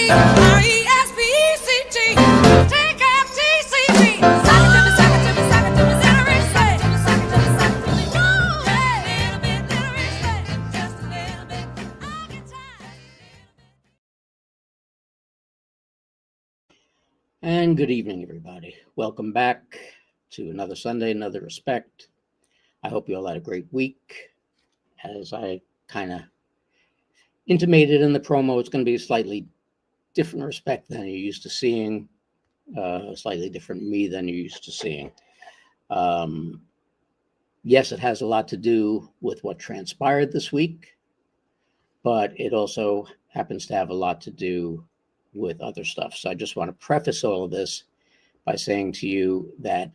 And good evening, everybody. Welcome back to another Sunday, another Respect. I hope you all had a great week. As I kind of intimated in the promo, it's going to be a slightly different Respect than you're used to seeing, slightly different me than you're used to seeing. Yes, it has a lot to do with what transpired this week, but it also happens to have a lot to do with other stuff. So I just want to preface all of this by saying to you that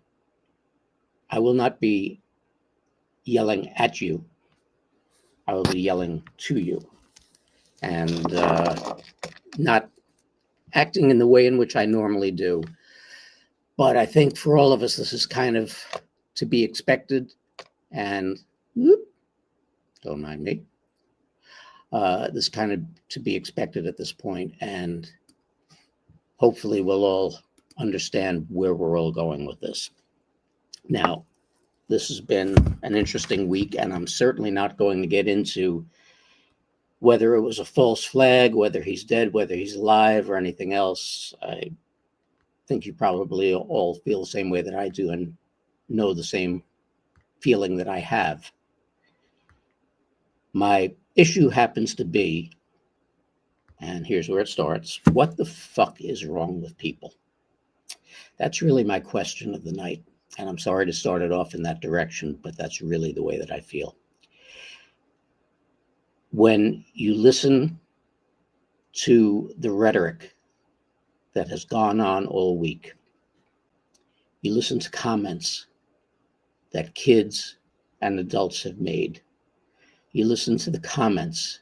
I will not be yelling at you. I will be yelling to you and not acting in the way in which I normally do. But I think for all of us, this is kind of to be expected. And don't mind me. This kind of to be expected at this point. And hopefully we'll all understand where we're all going with this. Now, this has been an interesting week, and I'm certainly not going to get into whether it was a false flag, whether he's dead, whether he's alive, or anything else. I think you probably all feel the same way that I do and know the same feeling that I have. My issue happens to be, and here's where it starts, what the fuck is wrong with people? That's really my question of the night. And I'm sorry to start it off in that direction, but that's really the way that I feel. When you listen to the rhetoric that has gone on all week, you listen to comments that kids and adults have made, you listen to the comments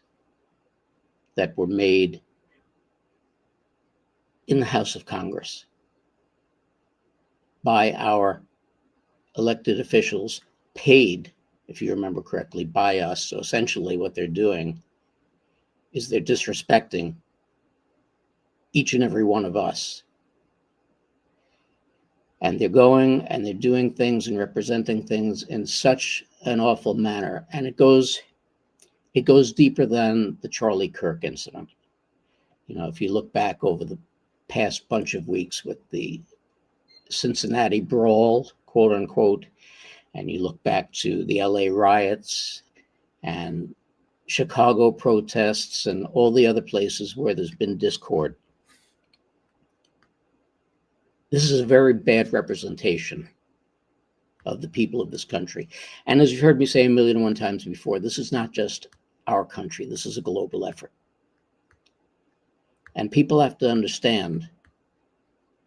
that were made in the House of Congress by our elected officials, paid, if you remember correctly, by us. So essentially what they're doing is they're disrespecting each and every one of us. And they're going and they're doing things and representing things in such an awful manner. And it goes deeper than the Charlie Kirk incident. You know, if you look back over the past bunch of weeks with the Cincinnati brawl, quote unquote, and you look back to the LA riots and Chicago protests and all the other places where there's been discord, this is a very bad representation of the people of this country. And as you've heard me say 1,000,001 times before, this is not just our country, this is a global effort. And people have to understand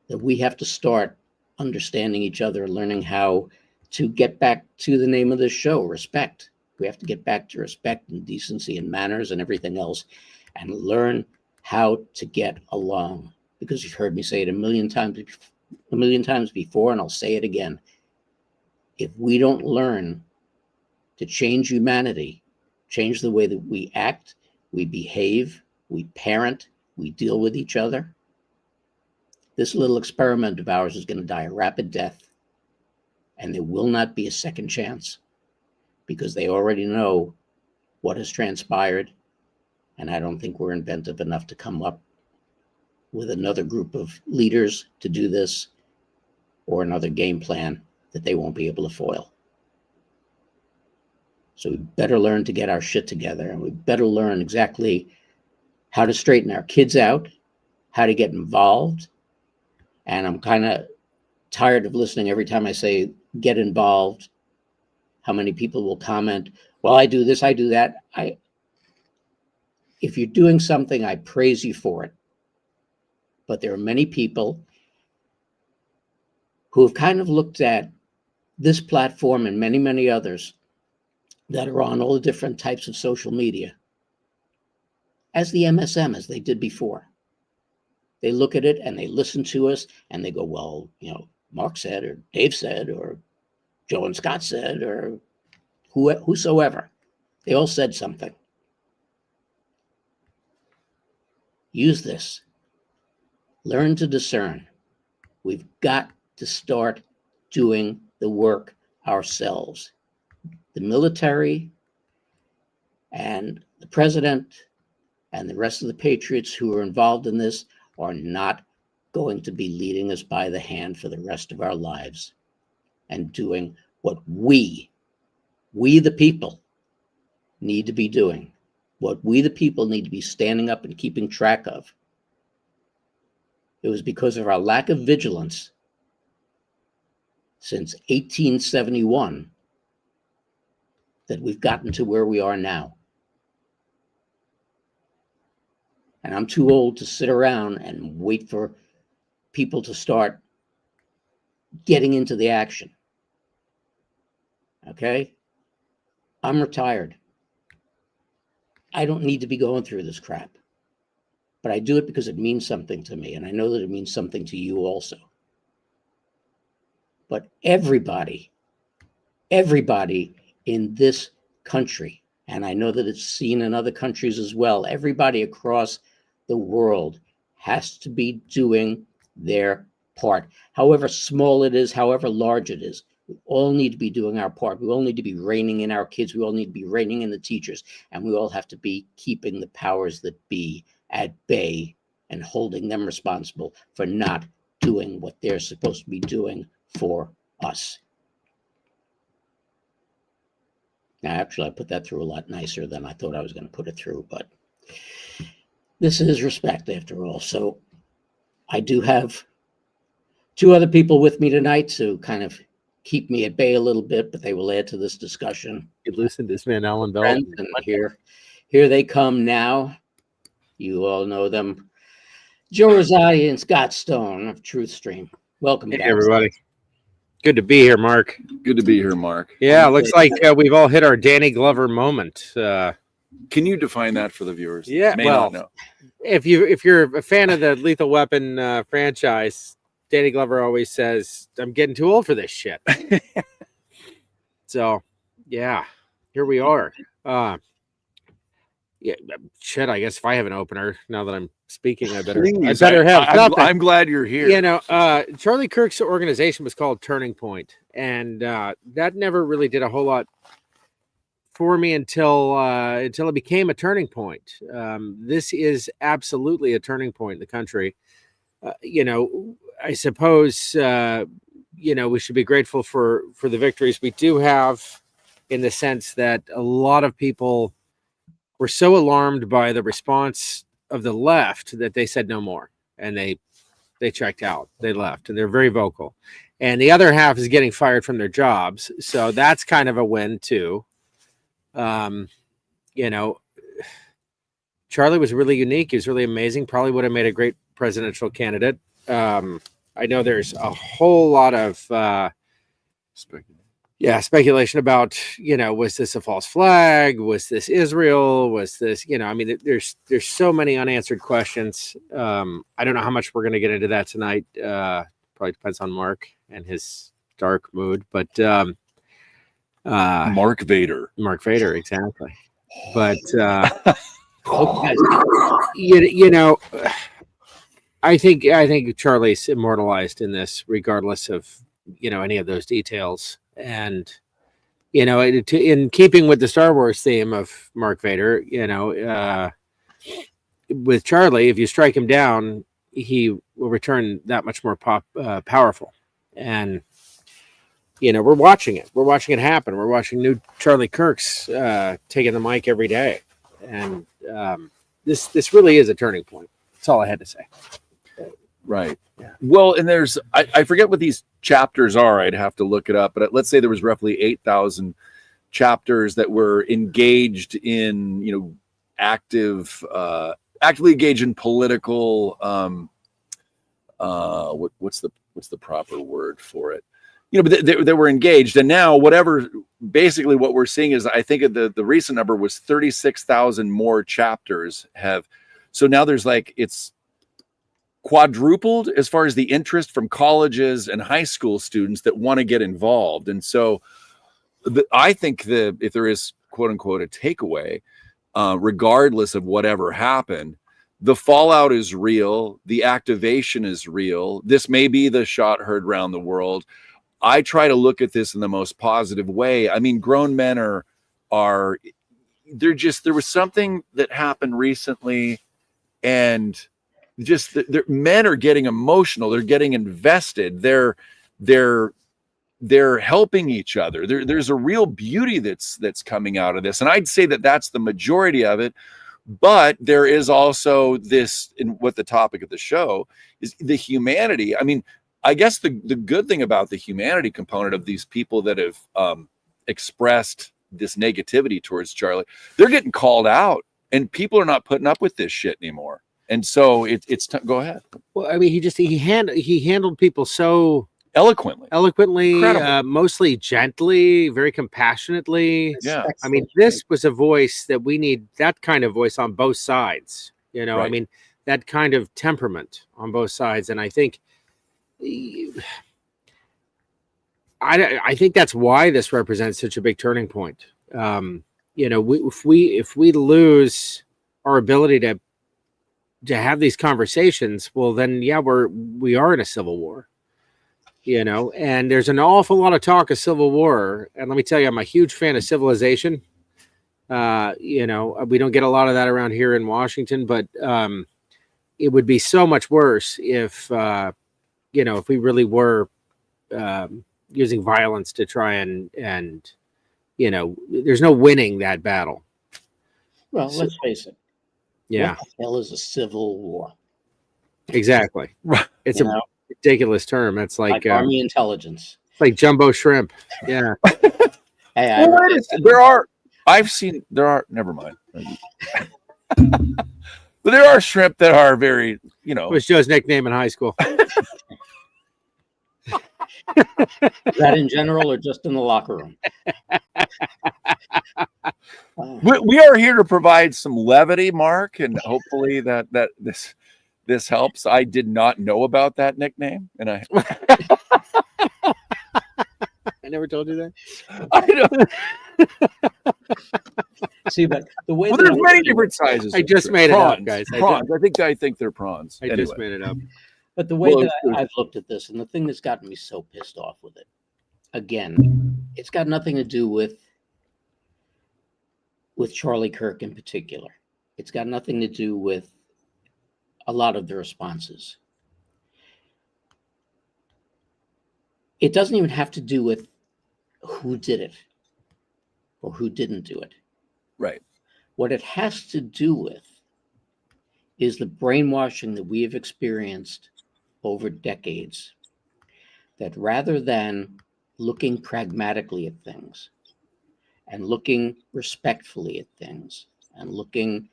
that we have to start understanding each other, learning how to get back to the name of this show, respect. We have to get back to respect and decency and manners and everything else and learn how to get along. Because you've heard me say it a million times before, and I'll say it again. If we don't learn to change humanity, change the way that we act, we behave, we parent, we deal with each other, this little experiment of ours is going to die a rapid death, and there will not be a second chance because they already know what has transpired, and I don't think we're inventive enough to come up with another group of leaders to do this or another game plan that they won't be able to foil. So we better learn to get our shit together, and we better learn exactly how to straighten our kids out, how to get involved. And I'm kind of tired of listening every time I say, get involved, how many people will comment, well, I do this, I do that. If you're doing something, I praise you for it. But there are many people who have kind of looked at this platform and many, many others that are on all the different types of social media as the MSM, as they did before. They look at it and they listen to us and they go, well, you know, Mark said, or Dave said, or Joe and Scott said, or whosoever. They all said something. Use this Learn to discern. We've got to start doing the work ourselves. The military and the president and the rest of the patriots who are involved in this are not going to be leading us by the hand for the rest of our lives and doing what we the people, need to be doing, what we the people need to be standing up and keeping track of. It was because of our lack of vigilance since 1871 that we've gotten to where we are now. And I'm too old to sit around and wait for people to start getting into the action. Okay? I'm retired. I don't need to be going through this crap. But I do it because it means something to me, and I know that it means something to you also. But everybody in this country, and I know that it's seen in other countries as well, everybody across the world has to be doing their part. However small it is, however large it is, we all need to be doing our part. We all need to be reining in our kids. We all need to be reining in the teachers. And we all have to be keeping the powers that be at bay and holding them responsible for not doing what they're supposed to be doing for us. Now, actually, I put that through a lot nicer than I thought I was going to put it through, but this is respect after all. So I do have two other people with me tonight to kind of keep me at bay a little bit, but they will add to this discussion. You listen to this man, Alan Bell. And here they come now. You all know them. Joe Rosati and Scott Stone of Truth Stream. Welcome, hey, guys. everybody. Good to be here, Mark. Good to be here, Mark. Yeah, looks like we've all hit our Danny Glover moment. Can you define that for the viewers? Yeah, well, not know. If you're a fan of the Lethal Weapon franchise, Danny Glover always says, "I'm getting too old for this shit." So, yeah, here we are. Yeah, shit. I guess if I have an opener now that I'm speaking, I better have something. I'm glad you're here. You know, Charlie Kirk's organization was called Turning Point, and that never really did a whole lot for me until it became a turning point. This is absolutely a turning point in the country. You know, I suppose we should be grateful for the victories we do have, in the sense that a lot of people were so alarmed by the response of the left that they said no more, and they checked out, they left, and they're very vocal. And the other half is getting fired from their jobs, so that's kind of a win too. You know, Charlie was really unique. He was really amazing. Probably would have made a great presidential candidate. I know there's a whole lot of speculation about, was this a false flag? Was this Israel? Was this, I mean, there's so many unanswered questions. I don't know how much we're going to get into that tonight. Probably depends on Mark and his dark mood, but Mark Vader, exactly. But I think Charlie's immortalized in this, regardless of any of those details. And in keeping with the Star Wars theme of Mark Vader, with Charlie, if you strike him down, he will return that much more powerful. And we're watching it. We're watching it happen. We're watching new Charlie Kirks taking the mic every day, and this really is a turning point. That's all I had to say. Right. Yeah. Well, and there's I forget what these chapters are. I'd have to look it up. But let's say there was roughly 8,000 chapters that were engaged in actively engaged in political. What's the proper word for it? But they were engaged, and now basically what we're seeing is, I think the recent number was 36,000 more chapters have. So now there's it's quadrupled as far as the interest from colleges and high school students that want to get involved. And so I think that if there is, quote unquote, a takeaway, regardless of whatever happened, the fallout is real. The activation is real. This may be the shot heard around the world. I try to look at this in the most positive way. I mean, grown men there was something that happened recently, and just men are getting emotional. They're getting invested. They're helping each other. There's a real beauty that's coming out of this. And I'd say that that's the majority of it. But there is also this, in what the topic of the show is, the humanity. I mean, I guess the good thing about the humanity component of these people that have expressed this negativity towards Charlie, they're getting called out, and people are not putting up with this shit anymore. And so go ahead. Well, I mean, he handled people so eloquently, mostly gently, very compassionately. Yeah. I mean, this was a voice that we need, that kind of voice on both sides, you know. Right. I mean, that kind of temperament on both sides. And I think I think that's why this represents such a big turning point. You know, if we lose our ability to have these conversations, well, then yeah, we are in a civil war. You know, and there's an awful lot of talk of civil war. And let me tell you, I'm a huge fan of civilization. You know, we don't get a lot of that around here in Washington, but it would be so much worse if, you know, if we really were using violence to try and, you know, there's no winning that battle. Well, let's face it. Yeah. What the hell is a civil war? Exactly. It's a ridiculous term. It's like Army intelligence. It's like jumbo shrimp. Yeah. Hey, never mind. But there are shrimp that are very, you know. It was Joe's nickname in high school. Is that in general or just in the locker room? We are here to provide some levity, Mark, and hopefully that this helps. I did not know about that nickname, and I never told you that. I know. See, but the way there's many different sizes. I just made it up, guys. Prawns. I think they're prawns. I just made it up. But the way that I've looked at this, and the thing that's gotten me so pissed off with it, again, it's got nothing to do with Charlie Kirk in particular. It's got nothing to do with a lot of the responses. It doesn't even have to do with who did it or who didn't do it. Right. What it has to do with is the brainwashing that we have experienced over decades, that rather than looking pragmatically at things and looking respectfully at things and looking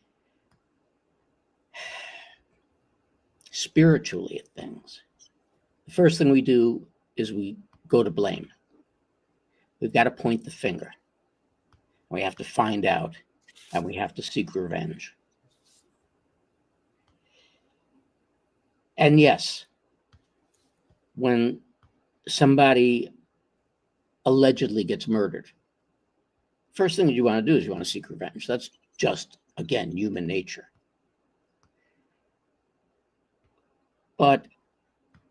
spiritually at things, the first thing we do is we go to blame. We've got to point the finger. We have to find out, and we have to seek revenge. And yes, when somebody allegedly gets murdered, first thing that you want to do is you want to seek revenge. That's just, again, human nature. But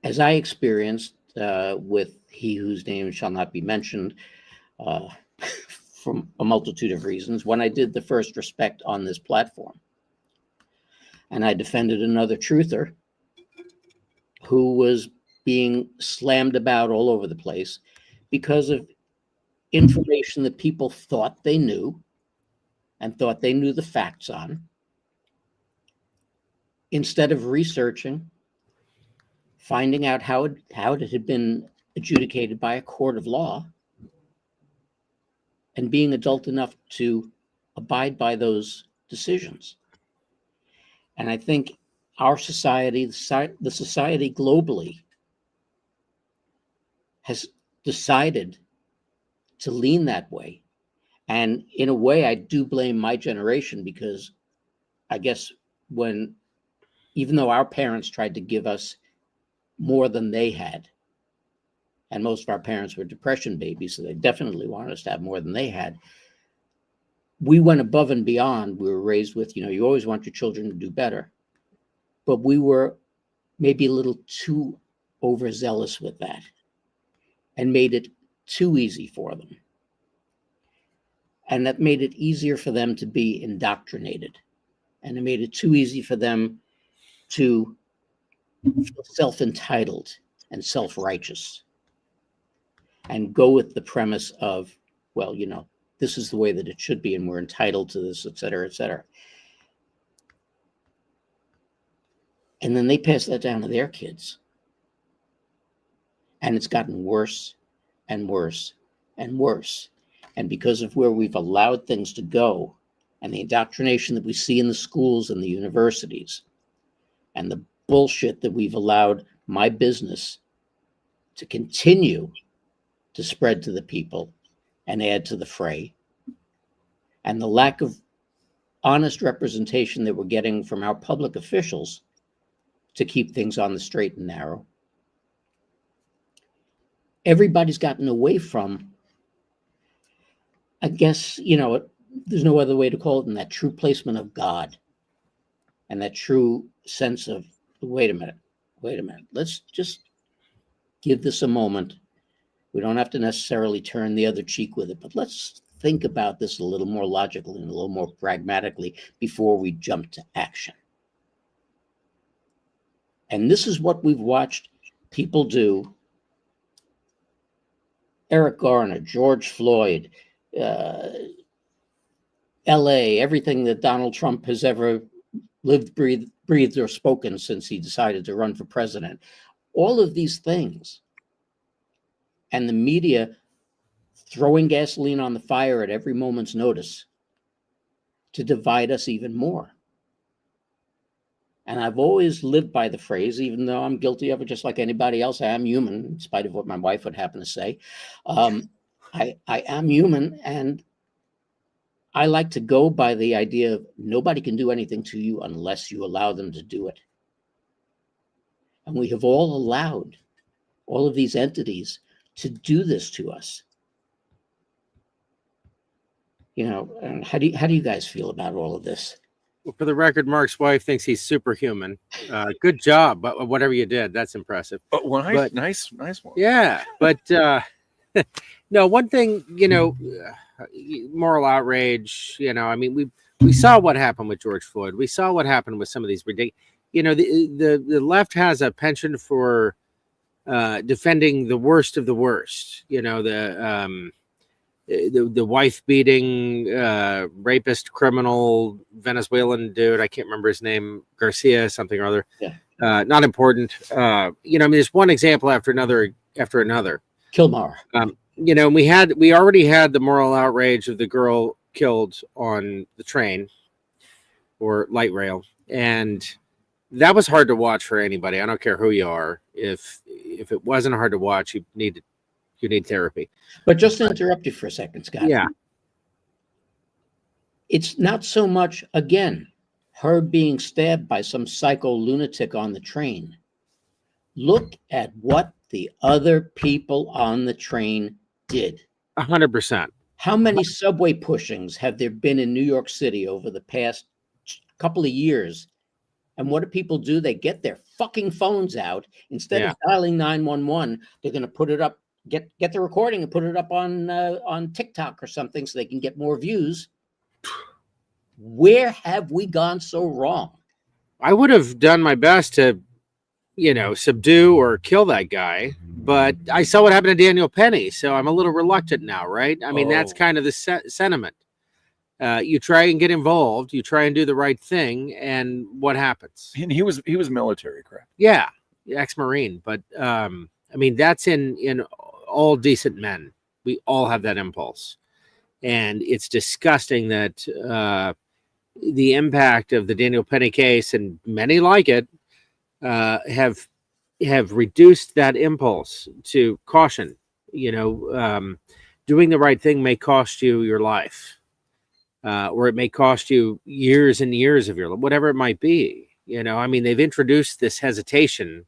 as I experienced with he whose name shall not be mentioned, from a multitude of reasons, when I did the first respect on this platform, and I defended another truther who was being slammed about all over the place because of information that people thought they knew and thought they knew the facts on, instead of researching, finding out how it had been adjudicated by a court of law, and being adult enough to abide by those decisions. And I think our society, the society globally, has decided to lean that way. And in a way, I do blame my generation, because I guess even though our parents tried to give us more than they had, and most of our parents were depression babies, so they definitely wanted us to have more than they had, we went above and beyond. We were raised with, you always want your children to do better. but we were maybe a little too overzealous with that and made it too easy for them. And that made it easier for them to be indoctrinated. And it made it too easy for them to feel self-entitled and self-righteous and go with the premise of, well, you know, this is the way that it should be and we're entitled to this, et cetera, et cetera. And then they pass that down to their kids. And it's gotten worse and worse and worse. And because of where we've allowed things to go and the indoctrination that we see in the schools and the universities and the bullshit that we've allowed my business to continue to spread to the people and add to the fray, and the lack of honest representation that we're getting from our public officials to keep things on the straight and narrow, everybody's gotten away from, I guess, you know, there's no other way to call it than that true placement of God and that true sense of, wait a minute, let's just give this a moment. We don't have to necessarily turn the other cheek with it, but let's think about this a little more logically and a little more pragmatically before we jump to action. And this is what we've watched people do. Eric Garner, George Floyd, LA, everything that Donald Trump has ever lived, breathed, or spoken since he decided to run for president. All of these things. And the media throwing gasoline on the fire at every moment's notice to divide us even more. And I've always lived by the phrase, even though I'm guilty of it just like anybody else. I am human, in spite of what my wife would happen to say. I am human, and I like to go by the idea of nobody can do anything to you unless you allow them to do it. And we have all allowed all of these entities to do this to us. You know, and how do you guys feel about all of this? Well, for the record, Mark's wife thinks he's superhuman. Good job, but whatever you did, that's impressive. Well, nice one. Yeah, but no, one thing, you know, moral outrage. You know, I mean, we saw what happened with George Floyd. We saw what happened with some of these ridiculous. You know, the left has a penchant for defending the worst of the worst. You know, the wife beating rapist criminal Venezuelan dude. I can't remember his name, Garcia something or other. Yeah. Not important. You know, I mean, there's one example after another. Kilmar. You know, we already had the moral outrage of the girl killed on the train or light rail, and that was hard to watch for anybody. I don't care who you are. If it wasn't hard to watch, you need therapy. But just to interrupt you for a second, Scott. Yeah. It's not so much, again, her being stabbed by some psycho lunatic on the train. Look at what the other people on the train did. 100%. How many subway pushings have there been in New York City over the past couple of years? And what do people do? They get their fucking phones out. Instead of dialing 911, they're going to put it up, get the recording and put it up on TikTok or something so they can get more views. Where have we gone so wrong? I would have done my best to, you know, subdue or kill that guy, but I saw what happened to Daniel Penny, so I'm a little reluctant now, right? I mean, that's kind of the sentiment. You try and get involved, you try and do the right thing, and what happens? And he was military, correct? Yeah, ex-Marine, but I mean, that's in all decent men. We all have that impulse, and it's disgusting that the impact of the Daniel Penny case and many like it have reduced that impulse to caution. You know, doing the right thing may cost you your life, or it may cost you years and years of your life, whatever it might be. You know, I mean, they've introduced this hesitation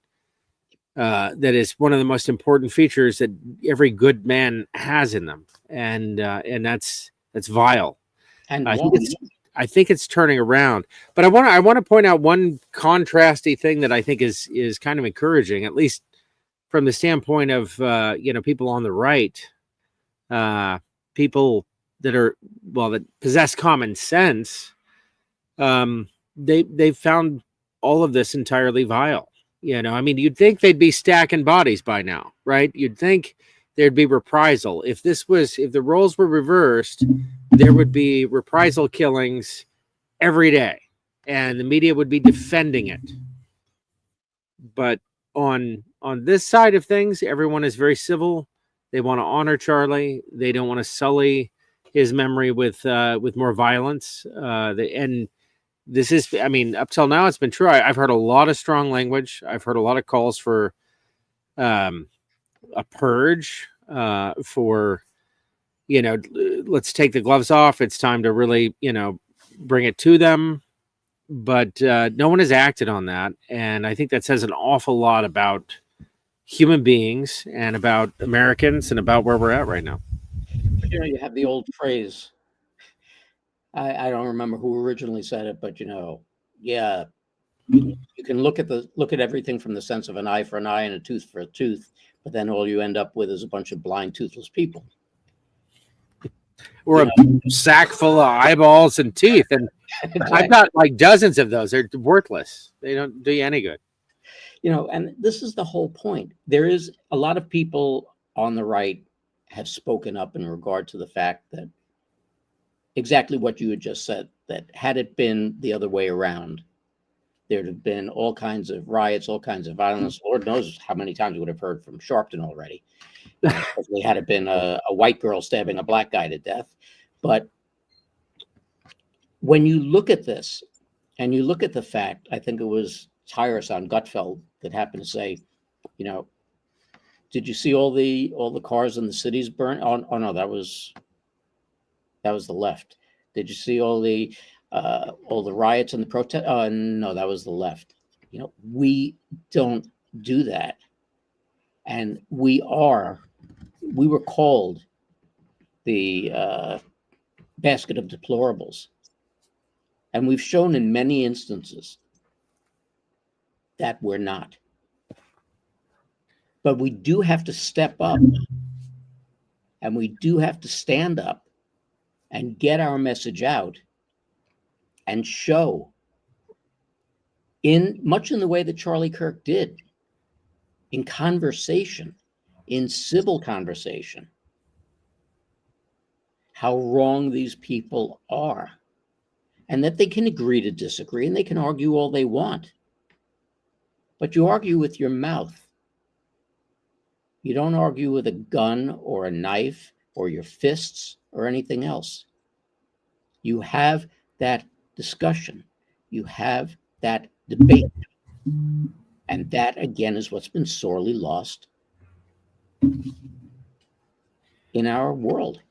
that is one of the most important features that every good man has in them, and that's vile. And I think it's turning around. But I want to point out one contrasty thing that I think is kind of encouraging, at least from the standpoint of people on the right, people that possess common sense. They've found all of this entirely vile. I mean, you'd think they'd be stacking bodies by now, right? You'd think there'd be reprisal. If the roles were reversed, there would be reprisal killings every day, and the media would be defending it. But on this side of things, everyone is very civil. They want to honor Charlie. They don't want to sully his memory with more violence. And this is, I mean, up till now, it's been true. I've heard a lot of strong language. I've heard a lot of calls for a purge, for, let's take the gloves off. It's time to really, bring it to them. But no one has acted on that. And I think that says an awful lot about human beings and about Americans and about where we're at right now. You have the old phrase. I don't remember who originally said it, but you can look at everything from the sense of an eye for an eye and a tooth for a tooth, but then all you end up with is a bunch of blind, toothless people. Or a sack full of eyeballs and teeth. And exactly. I've got like dozens of those. They're worthless. They don't do you any good. And this is the whole point. There is a lot of people on the right have spoken up in regard to the fact that exactly what you had just said, that had it been the other way around, there'd have been all kinds of riots, all kinds of violence. Lord knows how many times we would have heard from Sharpton already. Had it been a white girl stabbing a black guy to death. But when you look at this and you look at the fact, I think it was Tyrus on Gutfeld that happened to say, did you see all the cars in the cities burn? Oh no, that was the left. Did you see all the riots and the protest? No, that was the left. We don't do that. And we were called the basket of deplorables. And we've shown in many instances that we're not. But we do have to step up, and we do have to stand up and get our message out and show much in the way that Charlie Kirk did, in conversation, in civil conversation, how wrong these people are, and that they can agree to disagree and they can argue all they want. But you argue with your mouth. You don't argue with a gun or a knife or your fists or anything else. You have that discussion. You have that debate. And that, again, is what's been sorely lost in our world.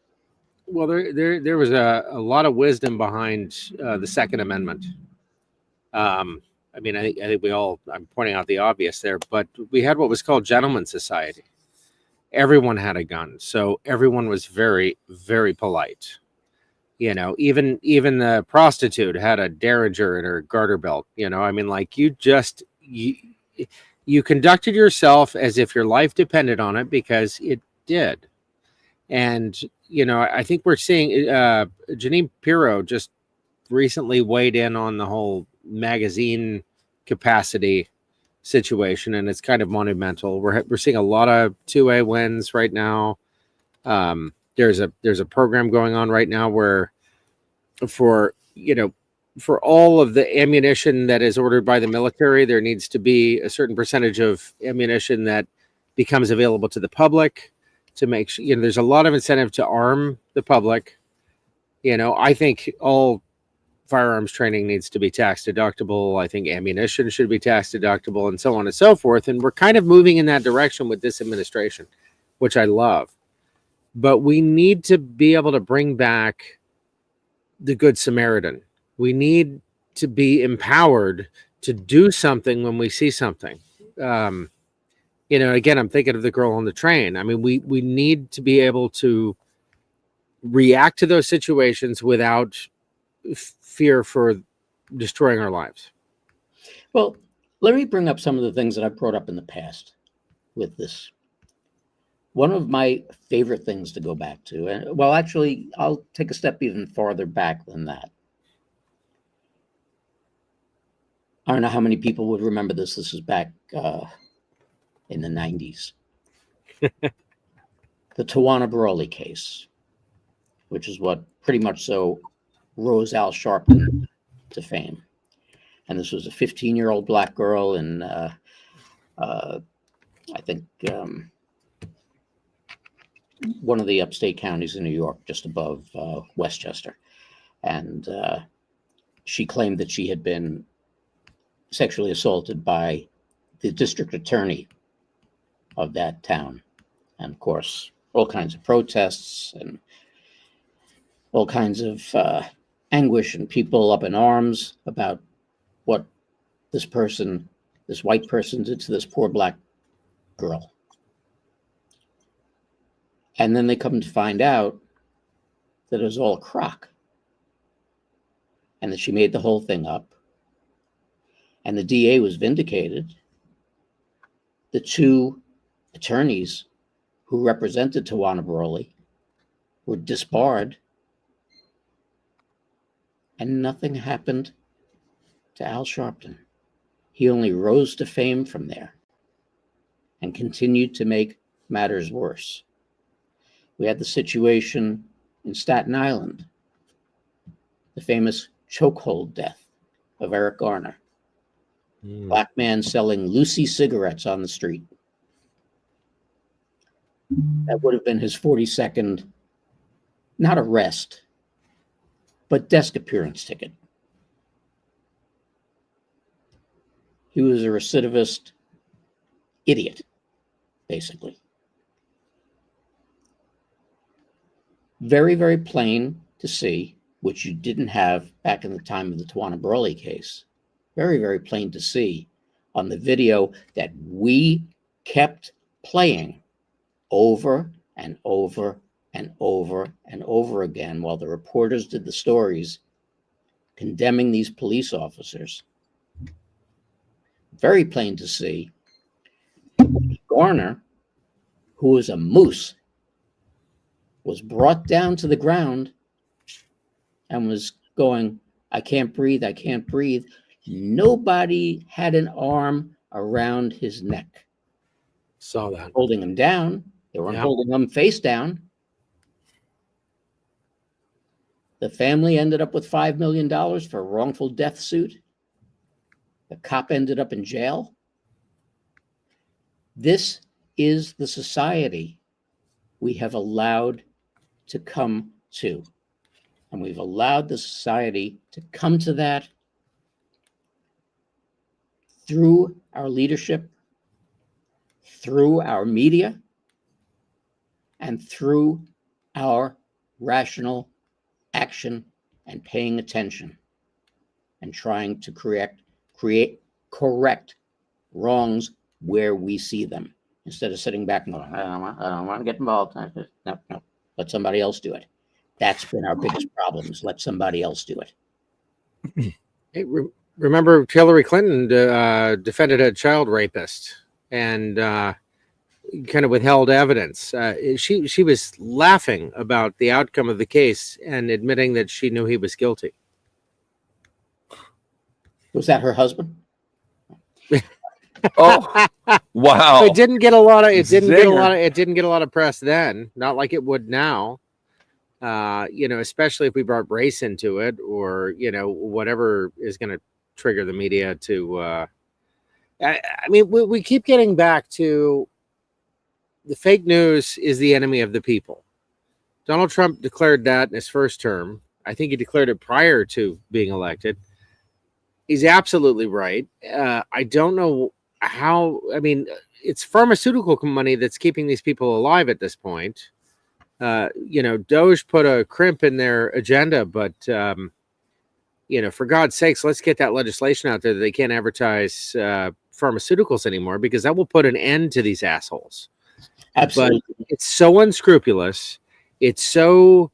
Well, there was a lot of wisdom behind the Second Amendment. I mean, I think I'm pointing out the obvious there, but we had what was called gentleman's society. Everyone had a gun, so everyone was very, very polite. Even the prostitute had a derringer in her garter belt. I mean, like you conducted yourself as if your life depended on it, because it did. And I think we're seeing Janine Pirro just recently weighed in on the whole magazine capacity situation, and it's kind of monumental. We're seeing a lot of 2A wins right now. There's a program going on right now where for all of the ammunition that is ordered by the military, there needs to be a certain percentage of ammunition that becomes available to the public, to make sure, there's a lot of incentive to arm the public. I think all firearms training needs to be tax deductible. I think ammunition should be tax deductible, and so on and so forth. And we're kind of moving in that direction with this administration, which I love. But we need to be able to bring back the Good Samaritan. We need to be empowered to do something when we see something. Again, I'm thinking of the girl on the train. I mean, we need to be able to react to those situations without fear for destroying our lives. Well, let me bring up some of the things that I brought up in the past with this. One of my favorite things to go back to, and well, actually, I'll take a step even farther back than that. I don't know how many people would remember this. This is back in the 90s. The Tawana Brawley case, which is what pretty much so rose Al Sharpton to fame. And this was a 15-year-old black girl in, I think, one of the upstate counties in New York, just above Westchester. And she claimed that she had been sexually assaulted by the district attorney of that town. And of course, all kinds of protests and all kinds of anguish and people up in arms about what this person, this white person, did to this poor black girl. And then they come to find out that it was all a crock and that she made the whole thing up. And the DA was vindicated. The two attorneys who represented Tawana Brawley were disbarred, and nothing happened to Al Sharpton. He only rose to fame from there and continued to make matters worse. We had the situation in Staten Island, the famous chokehold death of Eric Garner. Black man selling Lucy cigarettes on the street. That would have been his 42nd, not arrest, but desk appearance ticket. He was a recidivist idiot, basically. Very, very plain to see, which you didn't have back in the time of the Tawana Brawley case. Very, very plain to see on the video that we kept playing over and over and over and over again while the reporters did the stories condemning these police officers. Very plain to see Garner, who was a moose, was brought down to the ground and was going, I can't breathe, I can't breathe. Nobody had an arm around his neck. Saw that. Holding him down. They weren't holding him face down. The family ended up with $5 million for a wrongful death suit. The cop ended up in jail. This is the society we have allowed to come to. And we've allowed the society to come to that through our leadership, through our media, and through our rational action and paying attention and trying to correct wrongs where we see them, instead of sitting back and going, I don't want to get involved. No, let somebody else do it. That's been our biggest problem, is let somebody else do it. Hey, remember Hillary Clinton defended a child rapist and kind of withheld evidence. She was laughing about the outcome of the case and admitting that she knew he was guilty. Was that her husband? Oh, wow! It didn't get a lot of. It didn't get a lot of press then. Not like it would now. Especially if we brought race into it, or whatever is going to trigger the media to. We keep getting back to the fake news is the enemy of the people. Donald Trump declared that in his first term. I think he declared it prior to being elected. He's absolutely right. I don't know how. It's pharmaceutical money that's keeping these people alive at this point. Doge put a crimp in their agenda, but for God's sakes, let's get that legislation out there that they can't advertise pharmaceuticals anymore, because that will put an end to these assholes. Absolutely. But it's so unscrupulous. It's so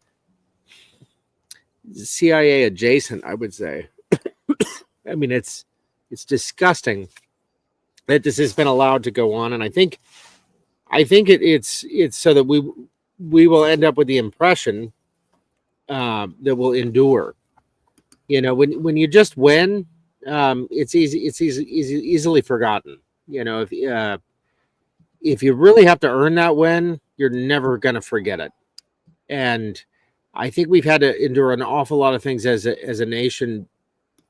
CIA adjacent, I would say. I mean, it's disgusting that this has been allowed to go on, and I think it's so that we will end up with the impression that will endure. You know, when you just win, it's easily forgotten. You know, if you really have to earn that win, you're never going to forget it. And I think we've had to endure an awful lot of things as a nation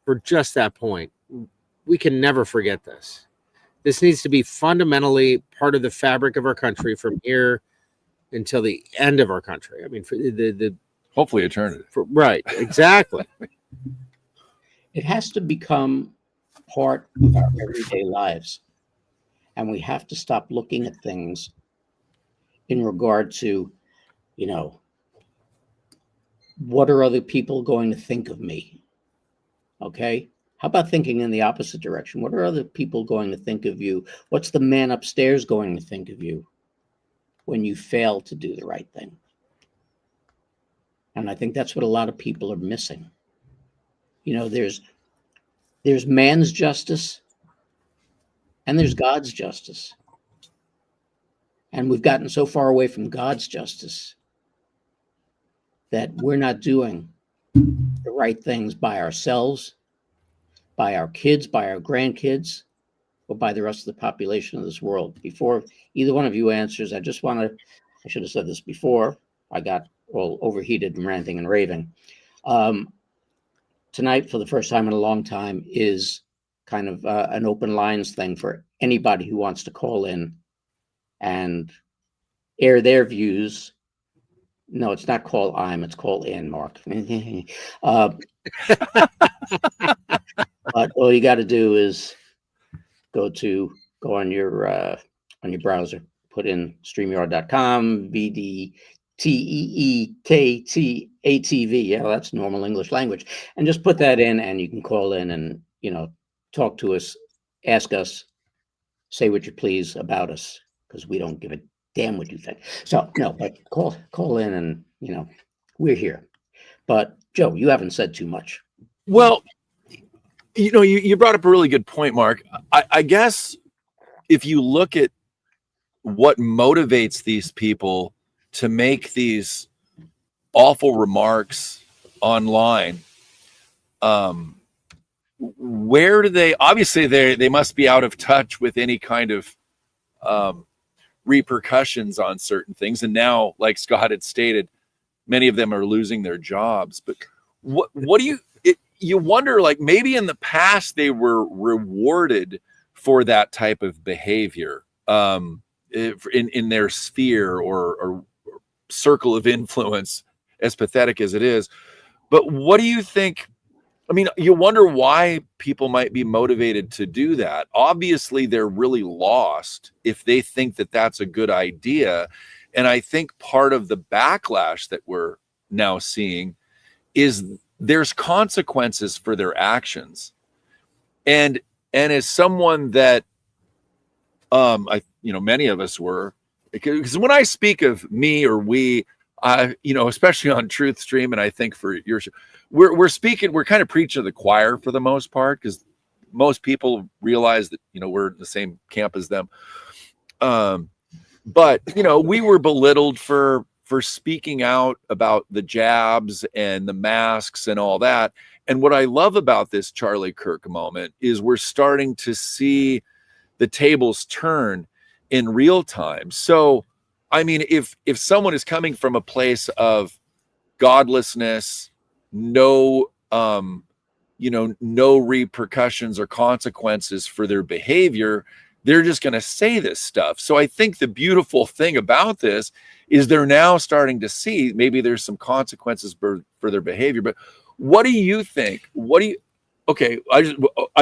for just that point. We can never forget this. This needs to be fundamentally part of the fabric of our country from here until the end of our country. I mean, for the hopefully eternity. Right, exactly. It has to become part of our everyday lives. And we have to stop looking at things in regard to, you know, what are other people going to think of me? Okay. How about thinking in the opposite direction? What are other people going to think of you? What's the man upstairs going to think of you when you fail to do the right thing? And I think that's what a lot of people are missing. You know, there's man's justice and there's God's justice. And we've gotten so far away from God's justice that we're not doing the right things by ourselves, by our kids, by our grandkids, or by the rest of the population of this world. Before either one of you answers, I should have said this before I got all overheated and ranting and raving. Tonight, for the first time in a long time, is kind of an open lines thing for anybody who wants to call in and air their views. No, it's not call it's call in, Mark. But all you got to do is go on your browser, put in StreamYard.com, BDTEEKTATV. Yeah, that's normal English language, and just put that in, and you can call in and talk to us, ask us, say what you please about us, because we don't give a damn what you think. So no, but call in, and we're here. But Joe, you haven't said too much. Well, you brought up a really good point, Mark. I guess if you look at what motivates these people to make these awful remarks online, where do they? Obviously, they must be out of touch with any kind of repercussions on certain things. And now, like Scott had stated, many of them are losing their jobs. But what do you wonder, like maybe in the past they were rewarded for that type of behavior in their sphere or circle of influence, as pathetic as it is. But what do you think? I mean, you wonder why people might be motivated to do that. Obviously, they're really lost if they think that that's a good idea. And I think part of the backlash that we're now seeing is there's consequences for their actions. And as someone that many of us were, because when I speak of me or we, especially on Truth Stream, and I think for your show, we're kind of preaching to the choir for the most part, because most people realize that we're in the same camp as them. But we were belittled for speaking out about the jabs and the masks and all that. And what I love about this Charlie Kirk moment is we're starting to see the tables turn in real time. So, I mean, if someone is coming from a place of godlessness, no repercussions or consequences for their behavior, they're just going to say this stuff. So I think the beautiful thing about this is they're now starting to see maybe there's some consequences for their behavior. But what do you think? Okay, I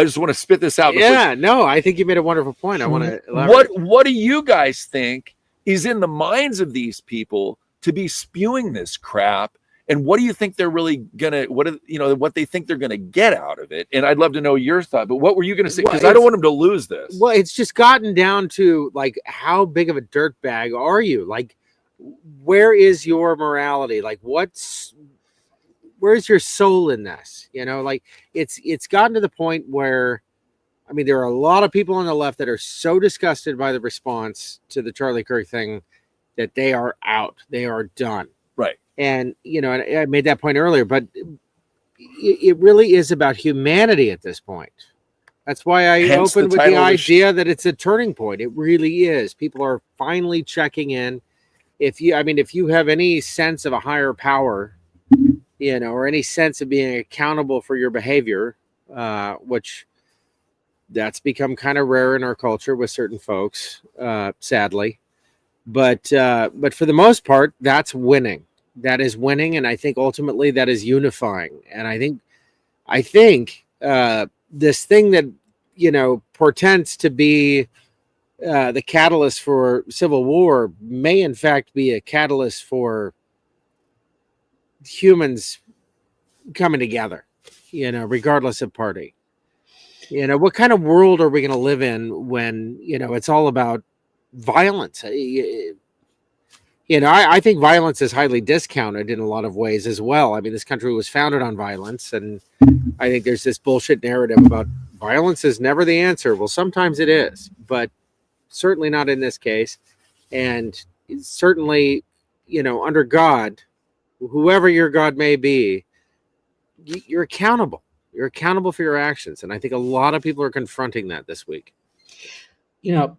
just want to spit this out. Yeah, no, I think you made a wonderful point. I want to elaborate. What do you guys think is in the minds of these people to be spewing this crap? And what do you think they're really gonna? What they think they're gonna get out of it? And I'd love to know your thought. But what were you gonna say? Because I don't want them to lose this. Well, it's just gotten down to like, how big of a dirtbag are you? Like, where is your morality? Like, where's your soul in this? You know, like it's gotten to the point where, I mean, there are a lot of people on the left that are so disgusted by the response to the Charlie Kirk thing that they are out. They are done. Right. And, you know, and I made that point earlier, but it really is about humanity at this point. That's why I Hence opened the with the title of the idea that it's a turning point. It really is. People are finally checking in. If you have any sense of a higher power, you know, or any sense of being accountable for your behavior, which that's become kind of rare in our culture with certain folks, sadly. But for the most part, that's winning. That is winning, and I think ultimately that is unifying. And I think this thing that, you know, portends to be the catalyst for civil war may in fact be a catalyst for humans coming together, you know, regardless of party. You know, what kind of world are we going to live in when, you know, it's all about violence? You know, I think violence is highly discounted in a lot of ways as well. I mean, this country was founded on violence, and I think there's this bullshit narrative about violence is never the answer. Well, sometimes it is, but certainly not in this case. And certainly, you know, under God, whoever your God may be, you're accountable. You're accountable for your actions. And I think a lot of people are confronting that this week. You know,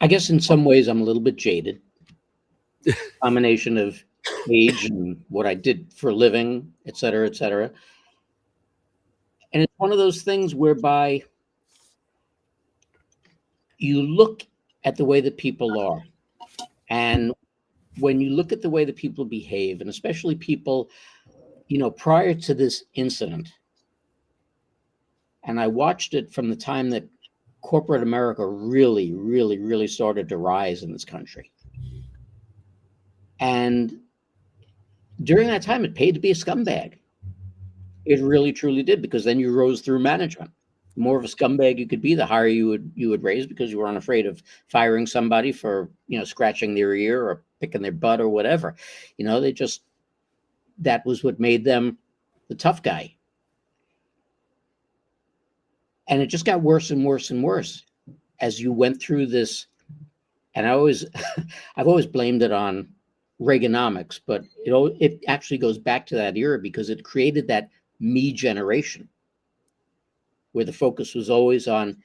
I guess in some ways I'm a little bit jaded. Combination of age and what I did for a living, et cetera, et cetera. And it's one of those things whereby you look at the way that people are. And when you look at the way that people behave, and especially people, you know, prior to this incident, and I watched it from the time that corporate America really, really, really started to rise in this country. And during that time, it paid to be a scumbag. It really, truly did, because then you rose through management. The more of a scumbag you could be, the higher you would raise, because you were unafraid of firing somebody for, you know, scratching their ear or picking their butt or whatever. You know, that was what made them the tough guy. And it just got worse and worse and worse as you went through this. And I've always blamed it on Reaganomics, but it actually goes back to that era, because it created that me generation where the focus was always on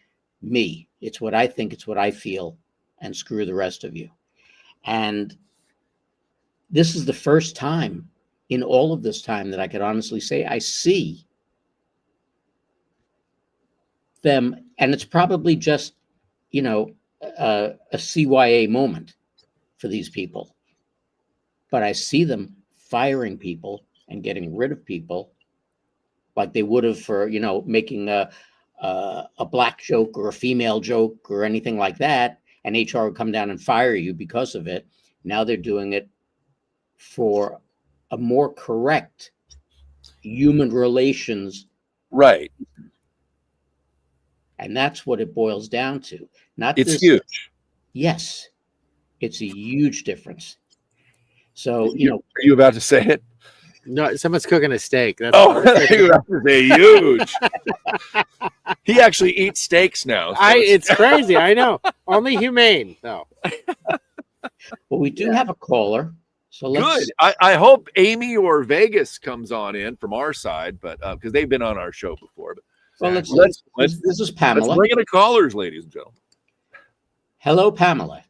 me. It's what I think, it's what I feel, and screw the rest of you. And this is the first time in all of this time that I could honestly say I see them, and it's probably just, you know, a CYA moment for these people. But I see them firing people and getting rid of people like they would have for, you know, making a black joke or a female joke or anything like that, and HR would come down and fire you because of it. Now they're doing it for a more correct human relations. Right. And that's what it boils down to. Not It's this. huge. Yes, it's a huge difference. So, Are you about to say it? No, someone's cooking a steak. That's You have to say huge. He actually eats steaks now. So it's crazy. I know. Only Humane, though. well, we do have a caller. So let's. Good. I hope Amy or Vegas comes on in from our side, but because they've been on our show before. But Well, let's this is Pamela. Let's bring in the callers, ladies and gentlemen. Hello, Pamela.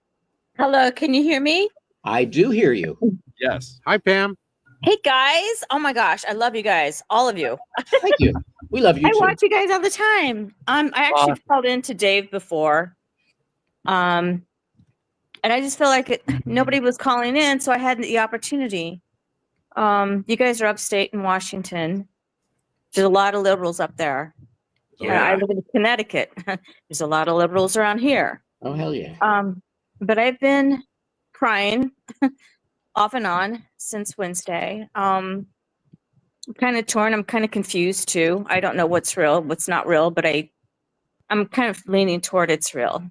Hello, can you hear me? I do hear you. Yes. Hi, Pam. Hey guys. Oh my gosh, I love you guys, all of you. Thank you. We love you I too. watch you guys all the time. I actually called in to Dave before. And I just feel like nobody was calling in, so I had the opportunity. You guys are upstate in Washington. There's a lot of liberals up there. Yeah. I live in Connecticut. There's a lot of liberals around here. Oh, hell yeah. But I've been crying off and on since Wednesday. I'm kind of torn. I'm kind of confused too. I don't know what's real, what's not real, but I'm kind of leaning toward it's real.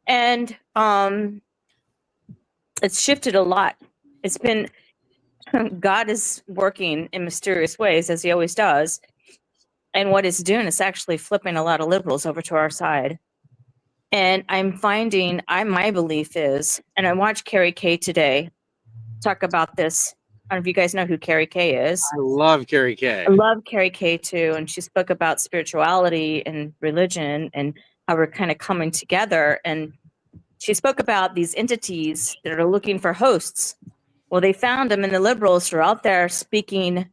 And it's shifted a lot. It's been God is working in mysterious ways, as he always does. And what it's doing is actually flipping a lot of liberals over to our side. And I'm finding, my belief is, and I watched Carrie Kay today talk about this. I don't know if you guys know who Carrie Kay is. I love Carrie Kay. I love Carrie Kay too. And she spoke about spirituality and religion and how we're kind of coming together. And she spoke about these entities that are looking for hosts. Well, they found them, and the liberals are out there speaking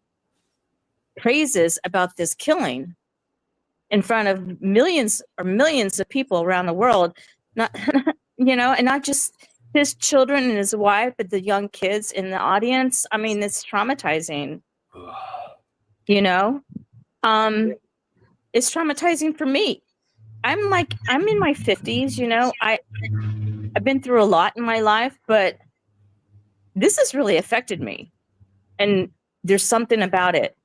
praises about this killing in front of millions of people around the world. Not, and not just his children and his wife, but the young kids in the audience. I mean, it's traumatizing. It's traumatizing for me. I'm in my 50s. I've been through a lot in my life, but this has really affected me. And there's something about it.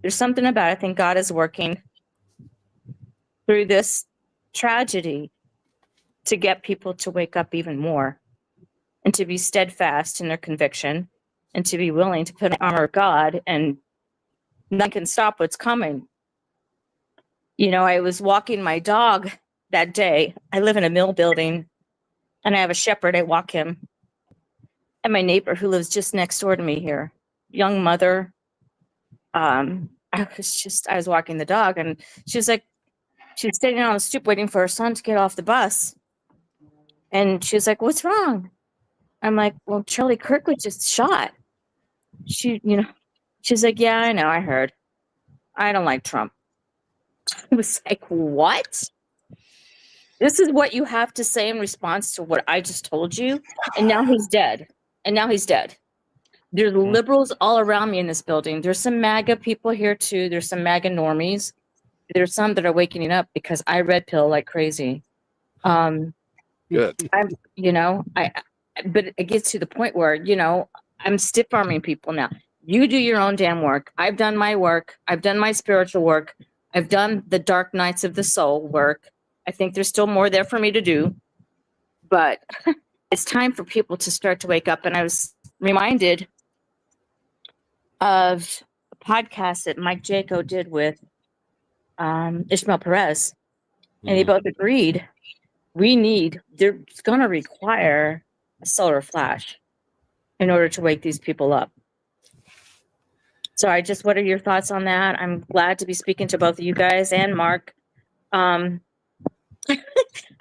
I think God is working through this tragedy to get people to wake up even more and to be steadfast in their conviction and to be willing to put on the armor of God, and nothing can stop what's coming. I was walking my dog that day. I live in a mill building and I have a shepherd. I walk him. And my neighbor who lives just next door to me here, young mother, I was walking the dog, and she was standing on the stoop waiting for her son to get off the bus. And she was like, "What's wrong?" I'm like, "Well, Charlie Kirk was just shot." She's like, "Yeah, I know, I heard. I don't like Trump." I was like, "What? This is what you have to say in response to what I just told you?" And now he's dead. There's liberals all around me in this building. There's some MAGA people here too. There's some MAGA normies. There's some that are waking up because I red pill like crazy. Good. But it gets to the point where, I'm stiff arming people now. You do your own damn work. I've done my work. I've done my spiritual work. I've done the dark nights of the soul work. I think there's still more there for me to do, but it's time for people to start to wake up. And I was reminded of a podcast that Mike Jaco did with Ishmael Perez, and they both agreed they're going to require a solar flash in order to wake these people up. So what are your thoughts on that? I'm glad to be speaking to both of you guys and Mark. I'm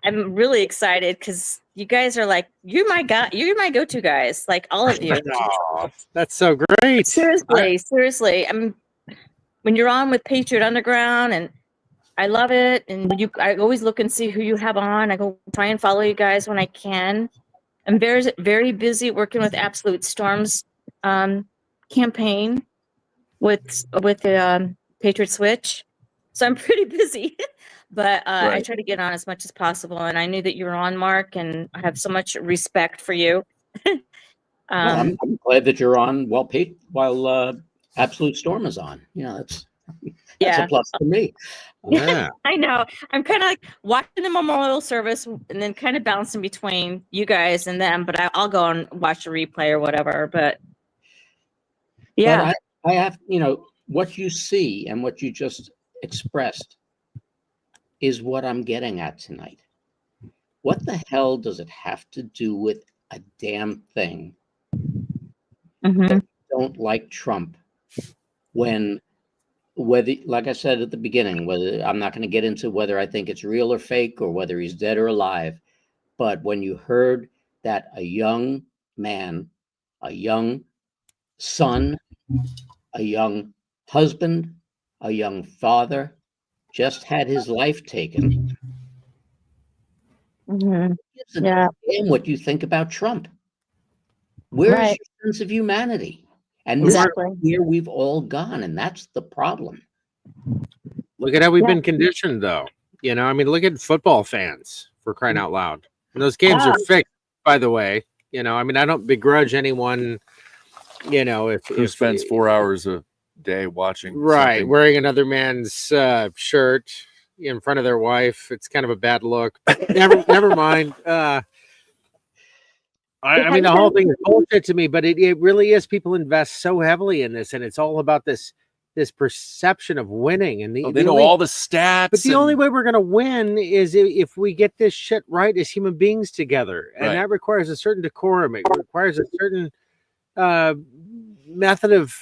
really excited because you guys are like, you're my go-to guys, like all of you. Oh, that's so great. Seriously. When you're on with Patriot Underground, and I love it. And I always look and see who you have on. I go try and follow you guys when I can. I'm very, very busy working with Absolute Storm's campaign with the Patriot Switch. So I'm pretty busy, but Right. I try to get on as much as possible. And I knew that you were on, Mark, and I have so much respect for you. I'm glad that you're on while Absolute Storm is on. That's a plus for me. Yeah. I know. I'm kind of like watching the memorial service and then kind of bouncing between you guys and them, but I'll go and watch the replay or whatever. But yeah, but I have, what you see and what you just expressed is what I'm getting at tonight. What the hell does it have to do with a damn thing? That don't like Trump whether, like I said at the beginning, whether I'm not going to get into whether I think it's real or fake or whether he's dead or alive, but when you heard that a young man, a young son, a young husband, a young father just had his life taken, it's a damn what you think about Trump. Where's your sense of humanity? And where we've all gone, and that's the problem. Look at how we've been conditioned, though. Look at football fans, for crying out loud. And those games are fixed, by the way. I don't begrudge anyone, Who spends 4 hours a day watching something. wearing another man's shirt in front of their wife. It's kind of a bad look. Never mind. I mean, the whole thing is bullshit to me, but it really is. People invest so heavily in this, and it's all about this perception of winning. And they know all the stats. But the only way we're going to win is if we get this shit right as human beings together, and that requires a certain decorum. It requires a certain method of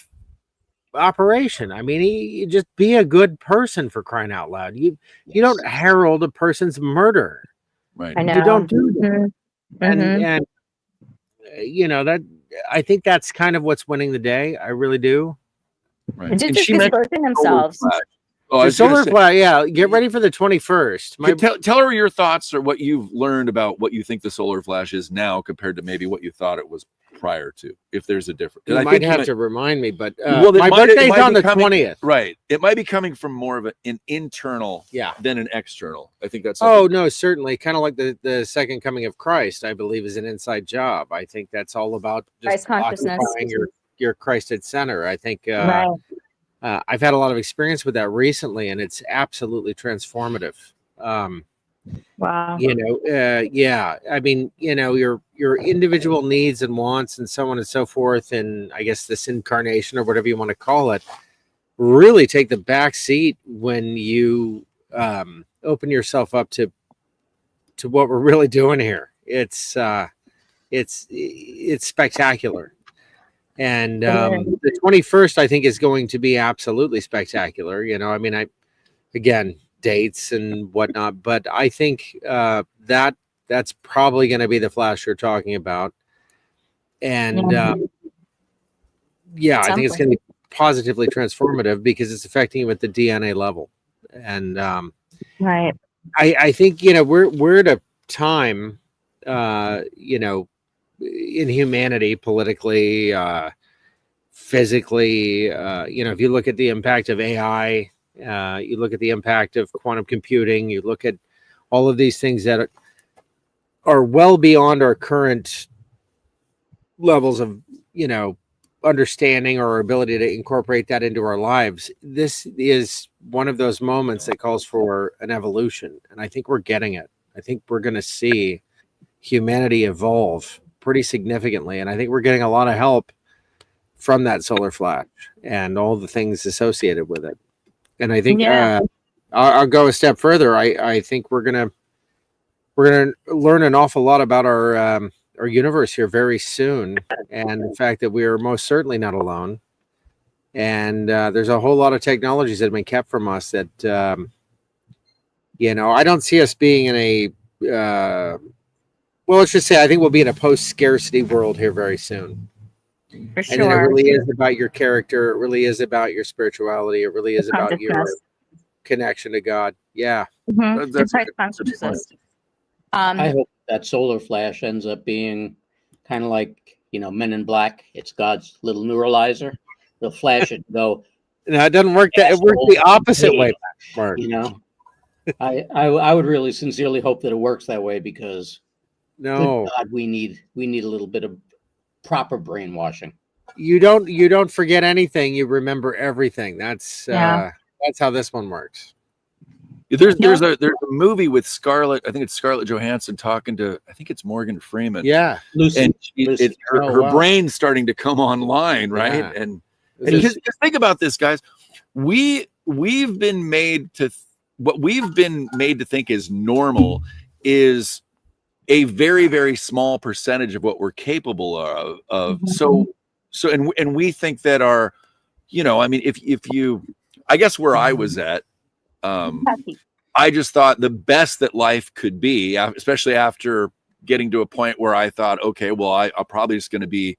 operation. I mean, you just be a good person, for crying out loud. You don't herald a person's murder. Right. I know. You don't do that. Mm-hmm. And you know, that I think that's kind of what's winning the day. I really do. Right. They're just exposing themselves. Oh, The solar flash, yeah. Get ready for the 21st. Tell her your thoughts or what you've learned about what you think the solar flash is now compared to maybe what you thought it was prior to, if there's a difference. You might have to remind me, but my birthday's on the 20th. Right. It might be coming from more of an internal than an external. I think that's something. Oh, no, certainly. Kind of like the second coming of Christ, I believe, is an inside job. I think that's all about just occupying your Christ at center. I think I've had a lot of experience with that recently, and it's absolutely transformative. Wow. You know, yeah. I mean, you know, your individual needs and wants and so on and so forth, and I guess this incarnation or whatever you want to call it, really take the back seat when you open yourself up to what we're really doing here. It's spectacular. And the 21st, I think, is going to be absolutely spectacular. You know, I mean, again, dates and whatnot, but I think that's probably going to be the flash you're talking about. And I think it's going to be positively transformative because it's affecting you at the DNA level. And I think, you know, we're at a time, you know, in humanity, politically, physically, you know, if you look at the impact of AI, you look at the impact of quantum computing, you look at all of these things that are well beyond our current levels of, you know, understanding or ability to incorporate that into our lives. This is one of those moments that calls for an evolution. And I think we're getting it. I think we're going to see humanity evolve pretty significantly. And I think we're getting a lot of help from that solar flash and all the things associated with it. And I think I'll go a step further. I think we're gonna learn an awful lot about our universe here very soon, and the fact that we are most certainly not alone. And there's a whole lot of technologies that have been kept from us that you know, I don't see us being in a well, let's just say I think we'll be in a post-scarcity world here very soon. For sure. And it really is about your character. It really is about your spirituality. It really is about your connection to God. Yeah. Mm-hmm. That's I hope that solar flash ends up being kind of like, you know, Men in Black. It's God's little neuralizer. They'll flash it and go. No, it doesn't work that. It works the opposite way, Mark. You know, I would really sincerely hope that it works that way because good God, we need a little bit of proper brainwashing. You don't forget anything. You remember everything. That's how this one works. There's a movie with Scarlett. I think it's Scarlett Johansson talking to, I think it's Morgan Freeman. Yeah, Lucy. And her brain's starting to come online, right? Yeah. And just think about this, guys. We've been made to what we've been made to think is normal is a very, very small percentage of what we're capable of. Mm-hmm. So, and we think that our, you know, I mean, if you, I guess where I was at, I just thought the best that life could be, especially after getting to a point where I thought, okay, well, I'm probably just going to be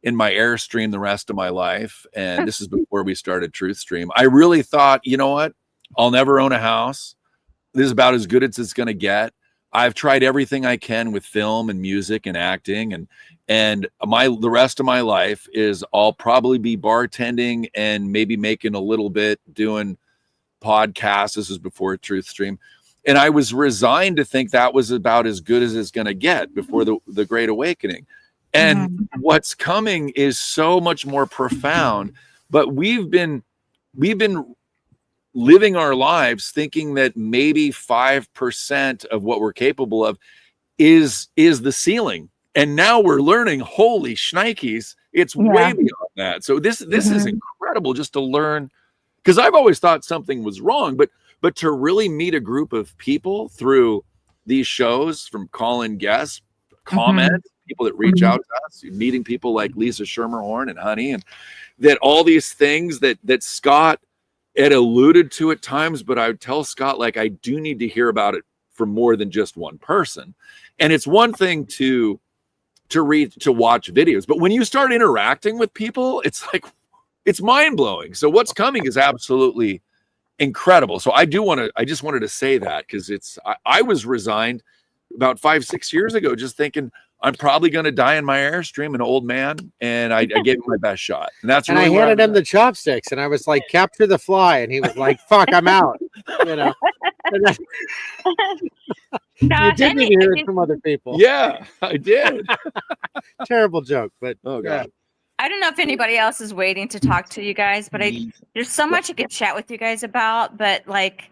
in my Airstream the rest of my life. And this is before we started TruthStream. I really thought, you know what? I'll never own a house. This is about as good as it's going to get. I've tried everything I can with film and music and acting, and the rest of my life is I'll probably be bartending and maybe making a little bit doing podcasts. This is before TruthStream. And I was resigned to think that was about as good as it's going to get before the Great Awakening. And what's coming is so much more profound, but we've been living our lives thinking that maybe 5% of what we're capable of is the ceiling. And now we're learning, holy shnikes, it's way Yeah. beyond that. So this is incredible just to learn, because I've always thought something was wrong, but to really meet a group of people through these shows, from call-in guests, comment, people that reach out to us, meeting people like Lisa Schermerhorn and Honey, and that all these things that Scott had alluded to at times, but I would tell Scott, like, I do need to hear about it from more than just one person. And it's one thing to watch videos, but when you start interacting with people, it's like, it's mind-blowing. So what's coming is absolutely incredible. So I just wanted to say that, because I was resigned about 5-6 years ago, just thinking I'm probably going to die in my Airstream, an old man, and I gave him my best shot. And that's And really I handed him the chopsticks, and I was like, "Capture the fly," and he was like, "Fuck, I'm out." You know. And then, you did need to hear it from other people. Yeah, I did. Terrible joke, but Oh God. I don't know if anybody else is waiting to talk to you guys, but there's so much I could chat with you guys about. But like,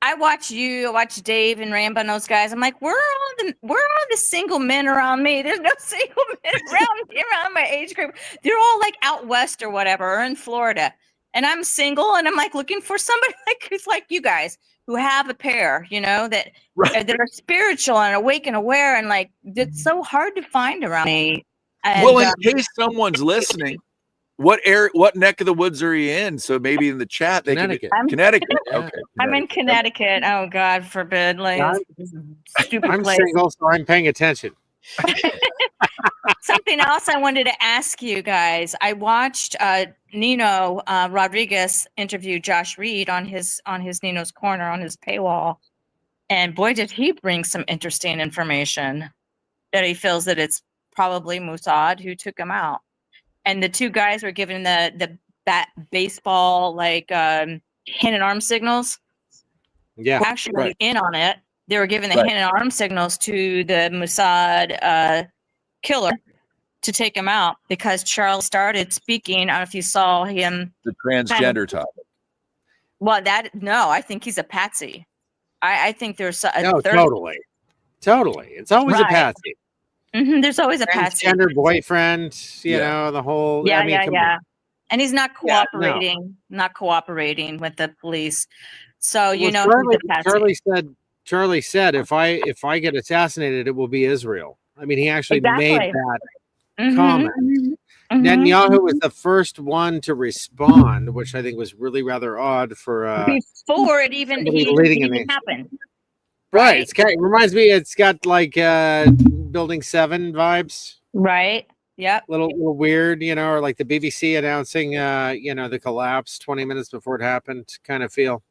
I watch Dave and Rambo and those guys. I'm like, where are all the single men around me? There's no single men around my age group. They're all like out west or whatever, or in Florida. And I'm single, and I'm like looking for somebody like who's like you guys, who have a pair, that that are spiritual and awake and aware, and like it's so hard to find around me. And, well, in case someone's listening, what neck of the woods are you in? So maybe in the chat, they Connecticut. Connecticut. Yeah. Okay. I'm in Connecticut. Oh God forbid, like stupid I'm place. single, so I'm paying attention. Something else I wanted to ask you guys. I watched Nino Rodriguez interview Josh Reed on his Nino's Corner on his paywall, and boy, did he bring some interesting information that he feels that it's probably Mossad who took him out. And the two guys were given the baseball like hand and arm signals. Yeah, Were actually in on it. They were giving the hand and arm signals to the Mossad killer to take him out, because Charles started speaking. I don't know if you saw him. The transgender topic. Well, I think he's a patsy. I think there's totally. It's always a patsy. There's always a patsy. Transgender boyfriend, you know, the whole. Yeah, I mean, and he's not cooperating. Not cooperating with the police. So Charlie said, if I get assassinated, it will be Israel. I mean, he actually made that comment. Netanyahu was the first one to respond, which I think was really rather odd for before it even happened. Right. It reminds me. It's got like Building 7 vibes. Right. Yep. Little weird, or like the BBC announcing, the collapse 20 minutes before it happened, kind of feel.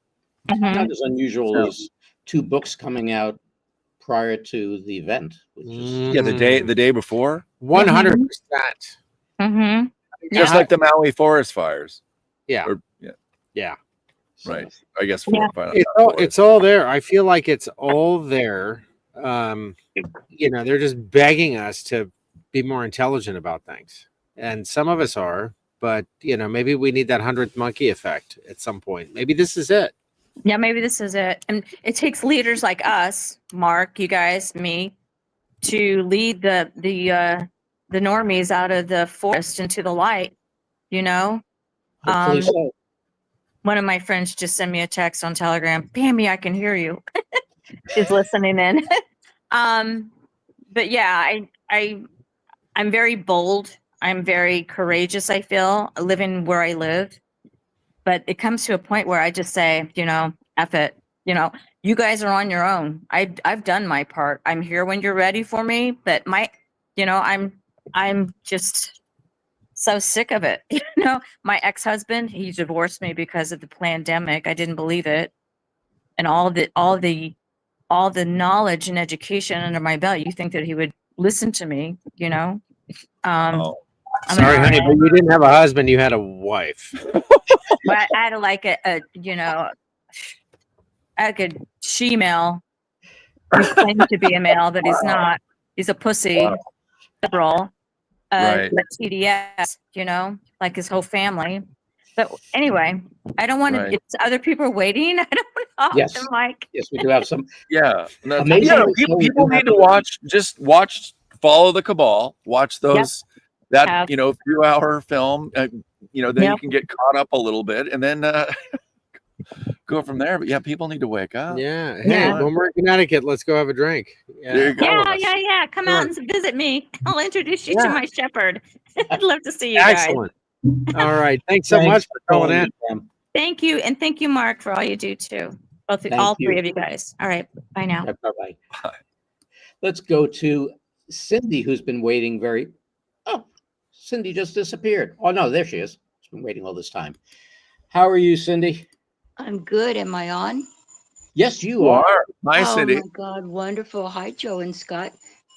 Not as unusual as 2 books coming out prior to the event, which is the day before. 100%. Just like the Maui forest fires. Yeah. Yeah. Right. I guess it's all there. I feel like it's all there. They're just begging us to be more intelligent about things, and some of us are, but maybe we need that 100th monkey effect at some point. Maybe this is it. Yeah, maybe this is it. And it takes leaders like us, Mark, you guys, me, to lead the normies out of the forest into the light. hopefully so. One of my friends just sent me a text on Telegram. Pammy, I can hear you. She's listening in. But yeah, I'm very bold. I'm very courageous, I feel, living where I live. But it comes to a point where I just say, F it. You guys are on your own. I've done my part. I'm here when you're ready for me. But I'm just so sick of it. My ex-husband, he divorced me because of the pandemic. I didn't believe it. And all the knowledge and education under my belt, you think that he would listen to me, Sorry, honey, but you didn't have a husband, you had a wife. But I had like a she-male who claimed to be a male, but he's not. He's a pussy, liberal, TDS, like his whole family. But anyway, I don't want to. It's other people are waiting. I don't want to Yes, we do have some. Yeah. Amazing. People need to watch follow the cabal, watch those that Have. few hour film. Then you Yep. can get caught up a little bit, and then go from there. But yeah, people need to wake up. Yeah. Hey, Yeah. when we're in Connecticut, let's go have a drink. Yeah, There you go. all of Yeah, us. yeah. Come Come out on. and visit me. I'll introduce you Yeah. to my shepherd. I'd love to see you guys. Excellent. All right. Thanks so much for calling in. Pam. Thank you. And thank you, Mark, for all you do too. Thank All you. three of you guys. All right. Bye now. Bye-bye. Let's go to Cindy, who's been waiting Oh, Cindy just disappeared. Oh, no, there she is. She's been waiting all this time. How are you, Cindy? I'm good. Am I on? Yes, you You are. are. Hi, Oh Cindy. my God, wonderful. Hi, Joe and Scott.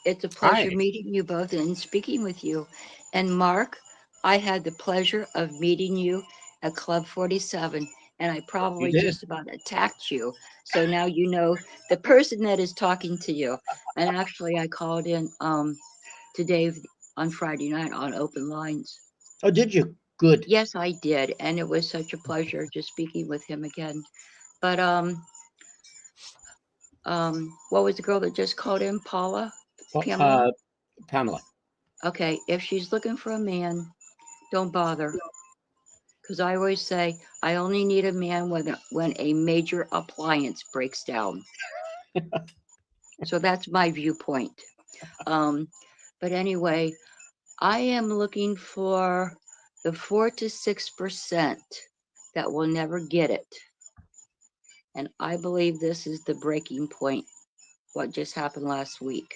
It's a pleasure Hi. meeting you both and speaking with you. And Mark, I had the pleasure of meeting you at Club 47, and I probably did. just about attacked you. So now you know the person that is talking to you. And actually, I called in to Dave on Friday night on Open Lines. Oh, did you? Good. Yes, I did, and it was such a pleasure just speaking with him again. But what was the girl that just called in? Paula? Pamela? Pamela. Okay, if she's looking for a man, don't bother. Because I always say I only need a man when a major appliance breaks down. So that's my viewpoint. But anyway, I am looking for the 4 to 6% that will never get it. And I believe this is the breaking point, what just happened last week.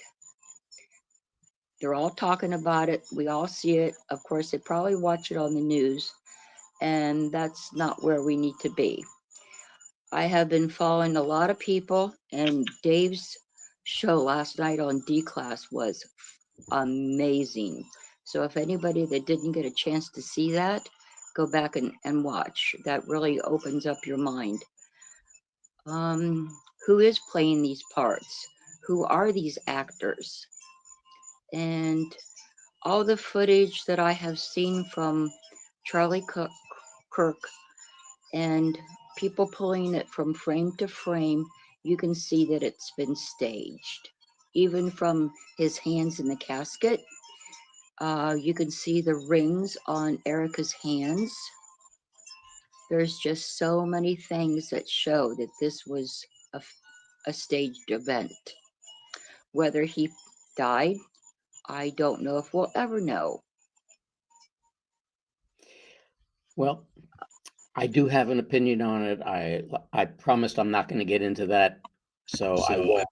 They're all talking about it. We all see it. Of course, they probably watch it on the news, and that's not where we need to be. I have been following a lot of people, and Dave's show last night on D Class was amazing. So if anybody that didn't get a chance to see that, go back and watch. That really opens up your mind. Who is playing these parts? Who are these actors? And all the footage that I have seen from Charlie Kirk and people pulling it from frame to frame, you can see that it's been staged. Even from his hands in the casket, you can see the rings on Erica's hands. There's just so many things that show that this was a staged event. Whether he died, I don't know if we'll ever know. Well, I do have an opinion on it. I promised I'm not going to get into that, so I won't.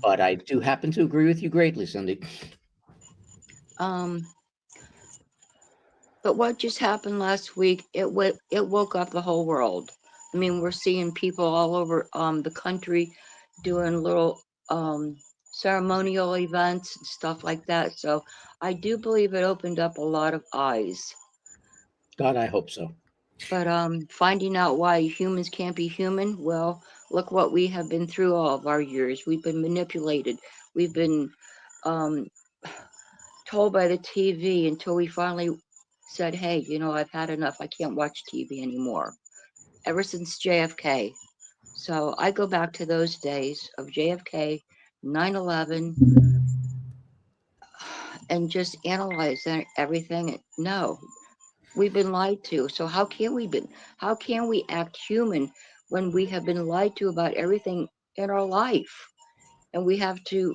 But I do happen to agree with you greatly, Cindy. But what just happened last week, it woke up the whole world. I mean, we're seeing people all over the country doing little ceremonial events and stuff like that. So I do believe it opened up a lot of eyes. God, I hope so. But finding out why humans can't be human, well, look what we have been through all of our years. We've been manipulated. We've been told by the TV until we finally said, hey, I've had enough. I can't watch TV anymore. Ever since JFK. So I go back to those days of JFK, 9/11, and just analyze everything. No, we've been lied to. So how can we act human when we have been lied to about everything in our life? And we have to,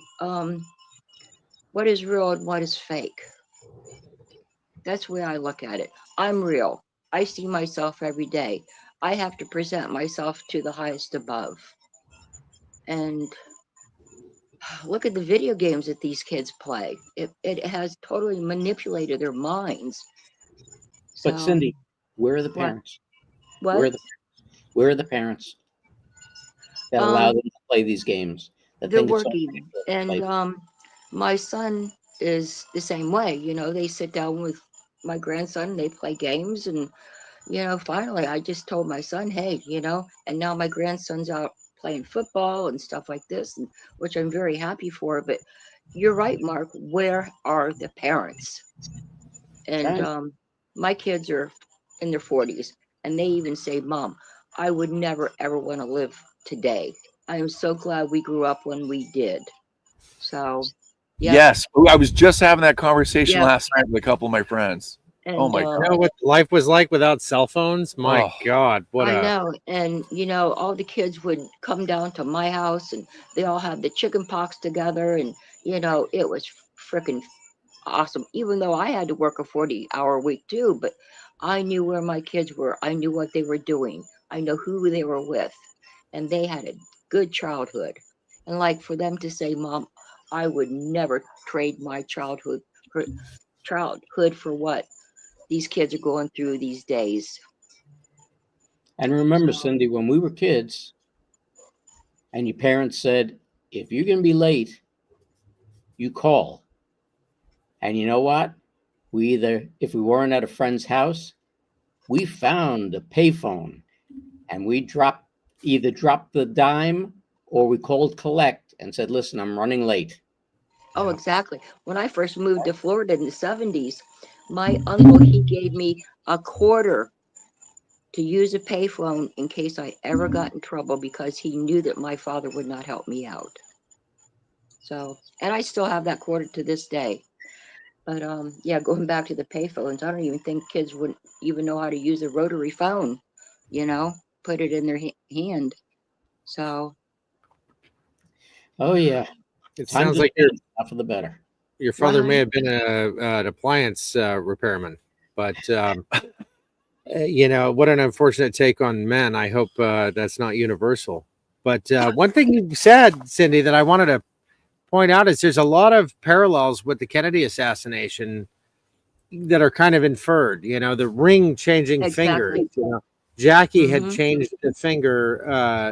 what is real and what is fake? That's the way I look at it. I'm real. I see myself every day. I have to present myself to the highest above. And look at the video games that these kids play. It has totally manipulated their minds. But So, Cindy, where are the what? parents? What? Where are the parents that allow them to play these games? That They're think it's working. okay to play? And my son is the same way. They sit down with my grandson, they play games, and finally I just told my son, hey, and now my grandson's out playing football and stuff like this, and which I'm very happy for. But you're right, Mark, where are the parents? And Right. my kids are in their 40s, and they even say, Mom, I would never ever want to live today. I am so glad we grew up when we did. So Yep. Yes. I was just having that conversation Yep. last night with a couple of my friends. And, Oh my You know what life was like without cell phones? My Oh. God, what I a know. And, all the kids would come down to my house and they all had the chicken pox together. And, it was freaking awesome, even though I had to work a 40-hour week too. But I knew where my kids were. I knew what they were doing. I know who they were with. And they had a good childhood. And like for them to say, Mom, I would never trade my childhood for what these kids are going through these days. And remember, Cindy, when we were kids and your parents said, if you're going to be late, you call. And you know what? If we weren't at a friend's house, we found a payphone and we either dropped the dime or we called collect and said, listen, I'm running late. Oh, exactly. When I first moved to Florida in the 70s, my uncle, he gave me a quarter to use a payphone in case I ever got in trouble because he knew that my father would not help me out. So, and I still have that quarter to this day. But yeah, going back to the payphones, I don't even think kids would even know how to use a rotary phone, put it in their hand. So, Oh, yeah. it Times sounds have like changed, not for the better. your father may Right. have been an appliance repairman, but what an unfortunate take on men. I hope that's not universal. But one thing you said, Cindy, that I wanted to point out is there's a lot of parallels with the Kennedy assassination that are kind of inferred. The ring changing finger. exactly. Jackie had Mhm. changed the finger,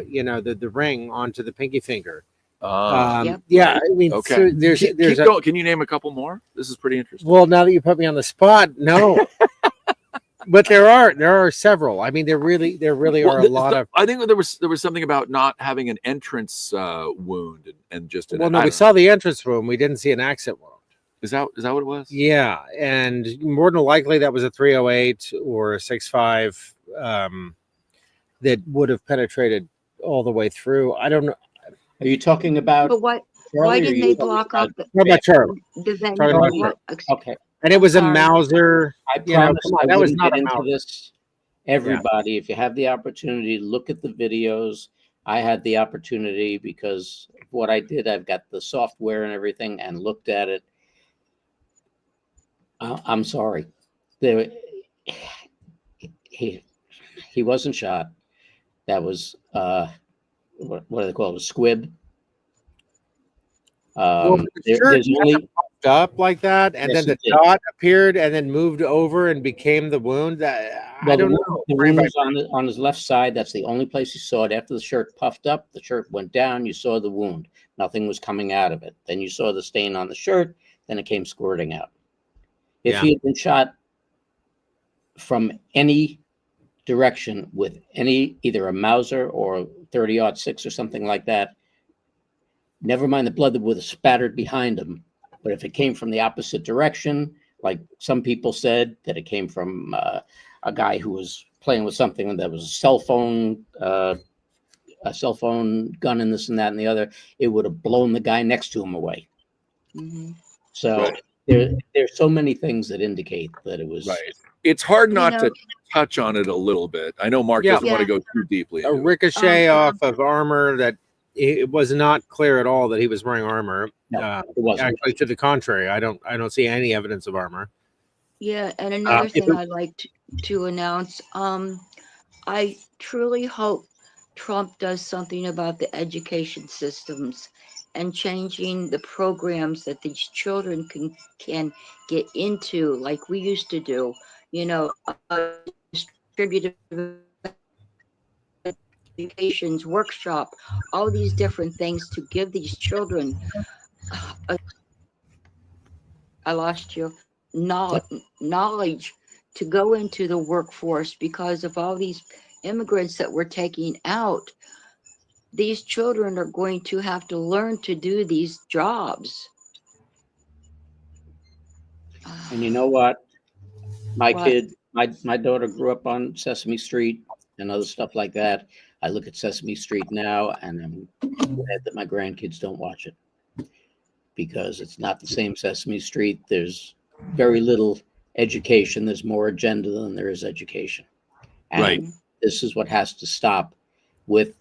the ring onto the pinky finger. Yep. Yeah, right. I mean, Okay. so there's Keep a going. Can you name a couple more? This is pretty interesting. well, now that you put me on the spot, no. But there are several. I mean, there really Well, are a lot of. I think there was something about not having an entrance wound and just Well, an. no, I we don't know. saw the entrance wound. We didn't see an exit wound. Is that what it was? Yeah, and more than likely that was a 308 or a 65 that would have penetrated all the way through. I don't know. Are you talking about But why Charlie, or are didn't you they talking block about off the What about Charlie? venue? Talking about What? Okay. And it I'm was a sorry. Mauser. I You know, promise come on, I that was wouldn't not get a into Mauser. this. Everybody, if you have the opportunity, look at the videos. I had the opportunity because of what I did. I've got the software and everything and looked at it. I'm sorry. There, he wasn't shot. That was what do they call it? A squib. Well, the shirt There's only popped up like that, and Yes, then it the did. dot appeared, and then moved over and became the wound. I don't know. The wound was on his left side. That's the only place you saw it. After the shirt puffed up, the shirt went down. You saw the wound. Nothing was coming out of it. Then you saw the stain on the shirt. Then it came squirting out. If Yeah. he had been shot from any direction with either a Mauser or 30-06 or something like that, never mind the blood that would have spattered behind him. But if it came from the opposite direction, like some people said that it came from a guy who was playing with something that was a cell phone gun and this and that and the other, it would have blown the guy next to him away. Mhm. So Right. there's so many things that indicate that it was Right. It's hard You not know- to touch on it a little bit. I know Mark Yeah. doesn't want to Yeah. go too deeply A into it. ricochet off of armor that it was not clear at all that he was wearing armor. No, it wasn't. Actually, to the contrary, I don't see any evidence of armor. Yeah, and another if thing it- I'd like to announce, I truly hope Trump does something about the education systems and changing the programs that these children can get into, like we used to do, distributive educations workshop, all these different things to give these children I lost you. Knowledge to go into the workforce because of all these immigrants that we're taking out. These children are going to have to learn to do these jobs. And you know what? My What? kid, my daughter grew up on Sesame Street and other stuff like that. I look at Sesame Street now and I'm glad that my grandkids don't watch it. because it's not the same Sesame Street. There's very little education. There's more agenda than there is education. And Right. this is what has to stop with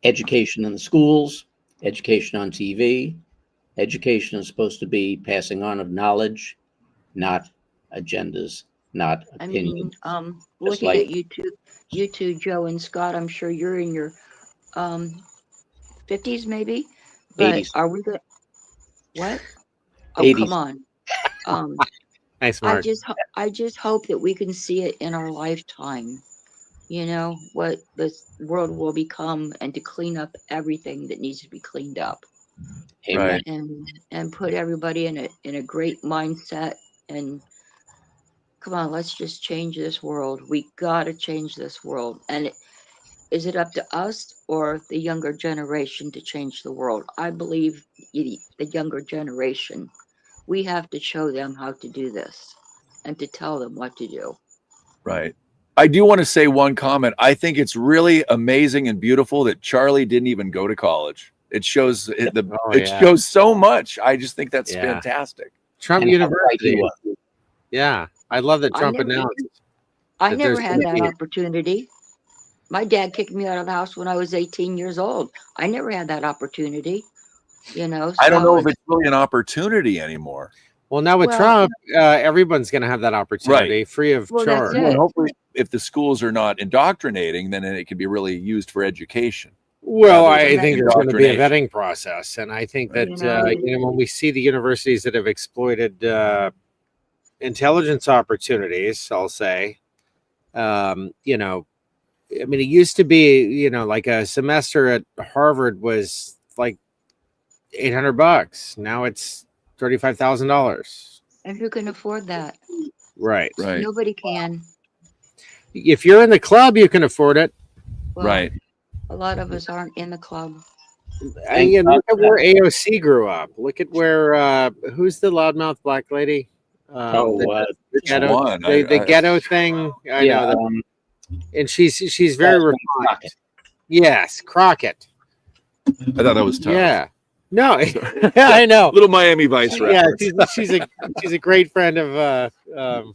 education in the schools, education on TV. Education is supposed to be passing on of knowledge, not agendas, not I mean, opinions. looking like- at you two, Joe and Scott, I'm sure you're in your 50s maybe, but 80s. are we good? What? Oh, 80s. come on. Nice, I Mark. just hope that we can see it in our lifetime. You know what this world will become, and to clean up everything that needs to be cleaned up, Amen. Right. and put everybody in a great mindset. And come on, let's just change this world. We gotta change this world. And is it up to us or the younger generation to change the world? I believe the younger generation. We have to show them how to do this and to tell them what to do. Right. I do want to say one comment. I think it's really amazing and beautiful that Charlie didn't even go to college. It shows it yeah. shows so much. I just think that's Yeah. fantastic. Trump And how right he University. was. Yeah, I love that I Trump never- announced. I that never there's had gonna that be- opportunity. My dad kicked me out of the house when I was 18 years old. I never had that opportunity, you know. I don't know if so it's really an opportunity anymore. Well, now with Well- Trump, everyone's going to have that opportunity, free of Well, that's charge. it. And hopefully, if the schools are not indoctrinating, then it can be really used for education. Well, rather I than think there's going to be a indoctrination. vetting process, and I think Right. that when we see the universities that have exploited intelligence opportunities, I'll say, I mean, it used to be, like a semester at Harvard was like $800. Now it's $35,000. And who can afford that? Right. Right. Nobody can. If you're in the club, you can afford it. Well, Right. A lot of us aren't in the club. Thank God Look at for where AOC grew up. Look at where who's the loudmouth black lady? The Which ghetto, one? the ghetto thing. I know that, and she's very refined. Crockett. Yes, Crockett. I thought that was tough. Yeah, no, I know. Little Miami Vice Yeah, reference. she's a great friend of oh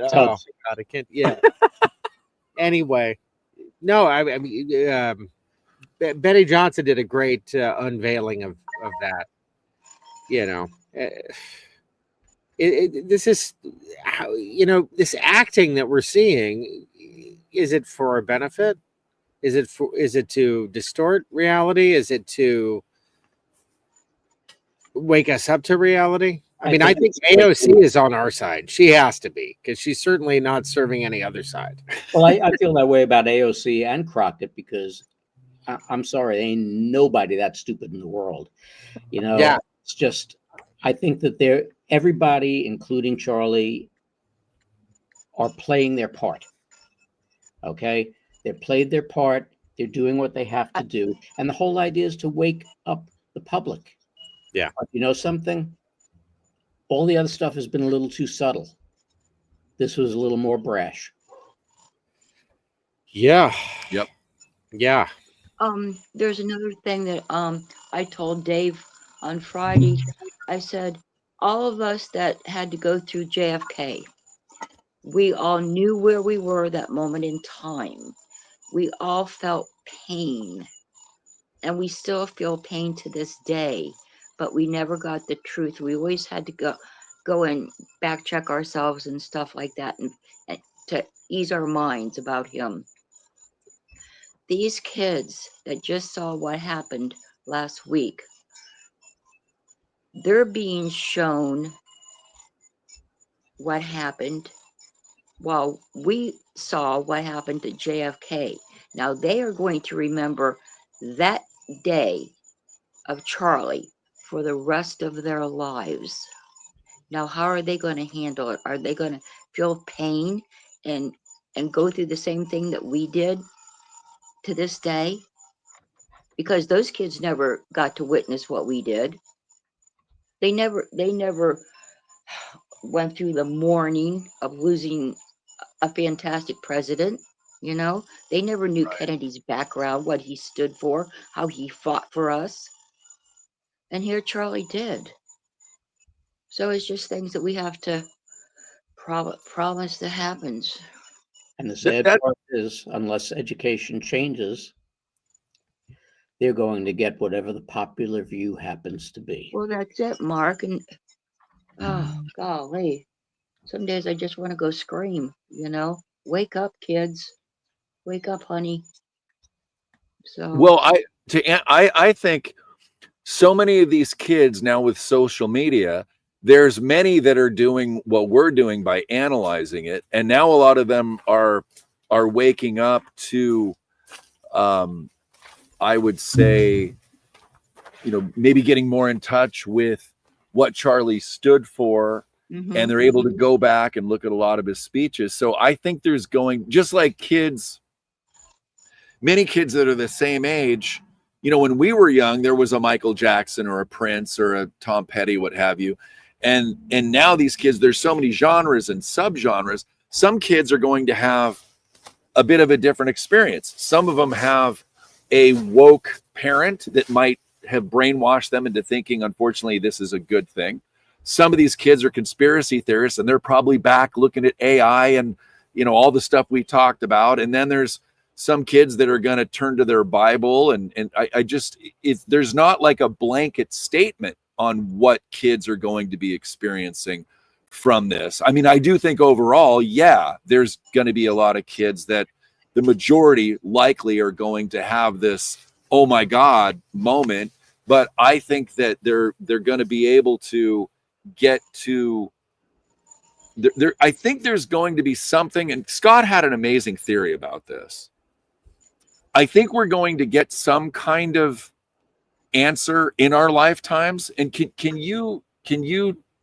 God, I can't. Yeah. Anyway, no, I mean, Betty Johnson did a great unveiling of that. This is how this acting that we're seeing. Is it for our benefit? Is it to distort reality? Is it to wake us up to reality? I mean, I think AOC is on our side. She has to be, because she's certainly not serving any other side. Well, I feel that way about AOC and Crockett because I'm sorry, ain't nobody that stupid in the world. Yeah. It's just, I think that everybody, including Charlie, are playing their part. Okay? They've played their part. They're doing what they have to do. And the whole idea is to wake up the public. Yeah. But you know something? All the other stuff has been a little too subtle. This was a little more brash. Yeah. Yep. Yeah. There's another thing that I told Dave on Friday. I said, all of us that had to go through JFK, we all knew where we were that moment in time. We all felt pain, and we still feel pain to this day, but we never got the truth. We always had to go and back check ourselves and stuff like that, and to ease our minds about him. These kids that just saw what happened last week, they're being shown what happened while we saw what happened to JFK. Now they are going to remember that day of Charlie for the rest of their lives. Now, how are they going to handle it? Are they going to feel pain and go through the same thing that we did to this day? Because those kids never got to witness what we did. They never went through the mourning of losing a fantastic president. They never knew Kennedy's background, what he stood for, how he fought for us. And here Charlie did. So it's just things that we have to promise that happens. And the sad that- part is, unless education changes, they're going to get whatever the popular view happens to be. Well, that's it, Mark. And oh, golly. Some days I just want to go scream, you know? Wake up, kids. Wake up, honey. So, Well, I think so many of these kids now with social media, there's many that are doing what we're doing by analyzing it, and now a lot of them are waking up to, I would say, maybe getting more in touch with what Charlie stood for, mhm. and they're able to go back and look at a lot of his speeches. So I think there's just like many kids that are the same age, when we were young, there was a Michael Jackson or a Prince or a Tom Petty, what have you. And now these kids, there's so many genres and subgenres. Some kids are going to have a bit of a different experience. Some of them have a woke parent that might have brainwashed them into thinking, unfortunately, this is a good thing. Some of these kids are conspiracy theorists, and they're probably back looking at AI and, all the stuff we talked about. And then there's some kids that are going to turn to their Bible. And there's not like a blanket statement on what kids are going to be experiencing from this. I mean, I do think overall, yeah, there's going to be a lot of kids that the majority likely are going to have this, oh my God moment. But I think that they're going to be able to get to there. I think there's going to be something, and Scott had an amazing theory about this. I think we're going to get some kind of answer in our lifetimes. And can you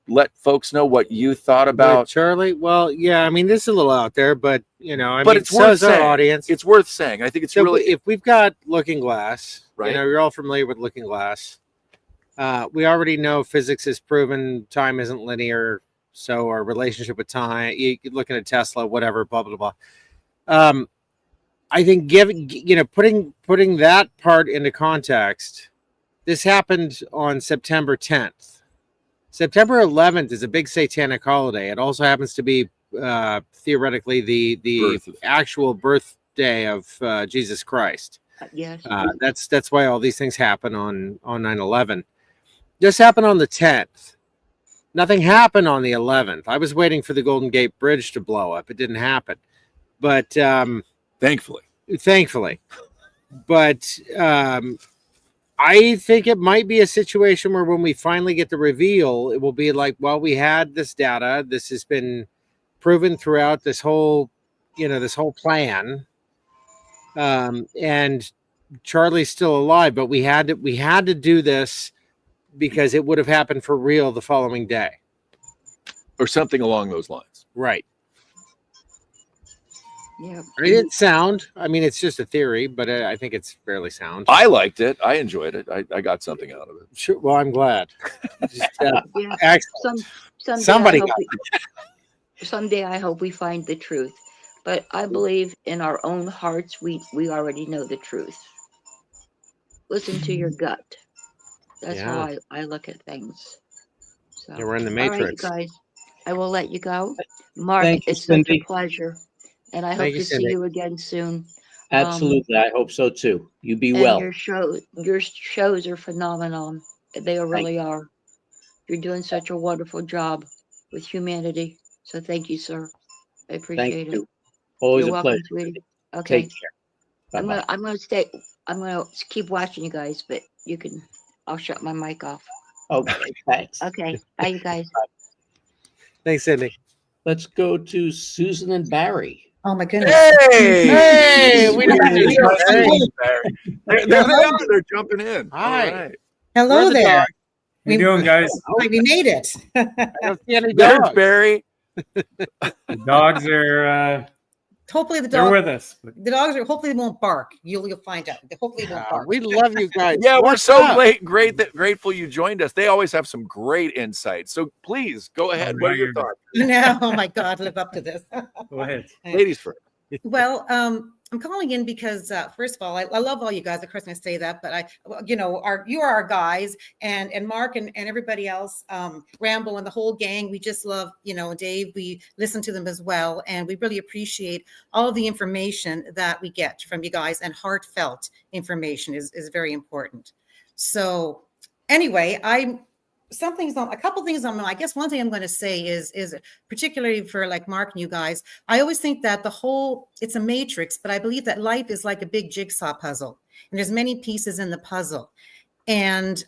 let folks know what you thought about Charlie? Well, yeah, I mean, this is a little out there, but but it's so worth is our saying. audience. It's worth saying. I think it's So really if we've got Looking Glass, Right. You're all familiar with Looking Glass. We already know physics is proven, time isn't linear, so our relationship with time, you're looking at Tesla, whatever, blah blah blah. I think putting that part into context, this happened on September 10th. September 11th is a big satanic holiday. It also happens to be theoretically the actual birthday of Jesus Christ. Yes. That's why all these things happen on 9/11. This happened on the 10th. Nothing happened on the 11th. I was waiting for the Golden Gate Bridge to blow up. It didn't happen, but thankfully. But I think it might be a situation where when we finally get the reveal, it will be like, well, we had this data. This has been proven throughout this whole plan. And Charlie's still alive, but we had to do this because it would have happened for real the following day. Or something along those lines. Right. Yeah. It's sound. I mean, it's just a theory, but I think it's fairly sound. I liked it. I enjoyed it. I got something out of it. Sure. Well, I'm glad. Just, Yeah. excellent. Someday Somebody I hope someday I hope we find the truth. But I believe in our own hearts, we already know the truth. Listen to your gut. That's how I look at things. So, Yeah, we're in the all right, you Matrix. guys, I will let you go. Mark, Thank you, it's such a Cindy. pleasure. And I hope Thank you, to see Cindy. you again soon. Absolutely. I hope so too. You be And well. your shows are phenomenal. They really are. You're doing such a wonderful job with humanity. So thank you, sir. I appreciate Thank it. you. Always You're a welcome, pleasure. sweetie. Okay. Take care. Bye-bye. I'm gonna stay. I'm gonna keep watching you guys, but I'll shut my mic off. Okay, thanks. Okay. Bye, you guys. Thanks, Cindy. Let's go to Susan and Barry. Oh my goodness. Hey, we didn't do that. There they are. They're jumping in. Hi. All right. Hello Where are the there. dogs? How you doing, guys? We made it. I don't see any There's dogs. Barry. The dogs are Hopefully the they're dog, with us. But the dogs are. Hopefully they won't bark. You'll find out. Hopefully they won't bark. We love you guys. Yeah, we're What's so up? grateful you joined us. They always have some great insights. So please go ahead. What are your thoughts? No, oh my God, live up to this. go ahead. Ladies first. Well, I'm calling in because, first of all, I love all you guys. Of course, I say that, but you are our guys, and Mark and everybody else, Rambo and the whole gang. We just love, Dave. We listen to them as well, and we really appreciate all the information that we get from you guys. And heartfelt information is very important. So, anyway, a couple things I guess one thing I'm going to say is particularly for like Mark and you guys, I always think that it's a matrix, but I believe that life is like a big jigsaw puzzle, and there's many pieces in the puzzle. And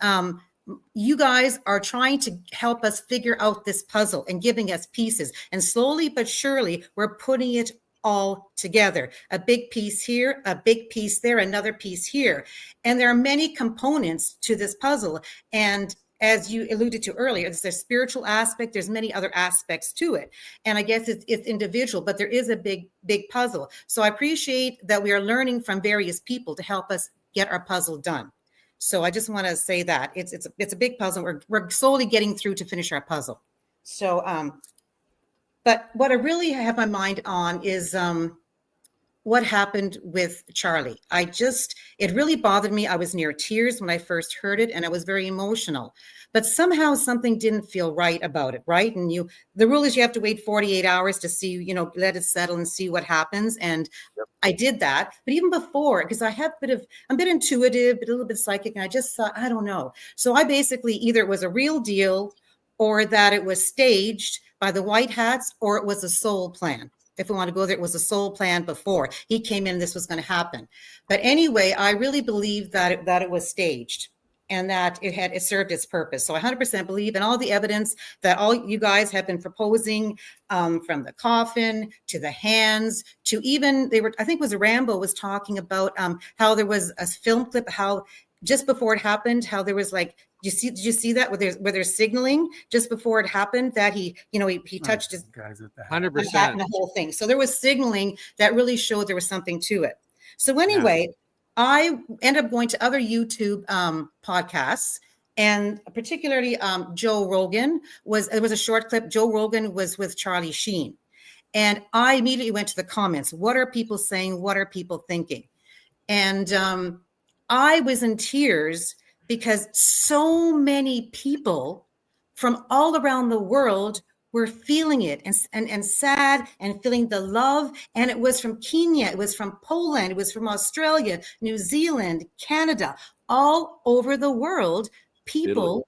you guys are trying to help us figure out this puzzle and giving us pieces. And slowly but surely, we're putting it all together. A big piece here, a big piece there, another piece here. And there are many components to this puzzle. And as you alluded to earlier, there's a spiritual aspect. There's many other aspects to it. And I guess it's individual, but there is a big puzzle. So I appreciate that we are learning from various people to help us get our puzzle done. So I just want to say that it's a big puzzle. We're slowly getting through to finish our puzzle. So, but what I really have my mind on is what happened with Charlie. It really bothered me. I was near tears when I first heard it, and I was very emotional. But somehow something didn't feel right about it, right? And the rule is you have to wait 48 hours to see, let it settle and see what happens. And yep. I did that. But even before, because I'm a bit intuitive, but a little bit psychic, and I just thought, I don't know. So I basically, either it was a real deal or that it was staged by the White Hats, or it was a soul plan. If we want to go there, it was a soul plan before he came in, this was going to happen. But anyway, I really believe that it was staged and that it served its purpose. So I 100% believe in all the evidence that all you guys have been proposing, from the coffin to the hands to even I think it was Rambo was talking about how there was a film clip, how just before it happened, how there was like, did you see that where there's signaling just before it happened that he touched his guys at the 100%. and the whole thing. So there was signaling that really showed there was something to it. So anyway, yeah. I ended up going to other YouTube podcasts, and particularly Joe Rogan it was a short clip. Joe Rogan was with Charlie Sheen, and I immediately went to the comments. What are people saying? What are people thinking? And I was in tears because so many people from all around the world were feeling it and sad and feeling the love. And it was from Kenya, it was from Poland, it was from Australia, New Zealand, Canada, all over the world. People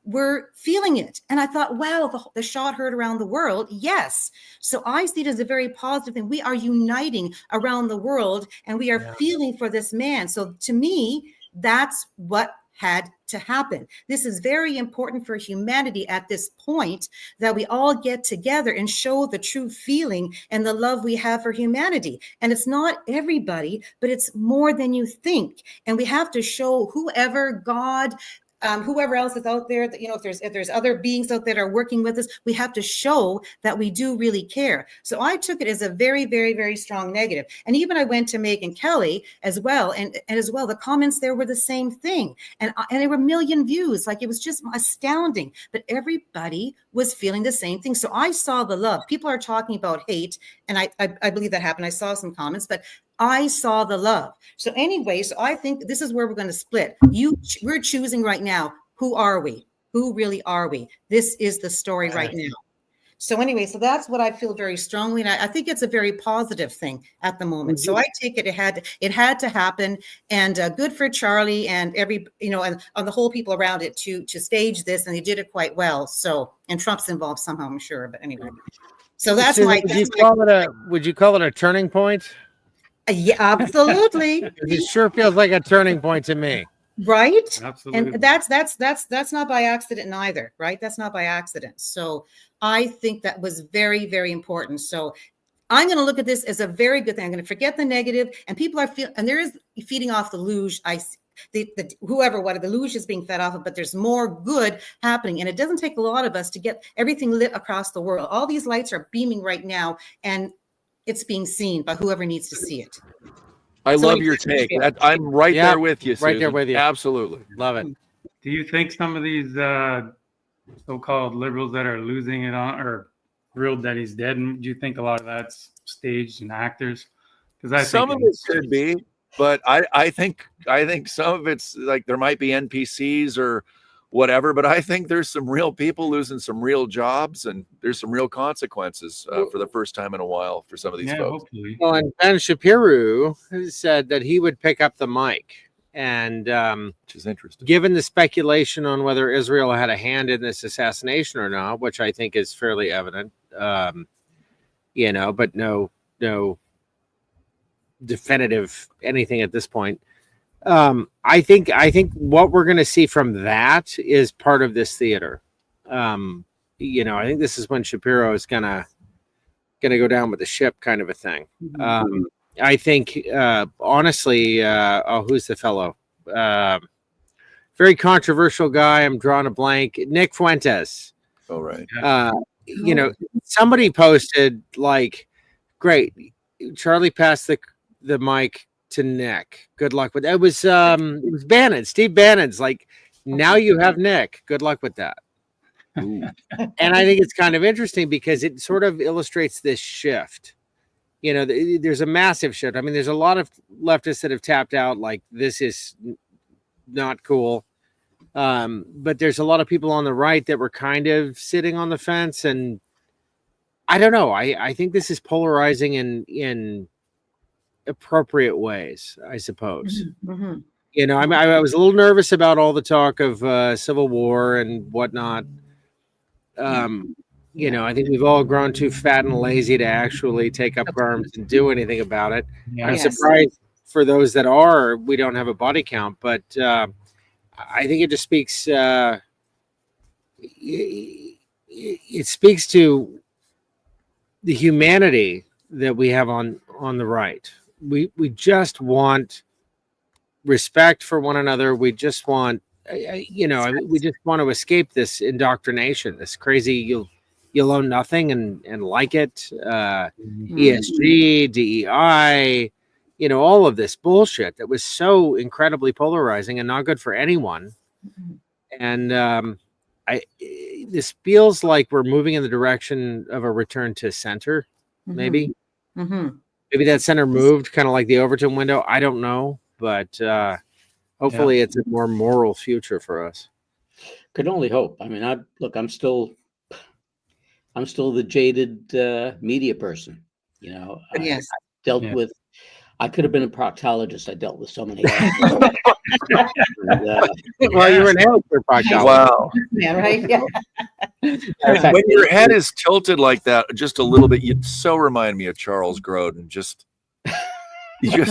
were feeling it. And I thought, wow, the shot heard around the world. Yes. So I see it as a very positive thing. We are uniting around the world, and we are feeling for this man. So to me, that's what had to happen. This is very important for humanity at this point, that we all get together and show the true feeling and the love we have for humanity. And it's not everybody, but it's more than you think. And we have to show whoever God, whoever else is out there, that, if there's other beings out there that are working with us, we have to show that we do really care. So I took it as a very, very, very strong negative. And even I went to Megyn Kelly as well. And as well, the comments there were the same thing. And there were 1 million views. Like, it was just astounding. But everybody was feeling the same thing. So I saw the love. People are talking about hate. And I believe that happened. I saw some comments, but I saw the love. So anyway, so I think this is where we're going to split. We're choosing right now. Who are we? Who really are we? This is the story right now. So anyway, so that's what I feel very strongly. And I think it's a very positive thing at the moment. So I take it had to happen, and good for Charlie and and on the whole people around it to stage this. And they did it quite well. So, and Trump's involved somehow, I'm sure. But anyway, so that's Susan, would you call it a turning point? Yeah, absolutely. It sure feels like a turning point to me. Right. Absolutely. And that's not by accident either, right? That's not by accident. So I think that was very, very important. So I'm going to look at this as a very good thing. I'm going to forget the negative, and people are and there is feeding off the luge. The luge is being fed off of, but there's more good happening. And it doesn't take a lot of us to get everything lit across the world. All these lights are beaming right now, and it's being seen by whoever needs to see it. I love your take. I'm right there with you, Susan. Right there with you. Absolutely. Love it. Do you think some of these so-called liberals that are losing it on, or thrilled that he's dead, and do you think a lot of that's staged and actors? Because Some of it could be, but I think some of it's like there might be NPCs or whatever, but I think there's some real people losing some real jobs, and there's some real consequences for the first time in a while for some of these folks. Hopefully. Well, and Ben Shapiro said that he would pick up the mic. And Which is interesting. given the speculation on whether Israel had a hand in this assassination or not, which I think is fairly evident, but no definitive anything at this point. I think what we're going to see from that is part of this theater. I think this is when Shapiro is gonna go down with the ship, kind of a thing. I think honestly, who's the fellow? Very controversial guy. I'm drawing a blank. Nick Fuentes. Oh, right. Somebody posted like, "Great, Charlie passed the mic to Nick. Good luck with that." It was Bannon, Steve Bannon's like, "Now you have Nick. Good luck with that." And I think it's kind of interesting because it sort of illustrates this shift. There's a massive shift. I mean, there's a lot of leftists that have tapped out, like, this is not cool. But there's a lot of people on the right that were kind of sitting on the fence. And I don't know. I think this is polarizing in appropriate ways, I suppose. I was a little nervous about all the talk of civil war and whatnot. I think we've all grown too fat and lazy to actually take up arms and do anything about it. Yeah. I'm surprised for those that are, we don't have a body count, but I think it just speaks, it speaks to the humanity that we have on the right. We just want respect for one another. We just want, we just want to escape this indoctrination, this crazy, you'll own nothing and like it. ESG, DEI, all of this bullshit that was so incredibly polarizing and not good for anyone. And this feels like we're moving in the direction of a return to center, maybe. Maybe that center moved kind of like the Overton window. I don't know, but hopefully it's a more moral future for us. Could only hope. I mean, I'm still the jaded media person. Yes. I dealt with. I could have been a proctologist. I dealt with so many. Well, you were an amateur proctologist. Wow. Yeah, right. Yeah. When your head is tilted like that just a little bit, you so remind me of Charles Grodin. You just I can a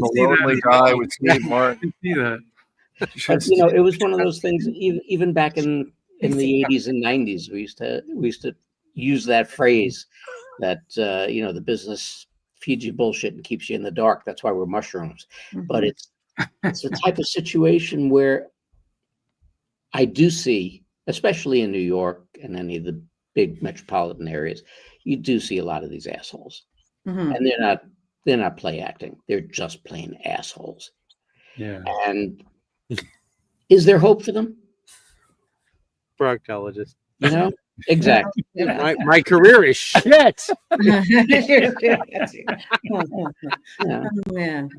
see that. lonely guy with Steve Martin. See that. But, it was one of those things. Even back in the 80s and 90s, we used to use that phrase that the business feeds you bullshit and keeps you in the dark. That's why we're mushrooms. But it's the type of situation where I do see, especially in New York and any of the big metropolitan areas, you do see a lot of these assholes, and they're not play acting. They're just plain assholes. Yeah. And is there hope for them? Proctologist. Exactly. My career is shit. Oh, man.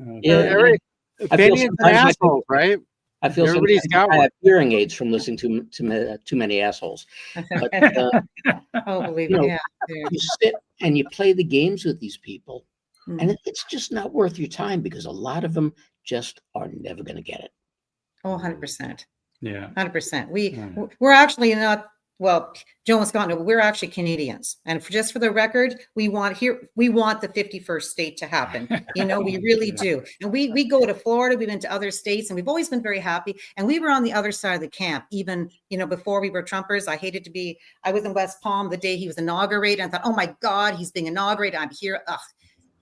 Opinions and assholes, right? I feel Everybody's got I one. have hearing aids from listening to too many assholes. But Believe you know, me. Yeah. you sit and you play the games with these people, and it's just not worth your time because a lot of them just are never going to get it. Oh, 100%. Yeah. 100%. We're actually not. Well, Joe and Scott, no, but we're actually Canadians, and just for the record, we want the 51st state to happen. We really do. And we go to Florida, we've been to other states, and we've always been very happy. And we were on the other side of the camp, even before we were Trumpers. I was in West Palm the day he was inaugurated. And I thought, oh my God, he's being inaugurated. I'm here. Ugh.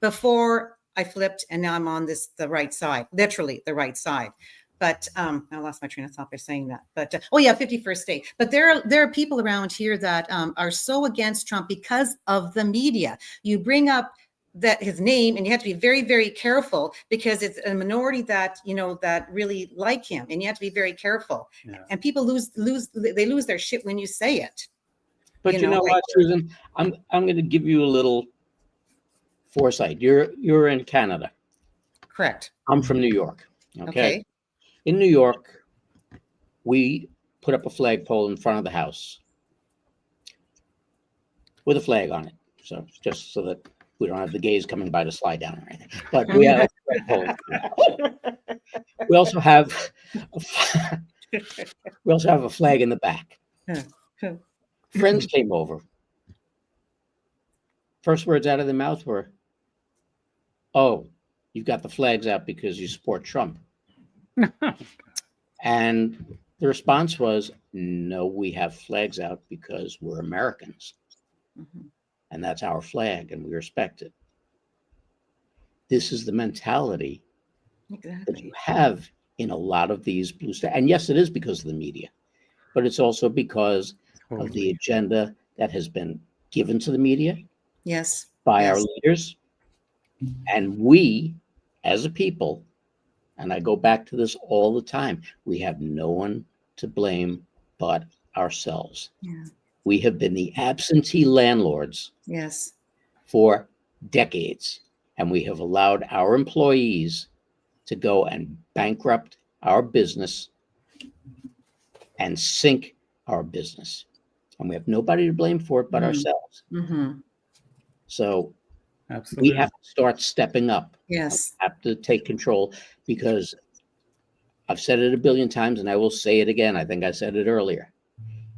Before I flipped, and now I'm on the right side, literally the right side. But I lost my train of thought by saying that. But 51st state. But there are people around here that are so against Trump because of the media. You bring up his name, and you have to be very, very careful because it's a minority that that really like him, and you have to be very careful. Yeah. And people lose their shit when you say it. But you know what, Susan, I'm going to give you a little foresight. You're in Canada. Correct. I'm from New York. Okay. Okay. In New York, we put up a flagpole in front of the house with a flag on it. So just so that we don't have the gays coming by to slide down or anything. But we have a flagpole. We also have a flag in the back. Friends came over. First words out of their mouth were, "Oh, you've got the flags out because you support Trump." And the response was, "No, we have flags out because we're Americans. And that's our flag and we respect it." This is the mentality that you have in a lot of these blue states. And yes, it is because of the media, but it's also because of the agenda that has been given to the media Yes. by our Yes. leaders. And we, as a people, and I go back to this all the time, we have no one to blame but ourselves. Yeah. We have been the absentee landlords Yes. for decades, and we have allowed our employees to go and bankrupt our business and sink our business. And we have nobody to blame for it but ourselves. So Absolutely. we have to start stepping up. Yes. We have to take control, because I've said it a billion times and I will say it again. I think I said it earlier.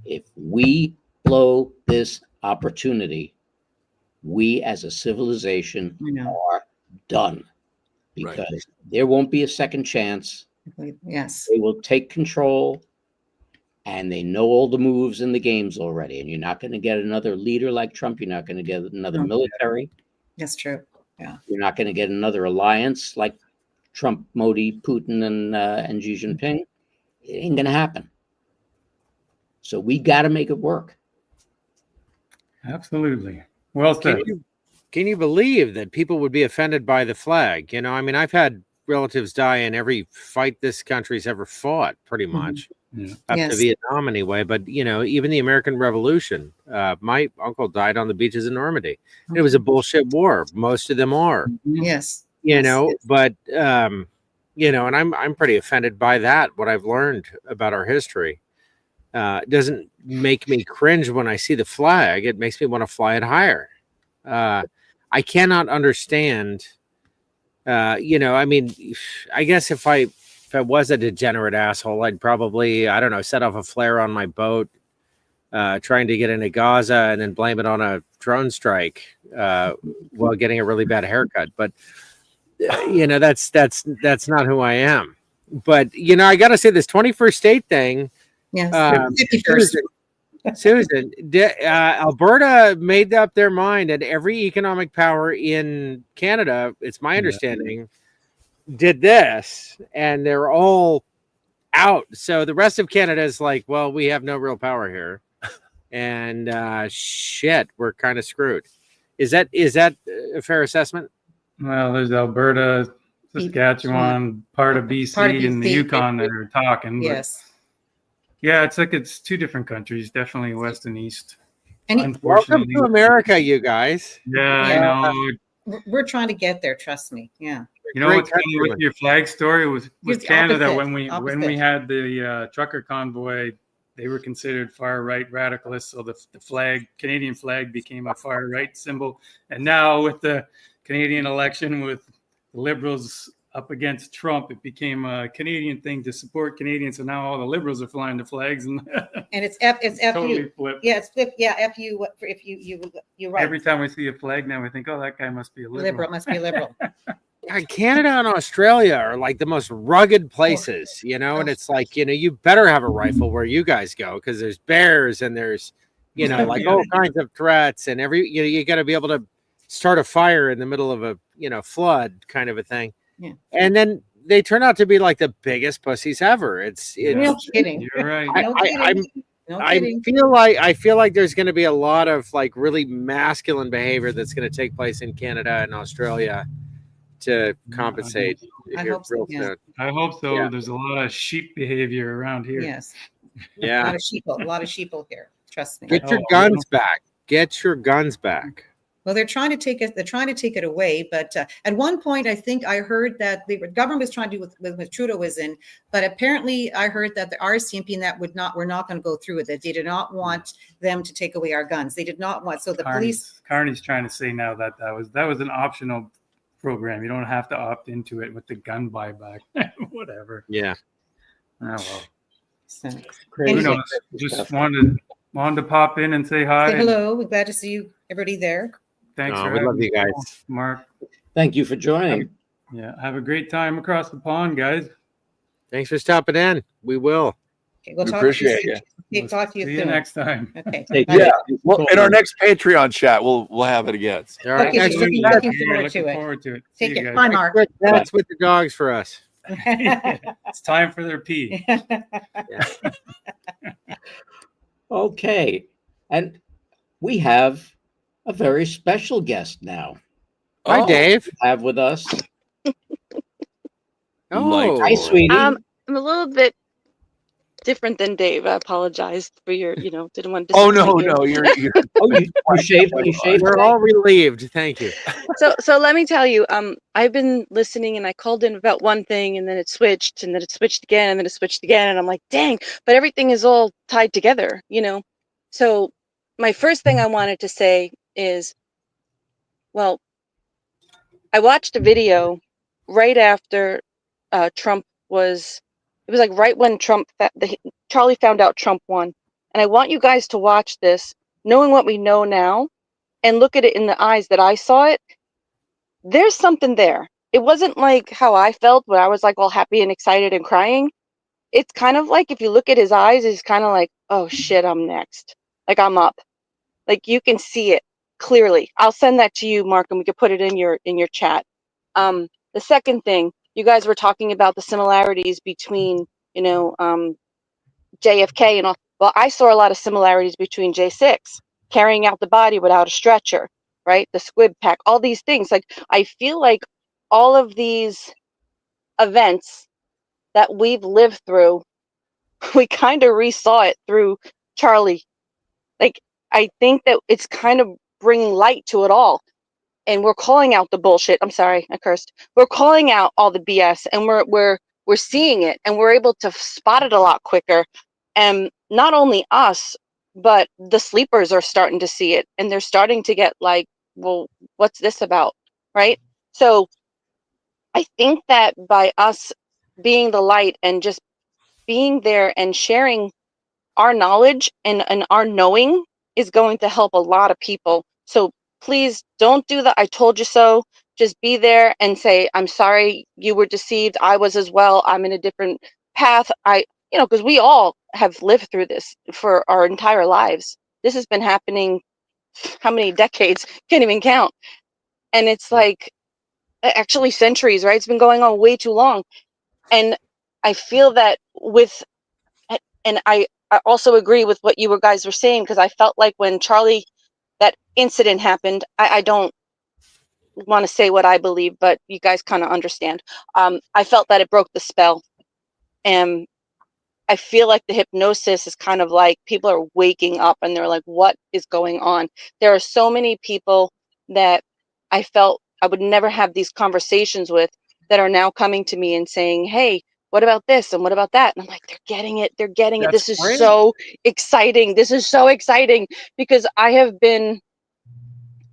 If we blow this opportunity, we as a civilization I know. are done, because there won't be a second chance. Yes. They will take control, and they know all the moves in the games already. And you're not going to get another leader like Trump. You're not going to get another No. military. That's true. Yeah. You're not going to get another alliance like Trump, Modi, Putin, and Xi Jinping. It ain't going to happen. So we got to make it work. Absolutely. Well said. Can you believe that people would be offended by the flag? You know, I mean, I've had relatives die in every fight this country's ever fought, pretty much. Yeah. Up to Yes. Vietnam anyway, but you know, even the American Revolution, my uncle died on the beaches of Normandy. It was a bullshit war. Most of them are, Yes. you Yes, know, yes. but you know, and I'm pretty offended by that. What I've learned about our history it doesn't make me cringe when I see the flag. It makes me want to fly it higher. I cannot understand. You know, I mean, I guess if I was a degenerate asshole, I'd probably, I don't know, set off a flare on my boat, trying to get into Gaza and then blame it on a drone strike while getting a really bad haircut. But you know, that's not who I am. But you know, I got to say, this 21st state thing. Yes. 51st. Susan, Alberta made up their mind, and every economic power in Canada, it's my understanding, did this, and they're all out. So the rest of Canada is like, well, we have no real power here, and shit, we're kind of screwed. Is that a fair assessment? Well, there's Alberta, Saskatchewan, part of BC, and the BC. Yukon that are talking. But Yes. yeah, it's like it's two different countries, definitely west and east. And Welcome Unfortunately, to America, you guys. yeah, Yeah. I know. we're trying to get there. Trust me. Yeah. You know Great what's funny with your flag story with Here's the Canada opposite, when we opposite. had the trucker convoy, they were considered far right radicalists. So the flag, Canadian flag, became a far right symbol. And now with the Canadian election, with the Liberals up against Trump, it became a Canadian thing to support Canadians. So now all the Liberals are flying the flags, and And it's FU. totally flipped. Yeah, it's flip. Yeah, FU. If you're right. Every time we see a flag now, we think, oh, that guy must be a liberal. liberal must be liberal. Canada and Australia are like the most rugged places, you know, and it's like, you know, you better have a rifle where you guys go, because there's bears and there's, you know, like all kinds of threats, and you got to be able to start a fire in the middle of a, you know, flood kind of a thing. Yeah. And then they turn out to be like the biggest pussies ever. It's No kidding. You're right. No kidding. No I kidding. feel like there's going to be a lot of like really masculine behavior that's going to take place in Canada and Australia to compensate. I here hope so, real yeah. soon. I hope so. Yeah. There's a lot of sheep behavior around here. Yes. A Yeah. lot of sheeple here. Trust me. Get your Oh, guns back. Get your guns back. Well, they're trying to take it. They're trying to take it away. But at one point, I think I heard that the government was trying to do with Trudeau was in. But apparently, I heard that the RCMP and that were not going to go through with it. They did not want them to take away our guns. They did not want. So the police. Carney's trying to say now that that was an optional program. You don't have to opt into it with the gun buyback. Whatever. Yeah. Oh well. So, Who knows? Just wanted to pop in and say hi. say hello. We're glad to see you, everybody there. Thanks Oh, for we love having you me, guys. Mark. Thank you for joining. Yeah, have a great time across the pond, guys. Thanks for stopping in. We will. Okay, we'll We talk to you appreciate soon. you. Okay, talk to you See soon. you next time. Okay. Take Bye. care. Well, in our next Patreon chat, we'll have it again. All right. Okay, Guys, so looking Yeah, forward to looking it. forward to it. Take See you care. guys. Bye, Mark. That's with the dogs for us. It's time for their pee. Okay. And we have a very special guest now. Hi, Oh, Dave. We have with us. Oh, Hi, sweetie. I'm a little bit different than Dave. I apologize for your, didn't want to Oh disappoint no, you. no, you're Oh, you shaved. You shaved. we're all relieved. Thank you. So let me tell you, I've been listening and I called in about one thing and then it switched and then it switched again and then it switched again and I'm like, dang, but everything is all tied together, So my first thing I wanted to say is, well, I watched a video right after Trump was, it was like right when Charlie found out Trump won. And I want you guys to watch this, knowing what we know now, and look at it in the eyes that I saw it. There's something there. It wasn't like how I felt where I was like all happy and excited and crying. It's kind of like if you look at his eyes, it's kind of like, oh shit, I'm next. Like I'm up. Like you can see it clearly. I'll send that to you, Mark, and we could put it in your chat. The second thing, you guys were talking about the similarities between, JFK and all. Well, I saw a lot of similarities between J6, carrying out the body without a stretcher, right? The squib pack, all these things. Like I feel like all of these events that we've lived through, we kind of resaw it through Charlie. Like I think that it's kind of bringing light to it all. And we're calling out the bullshit. I'm sorry, I cursed. We're calling out all the BS, and we're seeing it, and we're able to spot it a lot quicker. And not only us, but the sleepers are starting to see it, and they're starting to get like, well, what's this about, right? So I think that by us being the light and just being there and sharing our knowledge and our knowing is going to help a lot of people. So please don't do the I told you so. Just be there and say, I'm sorry you were deceived. I was as well. I'm in a different path. Because we all have lived through this for our entire lives. This has been happening how many decades? Can't even count. And it's like actually centuries, right? It's been going on way too long. And I feel that and I also agree with what you guys were saying, because I felt like when Charlie, that incident happened, I don't want to say what I believe, but you guys kind of understand. I felt that it broke the spell. And I feel like the hypnosis is kind of like people are waking up and they're like, what is going on? There are so many people that I felt I would never have these conversations with that are now coming to me and saying, hey, what about this and what about that? And I'm like, they're getting it. They're getting it. That's This is great. so exciting. This is so exciting because I have been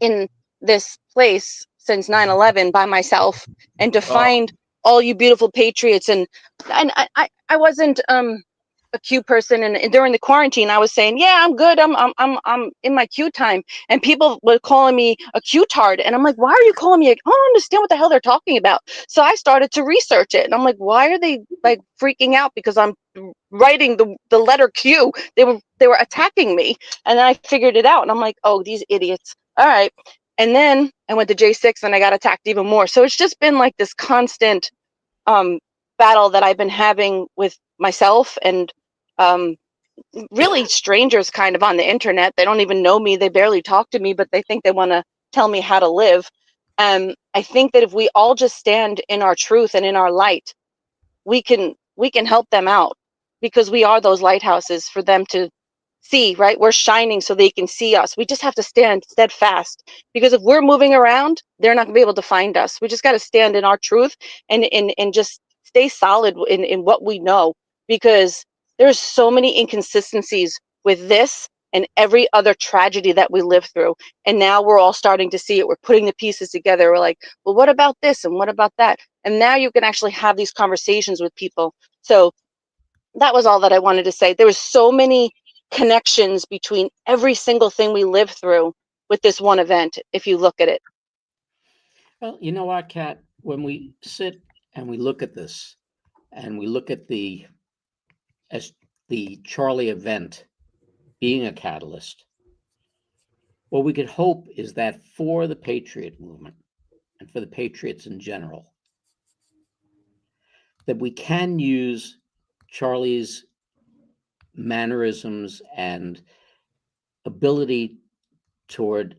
in this place since 9/11 by myself, and to find all you beautiful patriots and I wasn't a Q person, and during the quarantine I was saying, yeah, I'm good, I'm in my Q time, and people were calling me a Q-tard, and I'm like, why are you calling me I don't understand what the hell they're talking about. So I started to research it, and I'm like, why are they like freaking out because I'm writing the letter Q? They were attacking me, and then I figured it out, and I'm like, oh, these idiots. All right. And then I went to J6 and I got attacked even more. So it's just been like this constant battle that I've been having with myself and really strangers kind of on the internet. They don't even know me. They barely talk to me, but they think they want to tell me how to live. I think that if we all just stand in our truth and in our light, we can help them out, because we are those lighthouses for them to see, right? We're shining so they can see us. We just have to stand steadfast, because if we're moving around, they're not gonna be able to find us. We just got to stand in our truth and just stay solid in what we know, because there's so many inconsistencies with this and every other tragedy that we live through. And now we're all starting to see it. We're putting the pieces together. We're like, well, what about this? And what about that? And now you can actually have these conversations with people. So that was all that I wanted to say. There was so many connections between every single thing we live through with this one event, if you look at it. Well, you know what, Kat? When we sit and we look at this, and we look at the Charlie event being a catalyst, what we could hope is that for the Patriot movement and for the Patriots in general, that we can use Charlie's mannerisms and ability toward,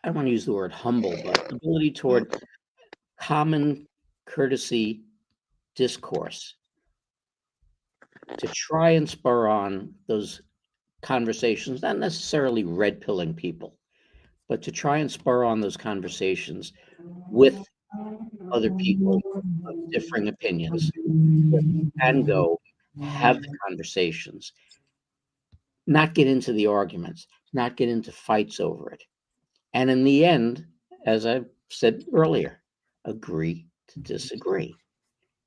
I don't want to use the word humble, but ability toward common courtesy discourse to try and spur on those conversations, not necessarily red pilling people, but to try and spur on those conversations with other people of differing opinions, and go have the conversations, not get into the arguments, not get into fights over it. And in the end, as I've said earlier, agree to disagree.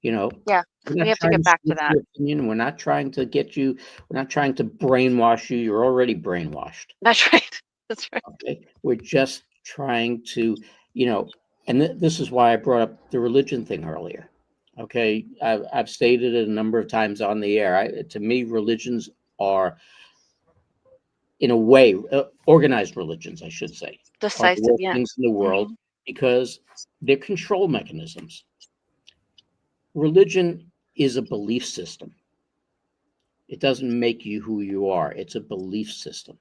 You know, Yeah, we're we not have to trying get to back to switch that. your opinion. We're not trying to get you, we're not trying to brainwash you. You're already brainwashed. That's right. That's right. Okay. We're just trying to, and this is why I brought up the religion thing earlier. Okay. I've stated it a number of times on the air. To me, religions are, in a way, organized religions, I should say, are the Decisive, worst yeah. things in the world because they're control mechanisms. Religion is a belief system. It doesn't make you who you are. It's a belief system.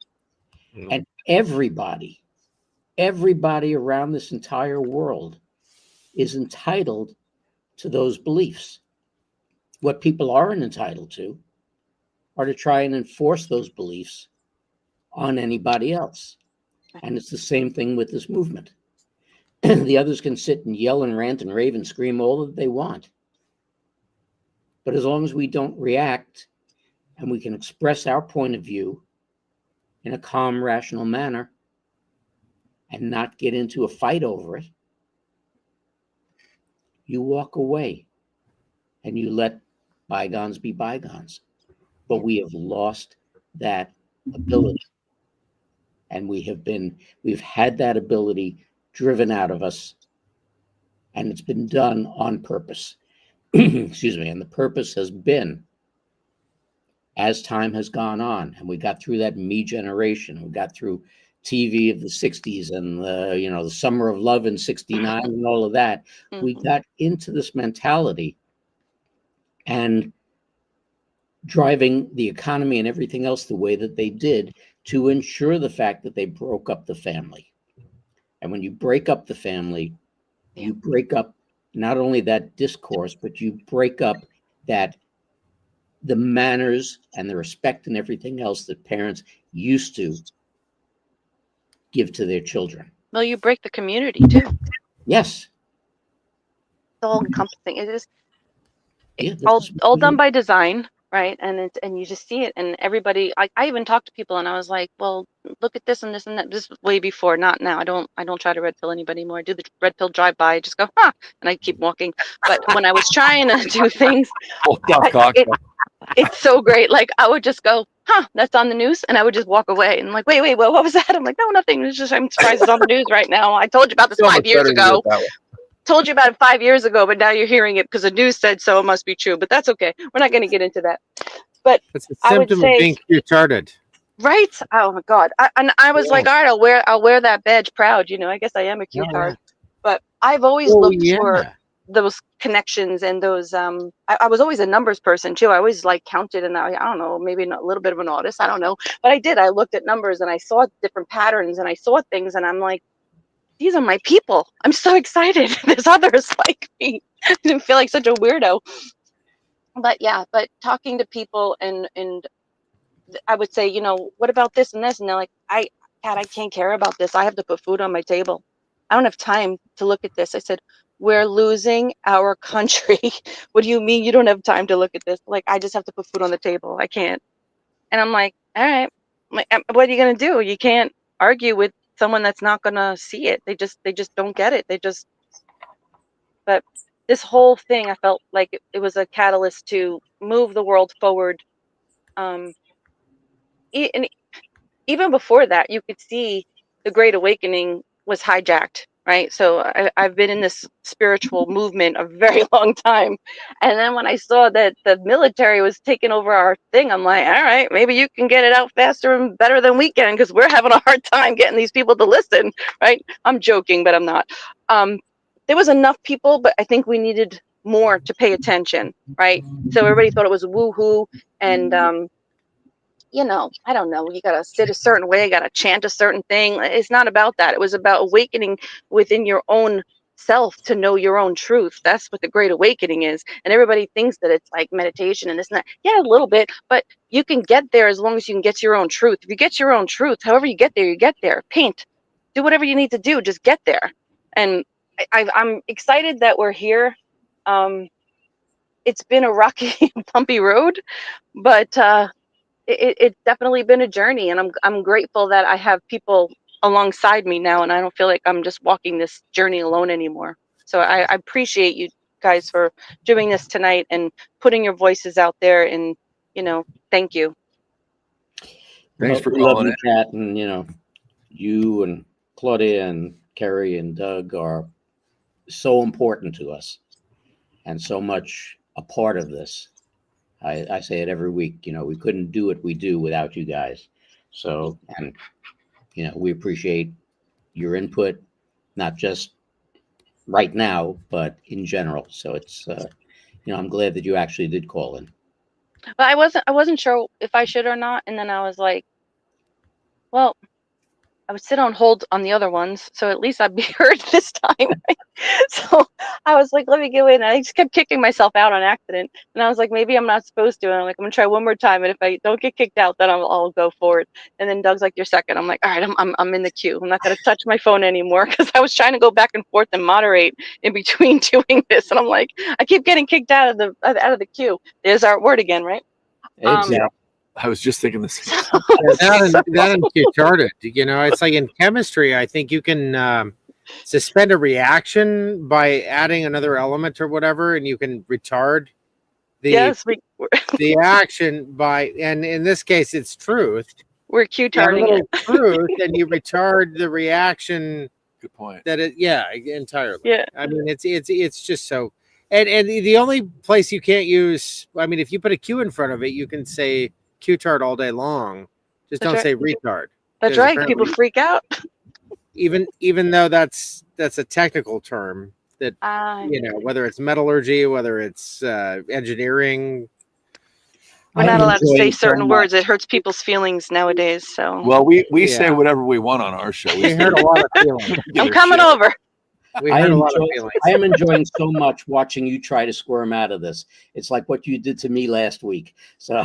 And everybody around this entire world is entitled to those beliefs. What people aren't entitled to are to try and enforce those beliefs on anybody else. And it's the same thing with this movement. The others can sit and yell and rant and rave and scream all that they want. But as long as we don't react and we can express our point of view in a calm, rational manner and not get into a fight over it, you walk away and you let bygones be bygones. But we have lost that ability. And we've had that ability driven out of us. And it's been done on purpose. Excuse me. And the purpose has been, as time has gone on, and we got through that me generation, we got through TV of the 60s and the Summer of Love in 69 and all of that, we got into this mentality and driving the economy and everything else the way that they did to ensure the fact that they broke up the family. And when you break up the family, you break up not only that discourse, but you break up the manners and the respect and everything else that parents used to give to their children. Well, you break the community too. Yes. The whole encompassing. It is Yeah, all done by design, right? And you just see it, and everybody. I even talked to people, and I was like, well, look at this and this and that. This was way before, not now. I don't try to red pill anybody anymore. I do the red pill drive by, just go, and I keep walking. But when I was trying to do things, it's so great. Like I would just go, that's on the news, and I would just walk away and like, wait, what was that? I'm like, no, nothing. It's just I'm surprised it's on the news right now. I told you about this 5 years ago. Told you about it 5 years ago, but now you're hearing it because the news said so. It must be true, but that's okay. We're not going to get into that. But It's a I would symptom of say, being retarded. right? Oh my God! I was like, all right, I'll wear that badge proud. I guess I am a Q-tard. But I've always looked for those connections and those. I was always a numbers person too. I always counted, and I don't know, maybe a little bit of an autist. I don't know, but I did. I looked at numbers and I saw different patterns and I saw things, and I'm like, these are my people. I'm so excited. There's others like me. I didn't feel like such a weirdo. But yeah, but talking to people and I would say, what about this and this? And they're like, Kat, I can't care about this. I have to put food on my table. I don't have time to look at this. I said, we're losing our country. What do you mean you don't have time to look at this? Like, I just have to put food on the table. I can't. And I'm like, all right, what are you going to do? You can't argue with someone that's not going to see it. They just don't get it. But this whole thing, I felt like it was a catalyst to move the world forward. And even before that, you could see the Great Awakening was hijacked, right? So I've been in this spiritual movement a very long time. And then when I saw that the military was taking over our thing, I'm like, all right, maybe you can get it out faster and better than we can, because we're having a hard time getting these people to listen, right? I'm joking, but I'm not. There was enough people, but I think we needed more to pay attention, right? So everybody thought it was woohoo. And I don't know, you got to sit a certain way, got to chant a certain thing. It's not about that. It was about awakening within your own self to know your own truth. That's what the Great Awakening is. And everybody thinks that it's like meditation and this and that. Yeah, a little bit, but you can get there as long as you can get to your own truth. If you get your own truth, however you get there, you get there. Paint, do whatever you need to do, just get there. And I'm excited that we're here. It's been a rocky, bumpy road, but it's definitely been a journey, and I'm grateful that I have people alongside me now, and I don't feel like I'm just walking this journey alone anymore. So I appreciate you guys for doing this tonight and putting your voices out there, and thank you. Thanks for We love calling you, Kat, and you and Claudia and Kerry and Doug are so important to us and so much a part of this. I say it every week, we couldn't do what we do without you guys. So, and, we appreciate your input, not just right now, but in general. So it's, I'm glad that you actually did call in. But I wasn't sure if I should or not. And then I was like, well, I would sit on hold on the other ones, so at least I'd be heard this time. So I was like, let me go in. And I just kept kicking myself out on accident. And I was like, maybe I'm not supposed to. And I'm like, I'm gonna try one more time. And if I don't get kicked out, then I'll go for it. And then Doug's like, you're second. I'm like, all right, I'm in the queue. I'm not gonna touch my phone anymore, because I was trying to go back and forth and moderate in between doing this. And I'm like, I keep getting kicked out of the queue. There's our word again, right? Exactly. I was just thinking the same. That and Q-charted. It's like in chemistry, I think you can suspend a reaction by adding another element or whatever, and you can retard the action by, and in this case, it's truth. We're Q-charting it. Truth, and you retard the reaction. Good point. Entirely. Yeah. I mean, it's just so. And the only place you can't use, I mean, if you put a Q in front of it, you can say Q-tard all day long. Just don't say retard. That's right. People freak out. Even though that's a technical term that whether it's metallurgy, whether it's engineering. We're not allowed to say certain words. It hurts people's feelings nowadays. So we say whatever we want on our show. We heard a lot of feelings. I'm coming over. I am enjoying so much watching you try to squirm out of this. It's like what you did to me last week. So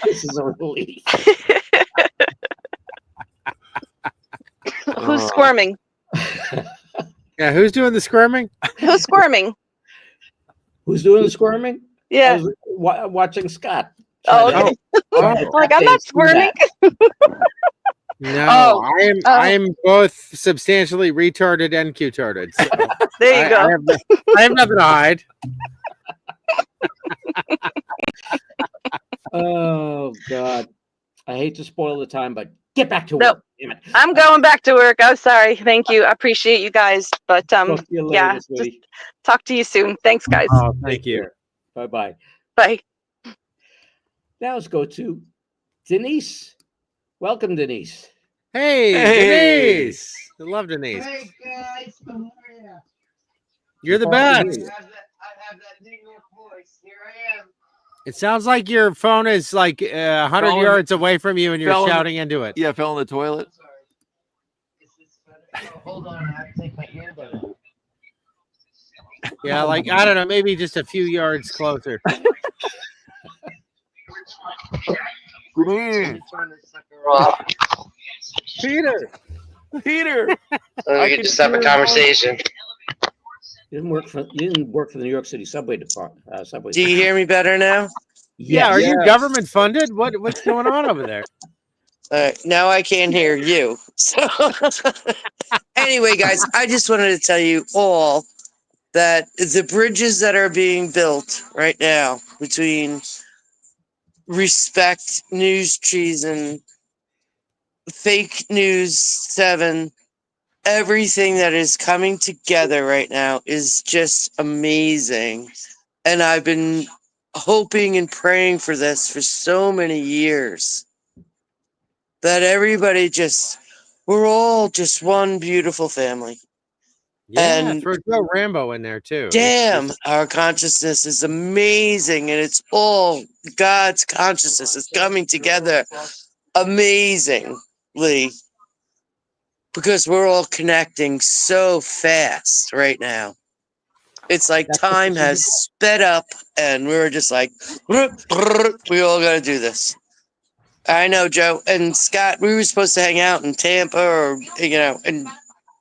this is a relief. Who's squirming? Yeah, who's doing the squirming? Who's squirming? Who's doing the squirming? Yeah. I was watching Scott. Okay. Like, I'm not squirming. No, I am both substantially retarded and Q-tarded. So there you go. I have nothing to hide. Oh God, I hate to spoil the time, but get back to work. Damn it. I'm going back to work. I'm sorry. Thank you. I appreciate you guys. But Talk to you later, just talk to you soon. Thanks, guys. Oh, thank you. Bye-bye. Bye. Now let's go to Denise. Welcome, Denise. Hey, Denise. I love Denise. Hey guys, how are you? You're the best. I have that deep voice. Here I am. It sounds like your phone is like 100 yards away from you and you're shouting into it. Yeah, fell in the toilet. I'm sorry. Is this better? Oh, hold on, I have to take my earbud out. Yeah, like, I don't know, maybe just a few yards closer. Denise, Turn this sucker off. Peter. Peter. So I we can could just have a hear him. conversation. You didn't work for the New York City subway department. Subway. Do you hear me better now? Yeah, are Yes. you Yes. government funded? What's going on over there? All right, now I can't hear you. So anyway, guys, I just wanted to tell you all that the bridges that are being built right now between Respect News Treason, Fake News 7, everything that is coming together right now is just amazing. And I've been hoping and praying for this for so many years. That everybody we're all just one beautiful family. Yeah, And throw Joe Rambo in there too. damn, our consciousness is amazing, and it's all God's consciousness is coming together amazingly because we're all connecting so fast right now. It's like time has sped up, and we're just like, we all got to do this. I know, Joe and Scott. We were supposed to hang out in Tampa, or and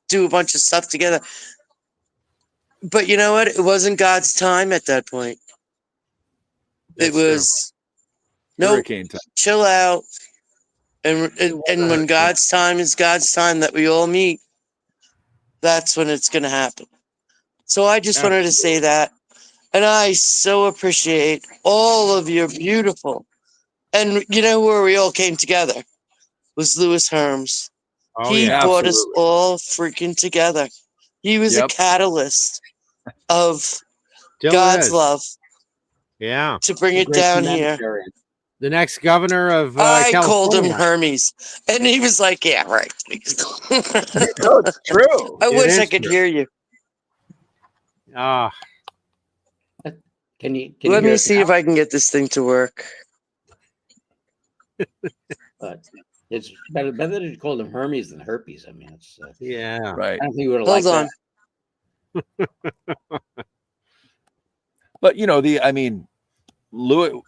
do a bunch of stuff together. But you know what? It wasn't God's time at that point. That's It was nope. Hurricane time. Chill out, and when God's time is God's time that we all meet, that's when it's going to happen. So I just wanted to say that, and I so appreciate all of your beautiful, and you know where we all came together was Louis Herms. Oh He yeah, brought us absolutely. all freaking together. He was a Yep. catalyst of Still God's is. love Yeah, to bring it Great down here. humanitarian. the next governor of I called him California. Hermes, and he was like, "Yeah, right." No, it's true. I It wish I is could true. hear you. Ah, Can you Let hear me us see now? if I can get this thing to work. But it's better that you called him Hermes than herpes. I mean, it's. yeah. Right. I don't think you would have Hold liked on. that. But Louis,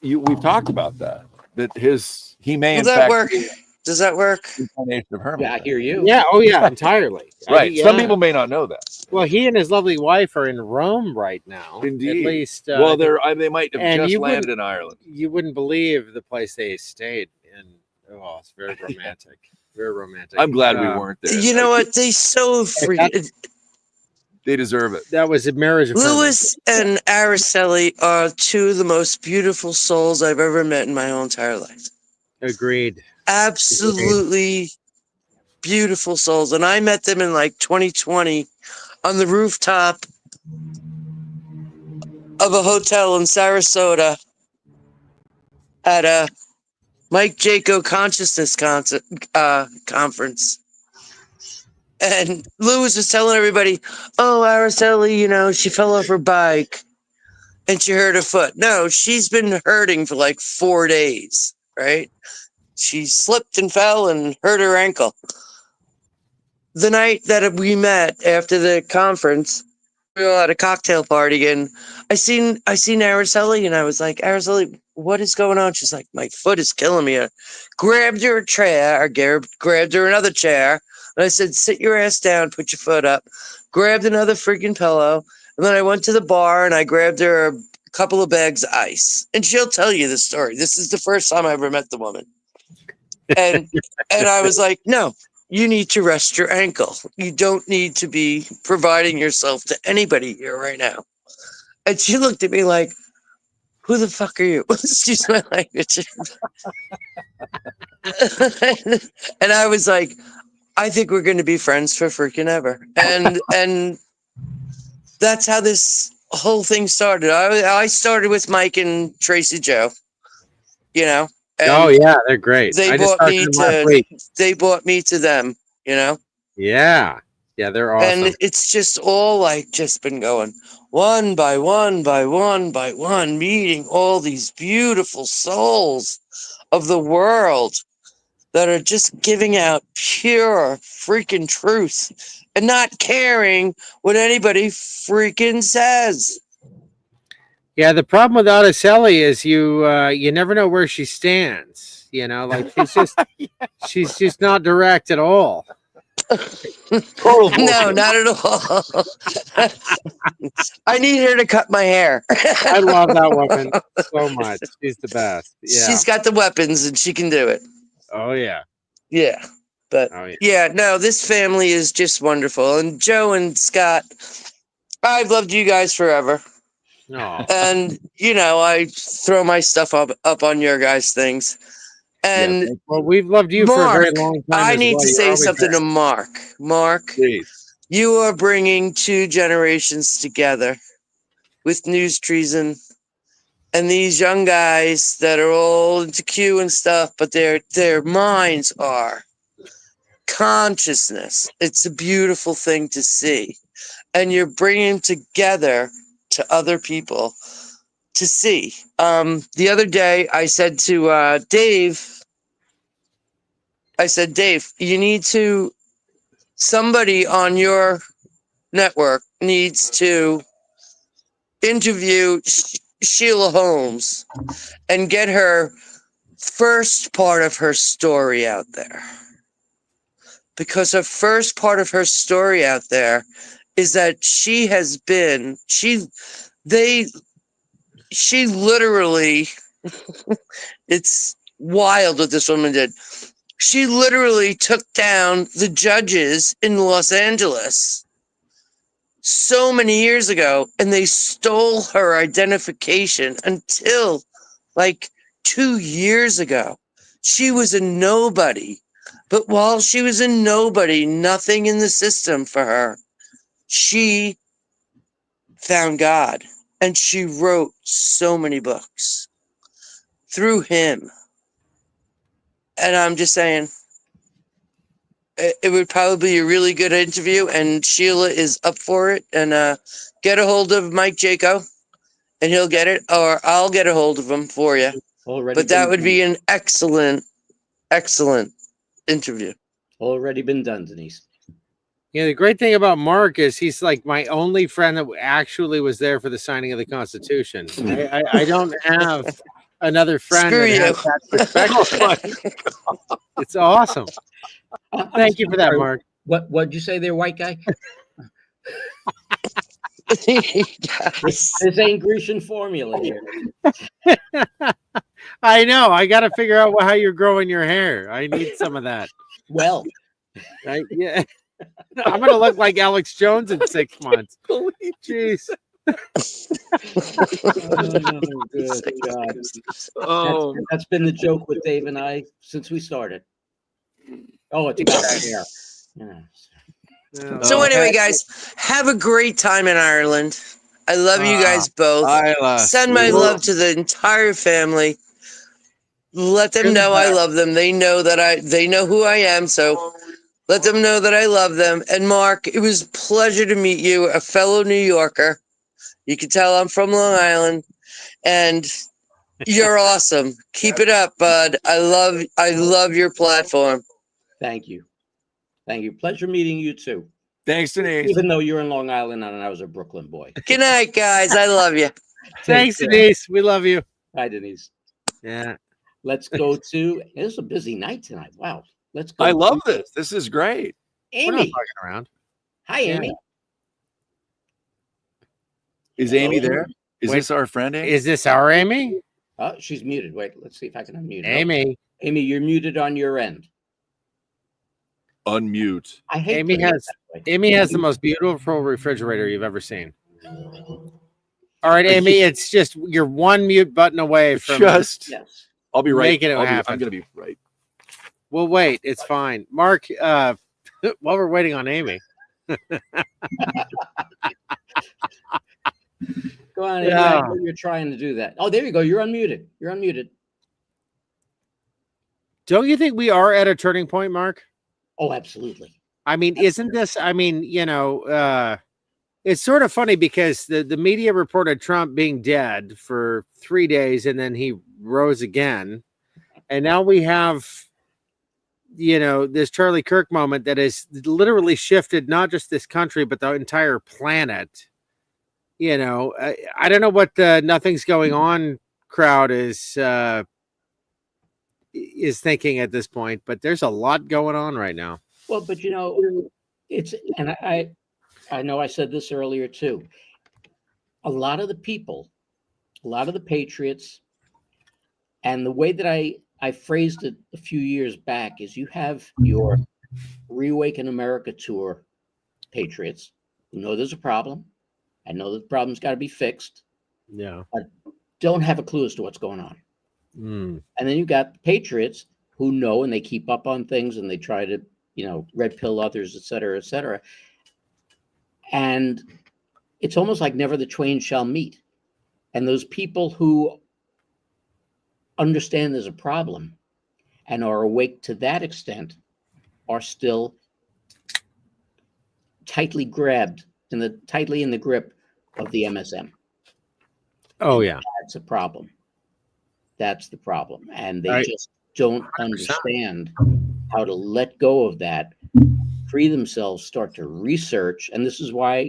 we've talked about that he may Will in that fact work? be Does that work? an incarnation of Hermes. Yeah, I hear you. Yeah. Oh yeah, entirely. Right. Yeah. Some people may not know that. Well, he and his lovely wife are in Rome right now. Indeed. At least. Well, they might have and just you landed in Ireland. You wouldn't believe the place they stayed in. Oh, it's very romantic. Very romantic. I'm glad we weren't there. You know what? They so freaking. They deserve it. That was a marriage affirming. Louis and Araceli are two of the most beautiful souls I've ever met in my whole entire life. Agreed. Absolutely beautiful souls. And I met them in like 2020 on the rooftop of a hotel in Sarasota at a Mike Jaco Consciousness conference. And Louis was telling everybody, oh, Araceli, she fell off her bike and she hurt her foot. No, she's been hurting for like 4 days, right? She slipped and fell and hurt her ankle. The night that we met after the conference, we were at a cocktail party, and I seen Araceli, and I was like, Araceli, what is going on? She's like, my foot is killing me. I grabbed her a chair, grabbed her another chair, and I said, sit your ass down, put your foot up. Grabbed another freaking pillow, and then I went to the bar and I grabbed her a couple of bags of ice. And she'll tell you the story. This is the first time I ever met the woman. And I was like, no, you need to rest your ankle. You don't need to be providing yourself to anybody here right now. And she looked at me like, who the fuck are you? Excuse my language. And I was like, I think we're going to be friends for freaking ever. And that's how this whole thing started. I started with Mike and Tracy Joe, and Oh yeah, they're great. they I just brought talked me to them last week. they brought me to them, Yeah, they're awesome. And it's just all like just been going one by one by one by one, meeting all these beautiful souls of the world that are just giving out pure freaking truth and not caring what anybody freaking says. Yeah, the problem with Araceli is you never know where she stands. You know, like she's just not direct at all. Total No, bullshit. not at all. I need her to cut my hair. I love that woman so much. She's the best. Yeah. She's got the weapons and she can do it. Oh yeah. Yeah. But Oh yeah. yeah, no, this family is just wonderful. And Joe and Scott, I've loved you guys forever. No. And, you know, I throw my stuff up on your guys' things. And Yeah, Well, we've loved you for a very Mark, long time. I as need well. to You're say always something there. to Mark. Mark, please. you are bringing two generations together with News Treason and these young guys that are all into Q and stuff, but their minds are consciousness. It's a beautiful thing to see. And you're bringing together to other people to see. The other day I said to Dave, Dave, somebody on your network needs to interview Sheila Holmes and get her first part of her story out there. Because her first part of her story out there is that she literally, it's wild what this woman did. She literally took down the judges in Los Angeles so many years ago, and they stole her identification until like 2 years ago. She was a nobody. But while she was a nobody, nothing in the system for her, she found God. And she wrote so many books through him. And I'm just saying, it would probably be a really good interview, and Sheila is up for it. And get a hold of Mike Jaco, and he'll get it, or I'll get a hold of him for you. Already But that been would done. be an excellent, excellent interview. Already been done, Denise. Yeah, the great thing about Mark is he's like my only friend that actually was there for the signing of the Constitution. I don't have another friend Screw that you. has that perspective. It's awesome. Thank you for that, sorry, Mark. What'd you say there, white guy? Yes. This ain't Grecian formula here. I know. I got to figure out how you're growing your hair. I need some of that. Well, Right? Yeah. I'm gonna look like Alex Jones in 6 months. Jeez. oh, good God. Oh, That's been the joke with Dave and I since we started. Oh, it's about hair. Yeah. So Oh. anyway, guys, have a great time in Ireland. I love you guys both. Isla, Send my sweet. love to the entire family. Let them know I love them. They know who I am, so let them know that I love them. And Mark, it was a pleasure to meet you, a fellow New Yorker. You can tell I'm from Long Island, and you're awesome. Keep it up, bud. I love your platform. Thank you. Thank you. Pleasure meeting you too. Thanks, Denise. Even though you're in Long Island and I was a Brooklyn boy. Good night, guys. I love you. Thanks, Take care. Denise. We love you. Hi, Denise. Yeah. Let's go to. It's a busy night tonight. Wow. Let's go. I to love this. This is great. We're not Amy. fucking around. Hi, Yeah. Amy. Is Hello, Amy there? Is Wait, this our friend, Amy? Is this our Amy? Oh, she's muted. Wait, let's see if I can unmute her. Amy. Amy, you're muted on your end. Unmute. I hate Amy putting it has that way. Amy has the most beautiful refrigerator you've ever seen. All right, Amy, it's just you're one mute button away from Just, Yes. I'll be right. making it happen. I'm going to be right. We'll wait. It's fine. Mark, while we're waiting on Amy. Go on, Amy. Yeah. I know you're trying to do that. Oh, there you go. You're unmuted. You're unmuted. Don't you think we are at a turning point, Mark? Oh, absolutely. I mean, isn't this? I mean, it's sort of funny because the media reported Trump being dead for 3 days and then he rose again. And now we have, this Charlie Kirk moment that has literally shifted not just this country, but the entire planet you know, I don't know what the nothing's going on crowd is thinking at this point, but there's a lot going on right now. Well, but it's, and I know I said this earlier too. A lot of the people, a lot of the patriots, and the way that I phrased it a few years back is you have your Reawaken America tour patriots who know there's a problem. I know that the problem's got to be fixed. Yeah. But don't have a clue as to what's going on. Mm. And then you got the patriots who know, and they keep up on things, and they try to, red pill others, et cetera, et cetera. And it's almost like never the twain shall meet. And those people who understand there's a problem and are awake to that extent are still tightly grabbed tightly in the grip of the MSM. Oh yeah. That's a problem. That's the problem. And they just don't 100%. understand how to let go of that, free themselves, start to research. And this is why,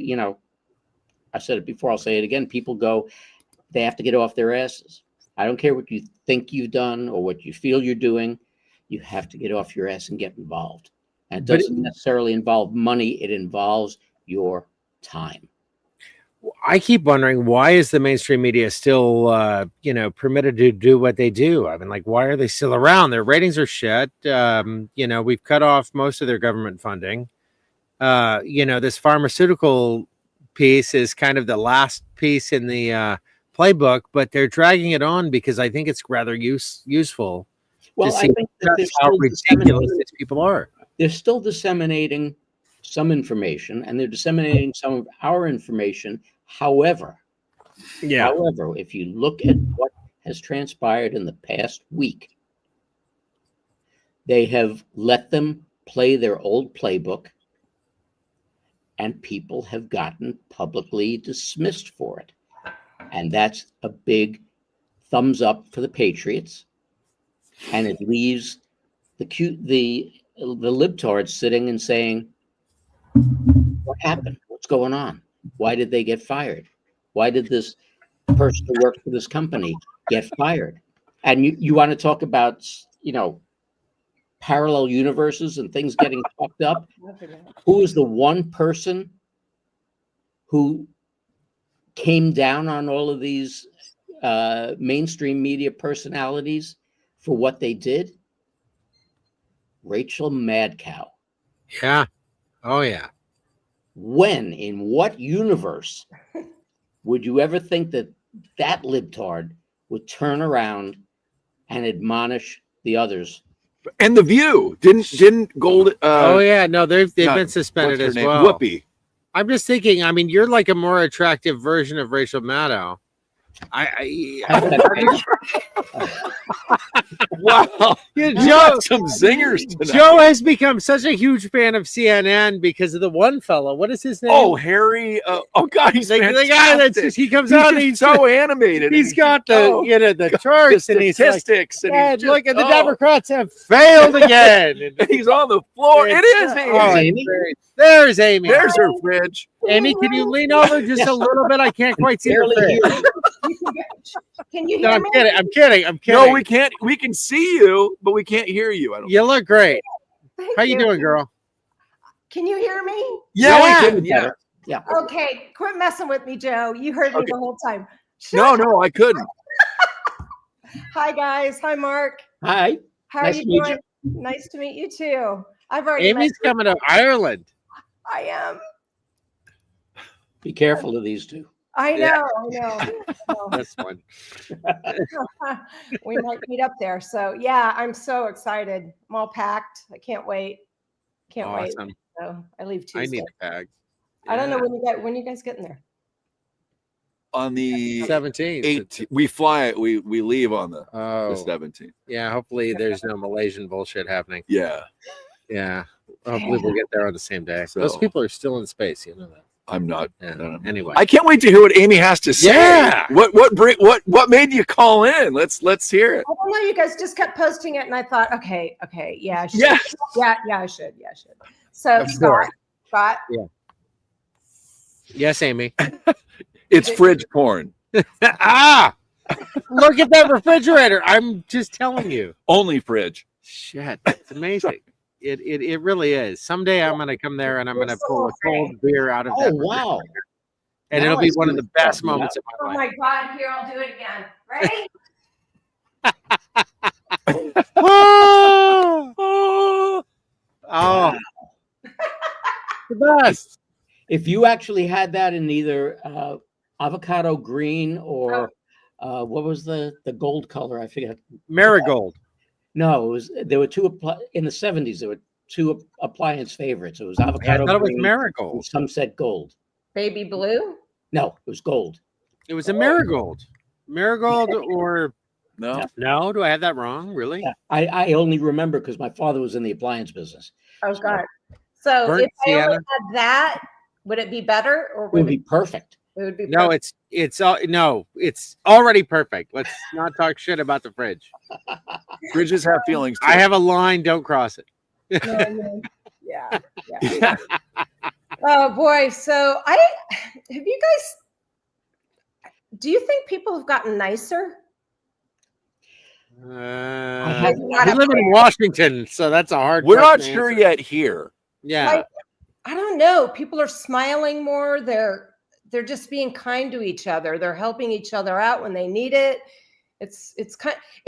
I said it before, I'll say it again. People they have to get off their asses. I don't care what you think you've done or what you feel you're doing. You have to get off your ass and get involved. And it doesn't necessarily involve money. It involves your time. I keep wondering, why is the mainstream media still, permitted to do what they do? I mean, like, why are they still around? Their ratings are shit. We've cut off most of their government funding. This pharmaceutical piece is kind of the last piece in the playbook, but they're dragging it on because I think it's rather useful. Well, I think that that's how ridiculous these people are. They're still disseminating some information, and they're disseminating some of our information. However, if you look at what has transpired in the past week, they have let them play their old playbook, and people have gotten publicly dismissed for it. And that's a big thumbs up for the patriots. And it leaves the libtards sitting and saying, what happened? What's going on? Why did they get fired? Why did this person who worked for this company get fired? And you want to talk about, parallel universes and things getting fucked up? Who is the one person who came down on all of these mainstream media personalities for what they did? Rachel Madcow. Yeah. Oh, yeah. When, in what universe would you ever think that libtard would turn around and admonish the others? And The View didn't Gold. Oh yeah, no, they've been suspended as well. Whoopi. I'm just thinking. I mean, you're like a more attractive version of Rachel Maddow. Wow, Joe, some zingers tonight. Joe has become such a huge fan of CNN because of the one fellow. What is his name? Oh, Harry. God, he's the guy that's he comes out and he's so animated. He's got the charts the and he's statistics. like, and look, and the Democrats have failed again. And he's on the floor. It is Amy. There's Amy. There's her fridge. Amy, can you lean over just a little bit? I can't quite see her fridge. Can you hear me? I'm kidding. No, we can't. We can see you, but we can't hear you. You look great. Thank How you doing, girl? Can you hear me? Yeah, we can. Yeah. Okay, quit messing with me, Joe. You heard me the whole time. No, I couldn't. Hi, guys. Hi, Mark. Hi. How Nice are you to meet doing? Nice to meet you too. I've already. Amy's coming to Ireland. I am. Be careful of these two. I know. That's one. We might meet up there. So yeah, I'm so excited. I'm all packed. I can't wait. Can't wait. So I leave Tuesday. I need a bag. I don't know when you guys getting there. On the 17th. 18th, we fly. We leave on the 17th. Yeah, hopefully there's no Malaysian bullshit happening. Yeah. Hopefully we'll get there on the same day. So, those people are still in space, you know that. I'm not. Yeah. Anyway, I can't wait to hear what Amy has to say. Yeah. What made you call in? Let's hear it. I don't know. You guys just kept posting it, and I thought, okay, yeah, I should. Yes. Yeah, I should. So Scott. Yeah. Yes, Amy. It's fridge porn. Ah, look at that refrigerator. I'm just telling you. Only fridge. Shit, it's amazing. It really is. Someday I'm gonna come there and I'm gonna pull a cold beer out of Oh, that wow. refrigerator. And Now it'll I be see one of what the you're best talking moments of Oh my life. my God, here, I'll do it again. Ready? Oh, oh, the best. If you actually had that in either avocado green or what was the gold color? I forget. Marigold. No, it was there were in the 70s. There were two appliance favorites. It was I avocado thought it was green. marigold. And some said gold. Baby blue? No, it was gold. It was a marigold. Marigold or No. no? Do I have that wrong? Really? Yeah, I only remember because my father was in the appliance business. Oh God. So Burnt if I only sienna? had that, would it be better or It would would be perfect. it would be No, perfect? it's already perfect. Let's not talk shit about the fridge. Fridges have feelings too. I have a line, don't cross it. Yeah. Yeah. Oh boy. So do you think people have gotten nicer? have We not live in Washington, so that's a hard. We're not question to sure answer. yet here. Yeah, Like, I don't know. People are smiling more. They're just being kind to each other. They're helping each other out when they need it. It's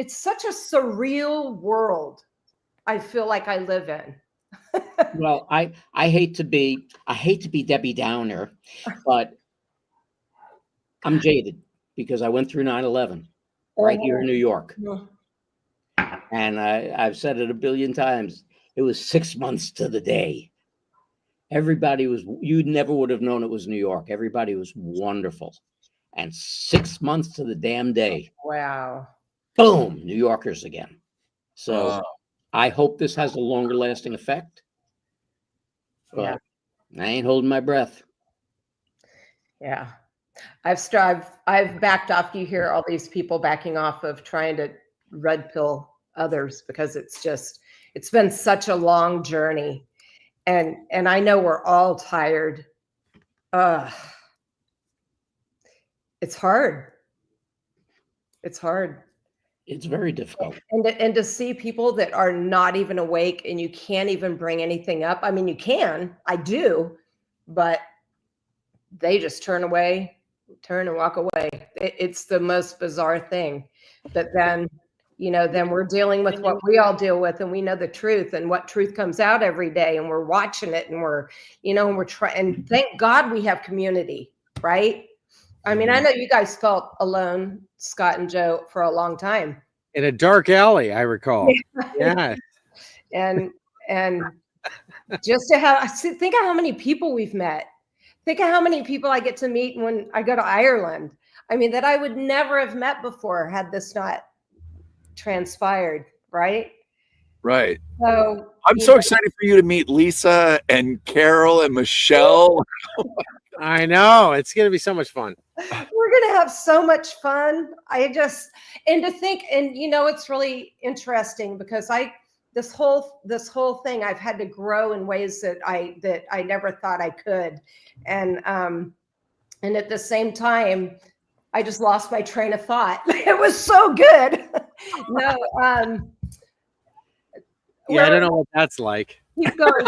such a surreal world. I feel like I live in. Well, I hate to be Debbie Downer, but I'm jaded because I went through 9/11 right here in New York. And I've said it a billion times. It was 6 months to the day. You never would have known it was New York. Everybody was wonderful. And 6 months to the damn day, Wow. boom, New Yorkers again. So Uh, I hope this has a longer lasting effect. But I ain't holding my breath. Yeah. I've backed off. You hear all these people backing off of trying to red pill others because it's been such a long journey. And I know we're all tired. It's hard. It's hard. It's very difficult. And to see people that are not even awake and you can't even bring anything up. I mean, you can, I do, but they just turn and walk away. It's the most bizarre thing. But then, then we're dealing with what we all deal with, and we know the truth and what truth comes out every day, and we're watching it, and we're trying. And thank God we have community, right? I mean, I know you guys felt alone, Scott and Joe, for a long time. in a dark alley, I recall. Yeah. And just to think of how many people we've met. Think of how many people I get to meet when I go to Ireland. I mean, that I would never have met before had this not transpired, right? right. So I'm so excited for you to meet Lisa and Carol and Michelle. I know. It's going to be so much fun. we're gonna have so much fun. And to think, and it's really interesting because this whole thing I've had to grow in ways that I never thought I could. And at the same time, I just lost my train of thought. It was so good. No, Yeah, I don't know what that's like. Keep going.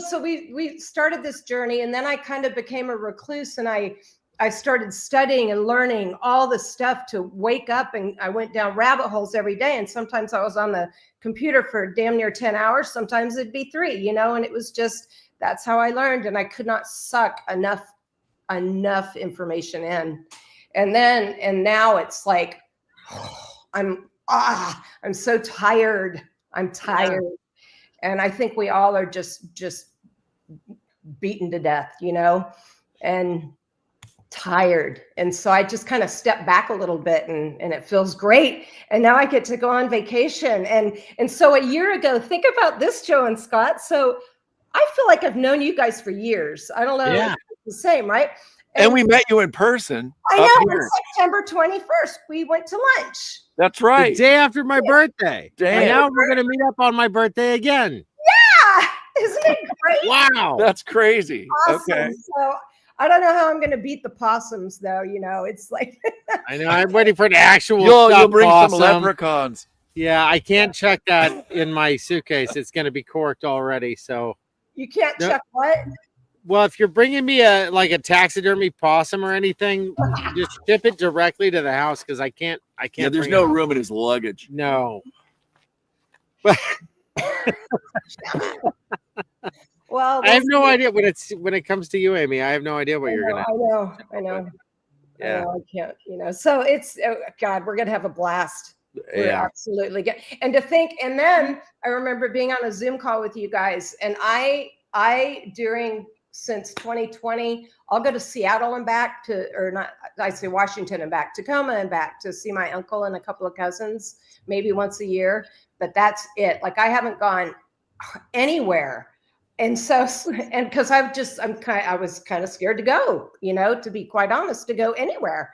So we started this journey, and then I kind of became a recluse, and I started studying and learning all the stuff to wake up, and I went down rabbit holes every day, and sometimes I was on the computer for damn near 10 hours. Sometimes it'd be 3, and it was just, that's how I learned, and I could not suck enough information in. And now it's like, I'm so tired. I'm tired. Yeah. And I think we all are just beaten to death, and tired. And so I just kind of stepped back a little bit, and it feels great. And now I get to go on vacation. And so a year ago, think about this, Joe and Scott. So I feel like I've known you guys for years. I don't know. Yeah. If it's the same, right? And we met you in person. I know. It's September 21st. We went to lunch. That's right. The day after my birthday. Damn. And now we're going to meet up on my birthday again. Yeah. Isn't it great? Wow. That's crazy. Awesome. Okay. So I don't know how I'm going to beat the possums, though. You know, it's like I know. I'm waiting for an actual. You'll stuffed bring possum. some leprechauns. Yeah, I can't check that in my suitcase. It's going to be corked already. So, you can't No. check what. well, if you're bringing me a taxidermy possum or anything, just ship it directly to the house because I can't. Yeah, there's bring no it. room in his luggage. No. Well, I have we'll no see. idea when it comes to you, Amy. I have no idea what you're gonna. I know. Yeah. I can't, you know. So it's God, we're gonna have a blast. We're Yeah. absolutely good. And to think, and then I remember being on a Zoom call with you guys, and I since 2020, I'll go to Seattle and back to, or not, I say Washington and back, Tacoma and back to see my uncle and a couple of cousins, maybe once a year. But that's it. Like I haven't gone anywhere. And so, and because I was kind of scared to go, you know, to be quite honest, to go anywhere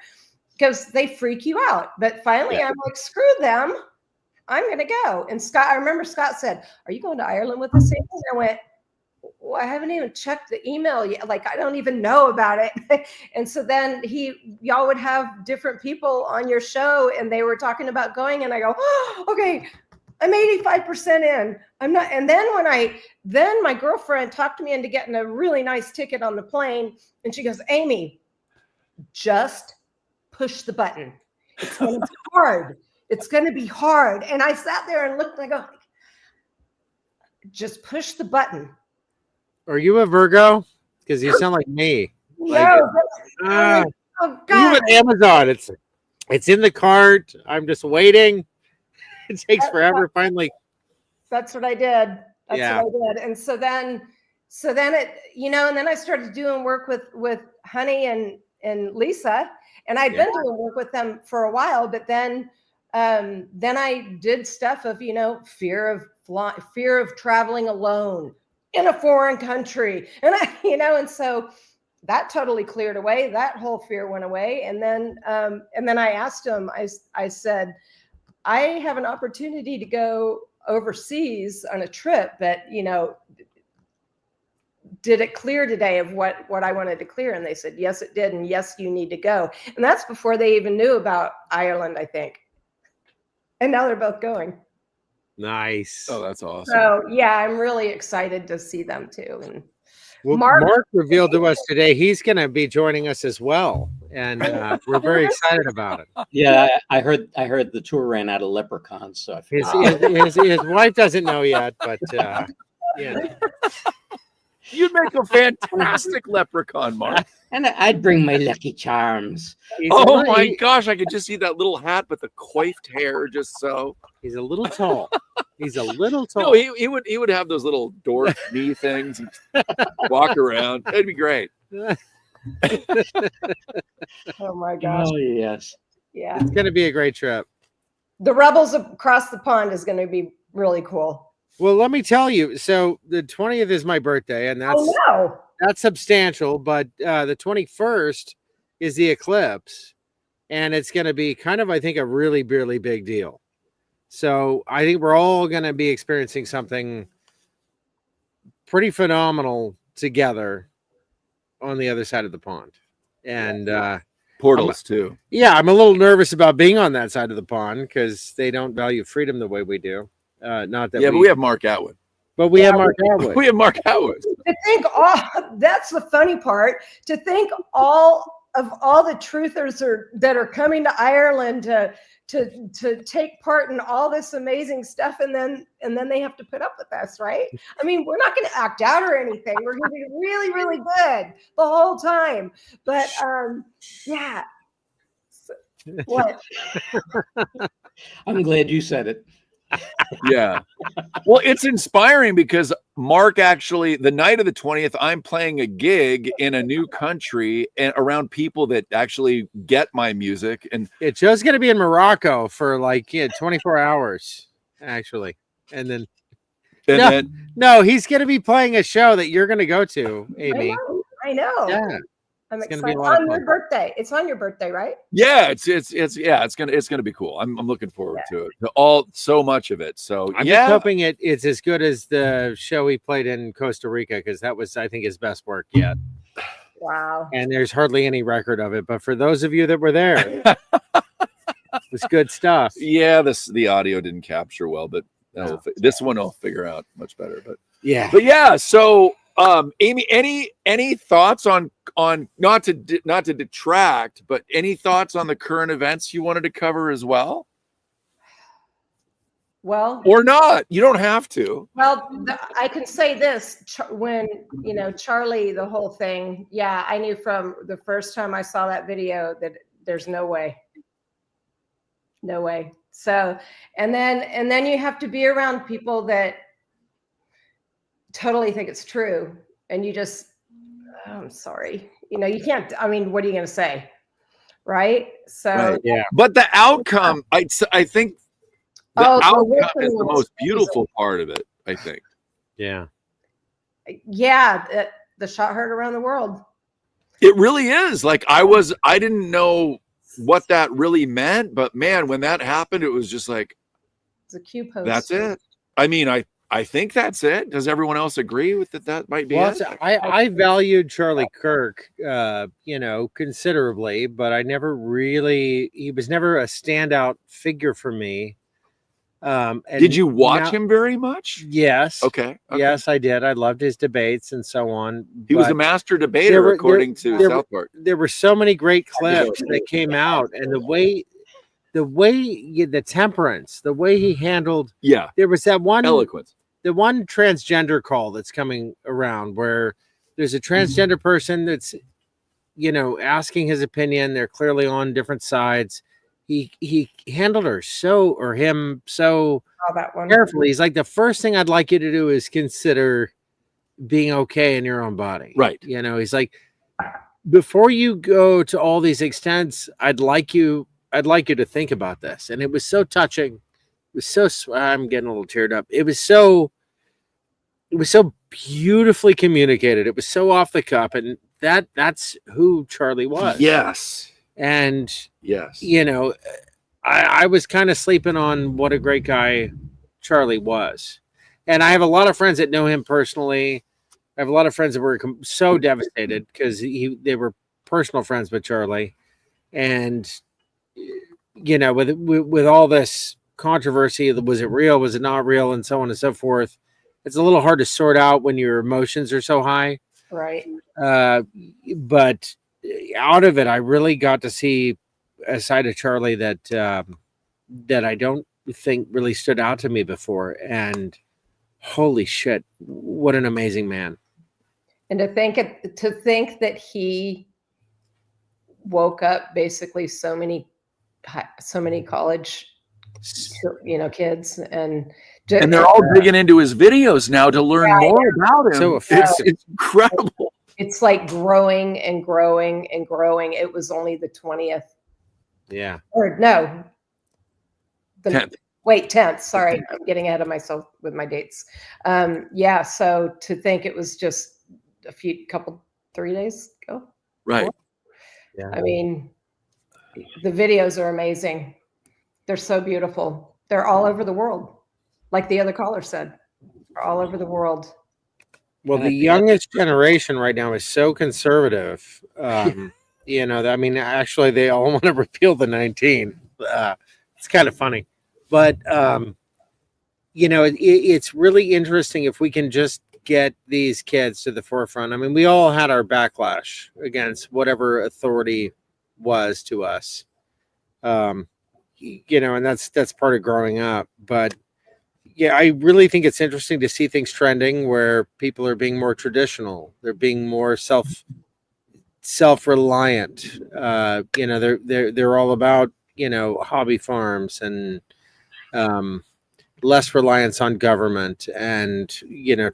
because they freak you out. But finally, I'm like, screw them. I'm going to go. And Scott, I remember Scott said, "Are you going to Ireland with us?" And I went, "Well, I haven't even checked the email yet. Like, I don't even know about it." And so then y'all would have different people on your show and they were talking about going. And I go, "Oh, okay. I'm 85% in. I'm not." And then my girlfriend talked me into getting a really nice ticket on the plane. And she goes, "Amy, just push the button. It's going to be hard. It's going to be hard." And I sat there and looked and I go, "Just push the button." Are you a Virgo? Because you sound like me. No. Oh Oh, you God. with Amazon? It's in the cart. I'm just waiting. It takes forever. Finally. That's what I did. Yeah. What I did. And so then it, you know, and then I started doing work with Honey and Lisa, and I'd been doing work with them for a while, but then I did stuff of, you know, fear of traveling alone in a foreign country. And and so that totally cleared away. That whole fear went away. And then I asked him, I said, "I have an opportunity to go overseas on a trip, but, you know, did it clear today of what I wanted to clear?" And they said, "Yes, it did. And yes, you need to go." And that's before they even knew about Ireland, I think. And now they're both going. Nice. Oh, that's awesome. So yeah, I'm really excited to see them too. And Well, Mark revealed to us today he's going to be joining us as well, and we're very excited about it. Yeah, I heard the tour ran out of leprechauns, so I His wife doesn't know yet, but yeah. You'd make a fantastic leprechaun, Mark. And I'd bring my Lucky Charms. Oh my gosh, I could just see that little hat with the coiffed hair just so. He's a little tall. He's a little tall. No, he would have those little dwarf knee things and walk around. That'd be great. Oh my gosh. Oh yes. Yeah. It's going to be a great trip. The Rebels Across the Pond is going to be really cool. Well, let me tell you. So the 20th is my birthday, and that's substantial. But the 21st is the eclipse, and it's going to be kind of, I think, a really, really big deal. So I think we're all going to be experiencing something pretty phenomenal together on the other side of the pond. And portals too. Yeah, I'm a little nervous about being on that side of the pond because they don't value freedom the way we do. Not that. Yeah, but we have Mark Atwood. But we have Mark Atwood. We have Mark Atwood. To think that's the funny part. To think all the truthers that are coming to Ireland to take part in all this amazing stuff, and then they have to put up with us, right? I mean, we're not going to act out or anything. We're going to be really, really good the whole time. But yeah. What? I'm glad you said it. Yeah. Well, it's inspiring because Mark actually, the night of the 20th, I'm playing a gig in a new country and around people that actually get my music. And it's just going to be in Morocco for 24 hours, actually. And then, no, he's going to be playing a show that you're going to go to, Amy. I know. Yeah. I'm It's excited. gonna be a lot of On your fun. birthday. It's on your birthday, right? yeah, it's gonna be cool. I'm looking forward to it. So much of it. So I'm just hoping it's as good as the show he played in Costa Rica because that was, I think, his best work yet. Wow. and there's hardly any record of it. But for those of you that were there, it was good stuff. Yeah, the audio didn't capture well, but Oh, this one I'll figure out much better. But Yeah. so Amy, any thoughts on not to detract, but any thoughts on the current events you wanted to cover as well, Well, or not? You don't have to. well, I can say this, when, Charlie, the whole thing, yeah, I knew from the first time I saw that video that there's no way. No way. So, and then you have to be around people that totally think it's true. And you just, oh, I'm sorry. You can't, I mean, what are you going to say? Right. So, Right. Yeah. But the outcome, I think the Oh, the outcome listening is the was most beautiful part of it, I think. Yeah. yeah, the shot heard around the world. It really is. Like I didn't know what that really meant, but man, when that happened, it was just like, It's a Q post. that's it. I mean, I think that's it. Does everyone else agree with that might be Well, it? I valued Charlie Kirk, considerably, but he was never a standout figure for me. And Did you watch now- him very much? Yes. Okay. Yes, I did. I loved his debates and so on. He was a but master debater, according to there South Park. there were so many great clips that came out, and the temperance, the way he handled. Yeah. There was that one Eloquence. the one transgender call that's coming around where there's a transgender person that's, asking his opinion. They're clearly on different sides. He handled him so Oh, that one. carefully. He's like, the first thing I'd like you to do is consider being okay in your own body. Right. He's like, before you go to all these extents, I'd like you to think about this. And it was so touching. It was I'm getting a little teared up. It was so beautifully communicated. It was so off the cuff, and that's who Charlie was. Yes. And Yes. I was kind of sleeping on what a great guy Charlie was. And I have a lot of friends that know him personally. I have a lot of friends that were so devastated because they were personal friends with Charlie. And, with all this controversy, was it real? Was it not real? And so on and so forth. It's a little hard to sort out when your emotions are so high. Right. But out of it, I really got to see a side of Charlie that I don't think really stood out to me before. And holy shit, what an amazing man. And to think that he woke up basically so many college, kids, and they're all digging into his videos now to learn more about him. So it's incredible. It's like growing and growing and growing. It was only the 20th. Yeah. Or no. 10th. Wait, 10th. Sorry, I'm getting ahead of myself with my dates. So to think it was just a 3 days ago. Right. Yeah. I mean, the videos are amazing. They're so beautiful. They're all over the world. Like the other caller said, they're all over the world. Well, the youngest generation right now is so conservative. Actually, they all want to repeal the 19. It's kind of funny. But, it's really interesting if we can just get these kids to the forefront. I mean, we all had our backlash against whatever authority was to us. And that's part of growing up. But yeah, I really think it's interesting to see things trending where people are being more traditional. They're being more self-reliant. They're all about, hobby farms and less reliance on government and,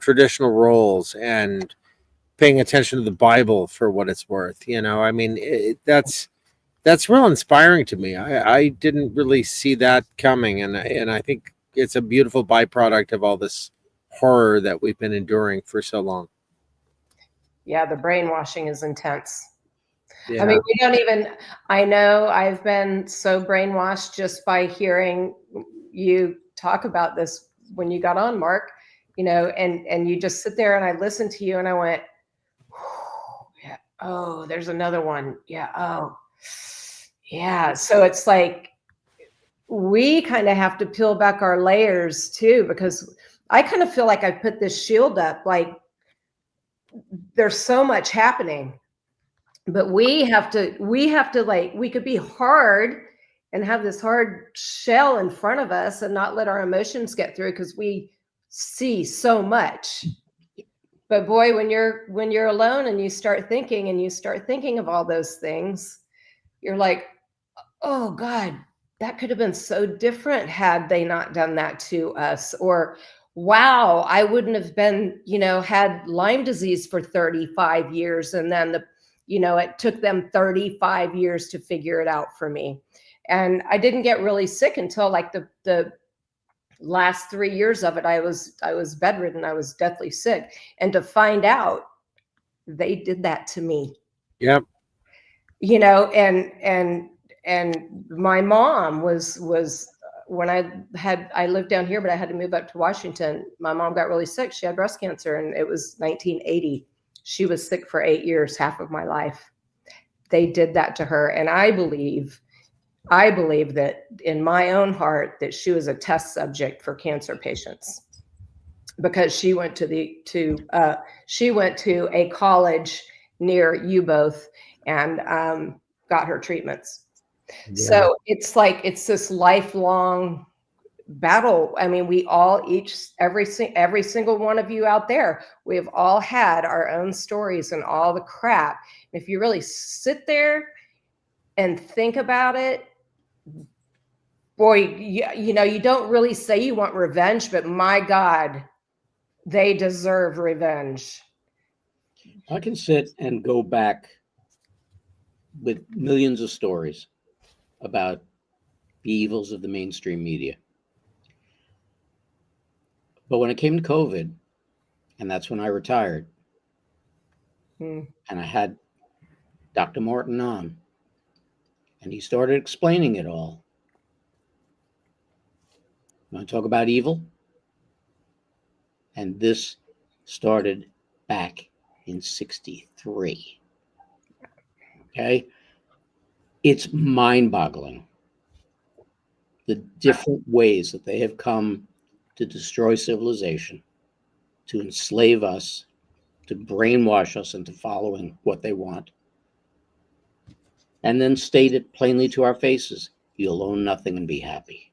traditional roles and paying attention to the Bible for what it's worth. That's real inspiring to me. I didn't really see that coming. And I think it's a beautiful byproduct of all this horror that we've been enduring for so long. Yeah, the brainwashing is intense. Yeah. I mean, I know I've been so brainwashed just by hearing you talk about this when you got on, Mark, and you just sit there and I listened to you and I went, yeah, Oh, there's another one. Yeah. Oh, yeah. So it's like we kind of have to peel back our layers too, because I kind of feel like I put this shield up, like there's so much happening, but we have to like, we could be hard and have this hard shell in front of us and not let our emotions get through because we see so much. But boy, when you're alone and you start thinking of all those things, you're like, oh God, that could have been so different had they not done that to us. Or wow, I wouldn't have been, had Lyme disease for 35 years. And then it took them 35 years to figure it out for me. And I didn't get really sick until like the last 3 years of it. I was bedridden. I was deathly sick. And to find out they did that to me. Yep. And my mom was when I lived down here, but I had to move up to Washington. My mom got really sick. She had breast cancer, and it was 1980. She was sick for 8 years, half of my life. They did that to her. And I believe that in my own heart that she was a test subject for cancer patients, because she went to a college near you both and got her treatments. Yeah. So it's like, it's this lifelong battle. I mean, we all every single one of you out there, we have all had our own stories and all the crap. And if you really sit there and think about it, boy, you don't really say you want revenge, but my God, they deserve revenge. I can sit and go back with millions of stories about the evils of the mainstream media. But when it came to COVID, and that's when I retired, and I had Dr. Martin on, and he started explaining it all. You want to talk about evil? And this started back in 1963. Okay? It's mind-boggling, the different ways that they have come to destroy civilization, to enslave us, to brainwash us into following what they want, and then state it plainly to our faces: you'll own nothing and be happy.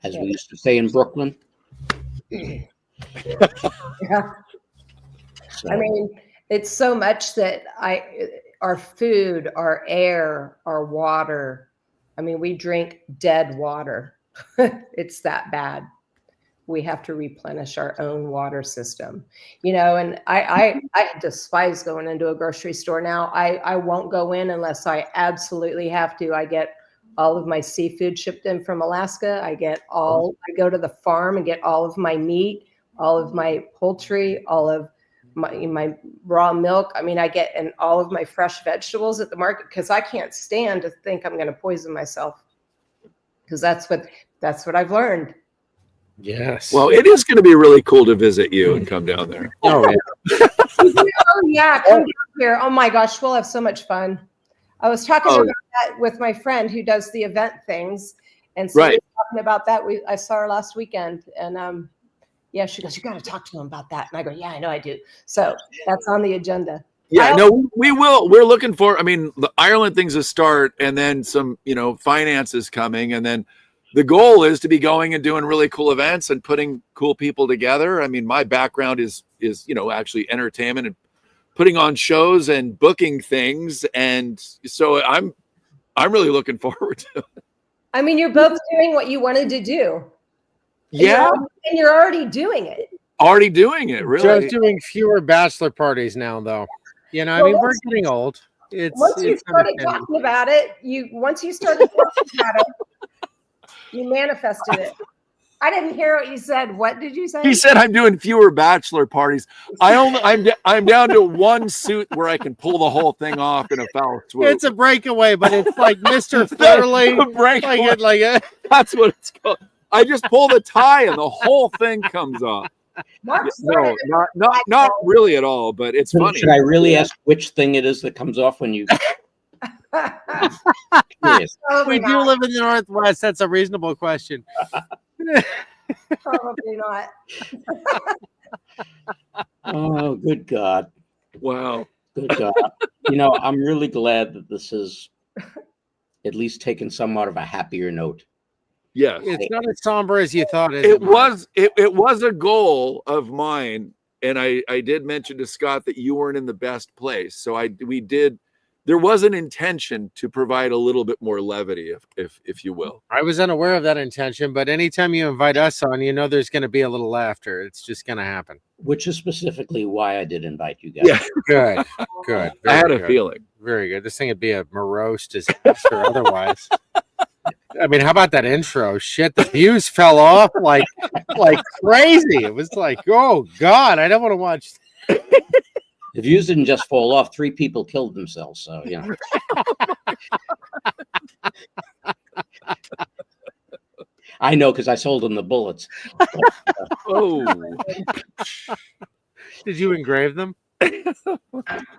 As we used to say in Brooklyn. Yeah. So. I mean, it's so much that our food, our air, our water. I mean, we drink dead water. It's that bad. We have to replenish our own water system, and I despise going into a grocery store now. I won't go in unless I absolutely have to. I get all of my seafood shipped in from Alaska. I go to the farm and get all of my meat, all of my poultry, all of my raw milk. I mean, I get all of my fresh vegetables at the market, because I can't stand to think I'm going to poison myself, because that's what I've learned. Yes. Well, it is going to be really cool to visit you and come down there. Oh, yeah. Oh, yeah. Come down here. Oh, my gosh. We'll have so much fun. I was talking about that with my friend who does the event things. And so we were talking about that. I saw her last weekend. And yeah, she goes, you got to talk to him about that. And I go, yeah, I know I do. So that's on the agenda. Yeah, no, we will. We're looking for, I mean, the Ireland thing's a start, and then some, finances coming. And then the goal is to be going and doing really cool events and putting cool people together. I mean, my background is actually entertainment and putting on shows and booking things. And so I'm really looking forward to it. I mean, you're both doing what you wanted to do. Yeah. And you're already doing it. Already doing it, really. Just doing fewer bachelor parties now, though. I mean, we're getting old. Once you started talking about it, you manifested it. I didn't hear what you said. What did you say? He said, "I'm doing fewer bachelor parties. I'm down to one suit where I can pull the whole thing off in a foul swoop." It's a breakaway, but it's like Mr. Fairley. That's what it's called. I just pull the tie and the whole thing comes off. Mark No, started not really at all, but it's funny. Should I really ask which thing it is that comes off when you? Yes. Probably We do not. live in the Northwest. That's a reasonable question. Probably not. Oh, good God. Wow. Good God. You know, I'm really glad that this has at least taken somewhat of a happier note. Yes. It's not as somber as you thought. Is It Mark? was it was a goal of mine, and I did mention to Scott that you weren't in the best place. So there was an intention to provide a little bit more levity, if you will. I was unaware of that intention, but anytime you invite us on, you know there's going to be a little laughter. It's just going to happen. Which is specifically why I did invite you guys. Yeah, Good, good. I had very a good. fealing. Very good. This thing would be a morose disaster otherwise. I mean, how about that intro? Shit, the views fell off like crazy. It was like, oh God, I don't want to watch. The views didn't just fall off. 3 people killed themselves. So, you know. I know because I sold them the bullets. Oh, Did you engrave them? I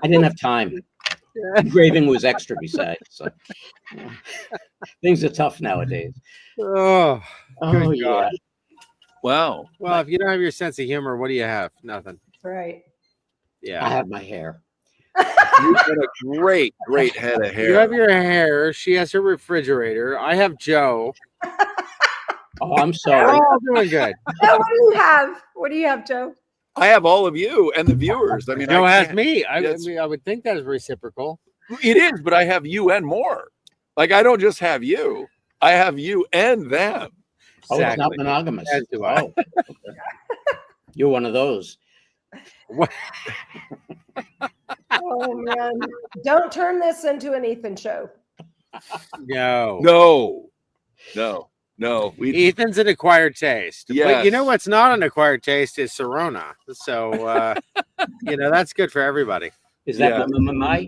didn't have time. Engraving was extra besides. So things are tough nowadays. Oh, Oh, Good yeah. God. wow. well, if you don't have your sense of humor, what do you have? Nothing. Right. I Yeah. have my hair. You've got a great head of hair. You have your hair. She has her refrigerator. I have Joe. Oh, I'm We're sorry. all doing good. Joe, what do you have? What do you have, Joe? I have all of you and the viewers. I mean, Joe I has can't- me. I That's- mean, I would think that is reciprocal. It is, but I have you and more. Like, I don't just have you. I have you and them. Oh, it's not Exactly. monogamous. As do I. Oh, okay. You're one of those. Oh man. Don't turn this into an Ethan show. No. No. We Ethan's an acquired taste. But you Yes. know what's not an acquired taste is Serona. So, that's good for everybody. Is that Yeah. my?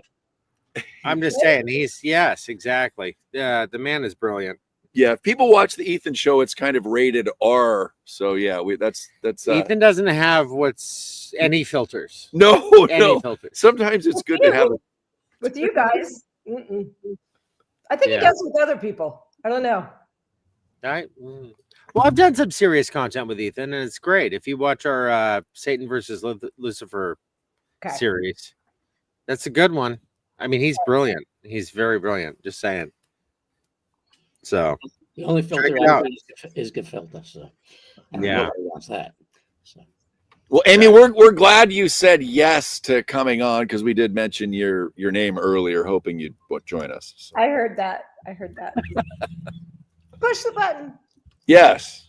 I'm just saying yes, exactly. Yeah, the man is brilliant. Yeah, if people watch the Ethan show, it's kind of rated R. So yeah, that's Ethan doesn't have any filters. no. Filters. Sometimes it's good to have a With you guys. Mm-mm. I think Yeah. he does with other people. I don't know. Right? Well, I've done some serious content with Ethan, and it's great. If you watch our Satan versus Lucifer Okay. series, that's a good one. I mean, he's brilliant. He's very brilliant. Just saying. So, The only filter it out. I use is good filter. So Yeah. nobody wants that. So Well, Amy, we're glad you said yes to coming on because we did mention your name earlier, hoping you'd join us. So, I heard that. Push the button. yes.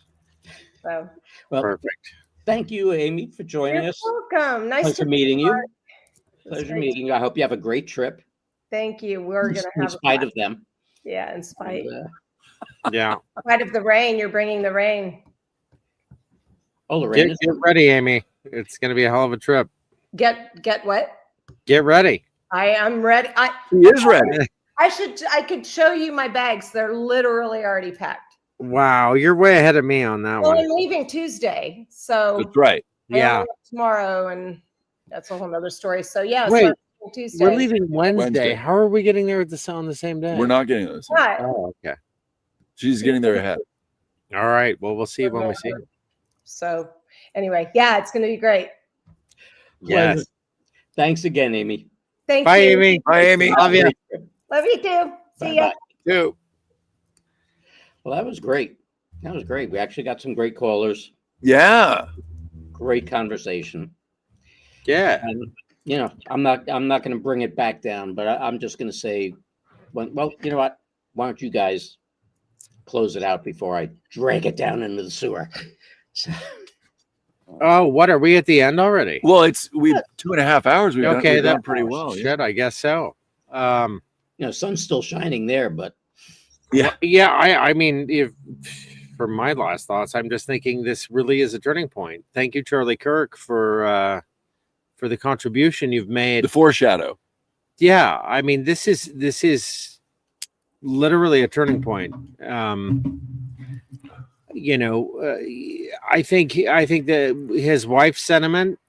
So well, perfect. thank you, Amy, for joining you're us. welcome. Nice Pleasure to meeting you. Mark. It was Pleasure great. meeting you. I hope you have a great trip. Thank you. We're gonna In have spite of them. yeah, in spite. And, Yeah. In spite of the rain, you're bringing the rain. oh, the rain Get, is get ready, Amy. It's going to be a hell of a trip. Get what? Get ready. I am ready. He is ready. I could show you my bags. They're literally already packed. Wow, you're way ahead of me on that Well, one. I'm leaving Tuesday, so That's right. I Yeah. only have tomorrow, and that's a whole nother story. So yeah, Wait, so I'm leaving Tuesday. We're leaving Wednesday. Wednesday. How are we getting there on the same day? We're not getting those. What? Oh, okay. She's getting there ahead. All right. Well, we'll see when we see you. So anyway, yeah, it's going to be great. Yes. Pleasure. Thanks again, Amy. Thank Bye, you. Amy. Bye, Amy. Love you. Love you too. See ya. Bye-bye. Too. Well, that was great. That was great. We actually got some great callers. Yeah. Great conversation. Yeah. And I'm not going to bring it back down, but I'm just going to say, well, you know what? Why don't you guys close it out before I drag it down into the sewer? So, Oh, what are we at the end already? Well, we 2.5 hours. We've Okay, done that- pretty well. Yeah. Shit, I guess so. sun's still shining there, but Yeah, I mean, if for my last thoughts, I'm just thinking this really is a turning point. Thank you, Charlie Kirk, for the contribution you've made. The foreshadow. Yeah, I mean, this is literally a turning point. I think that his wife's sentiment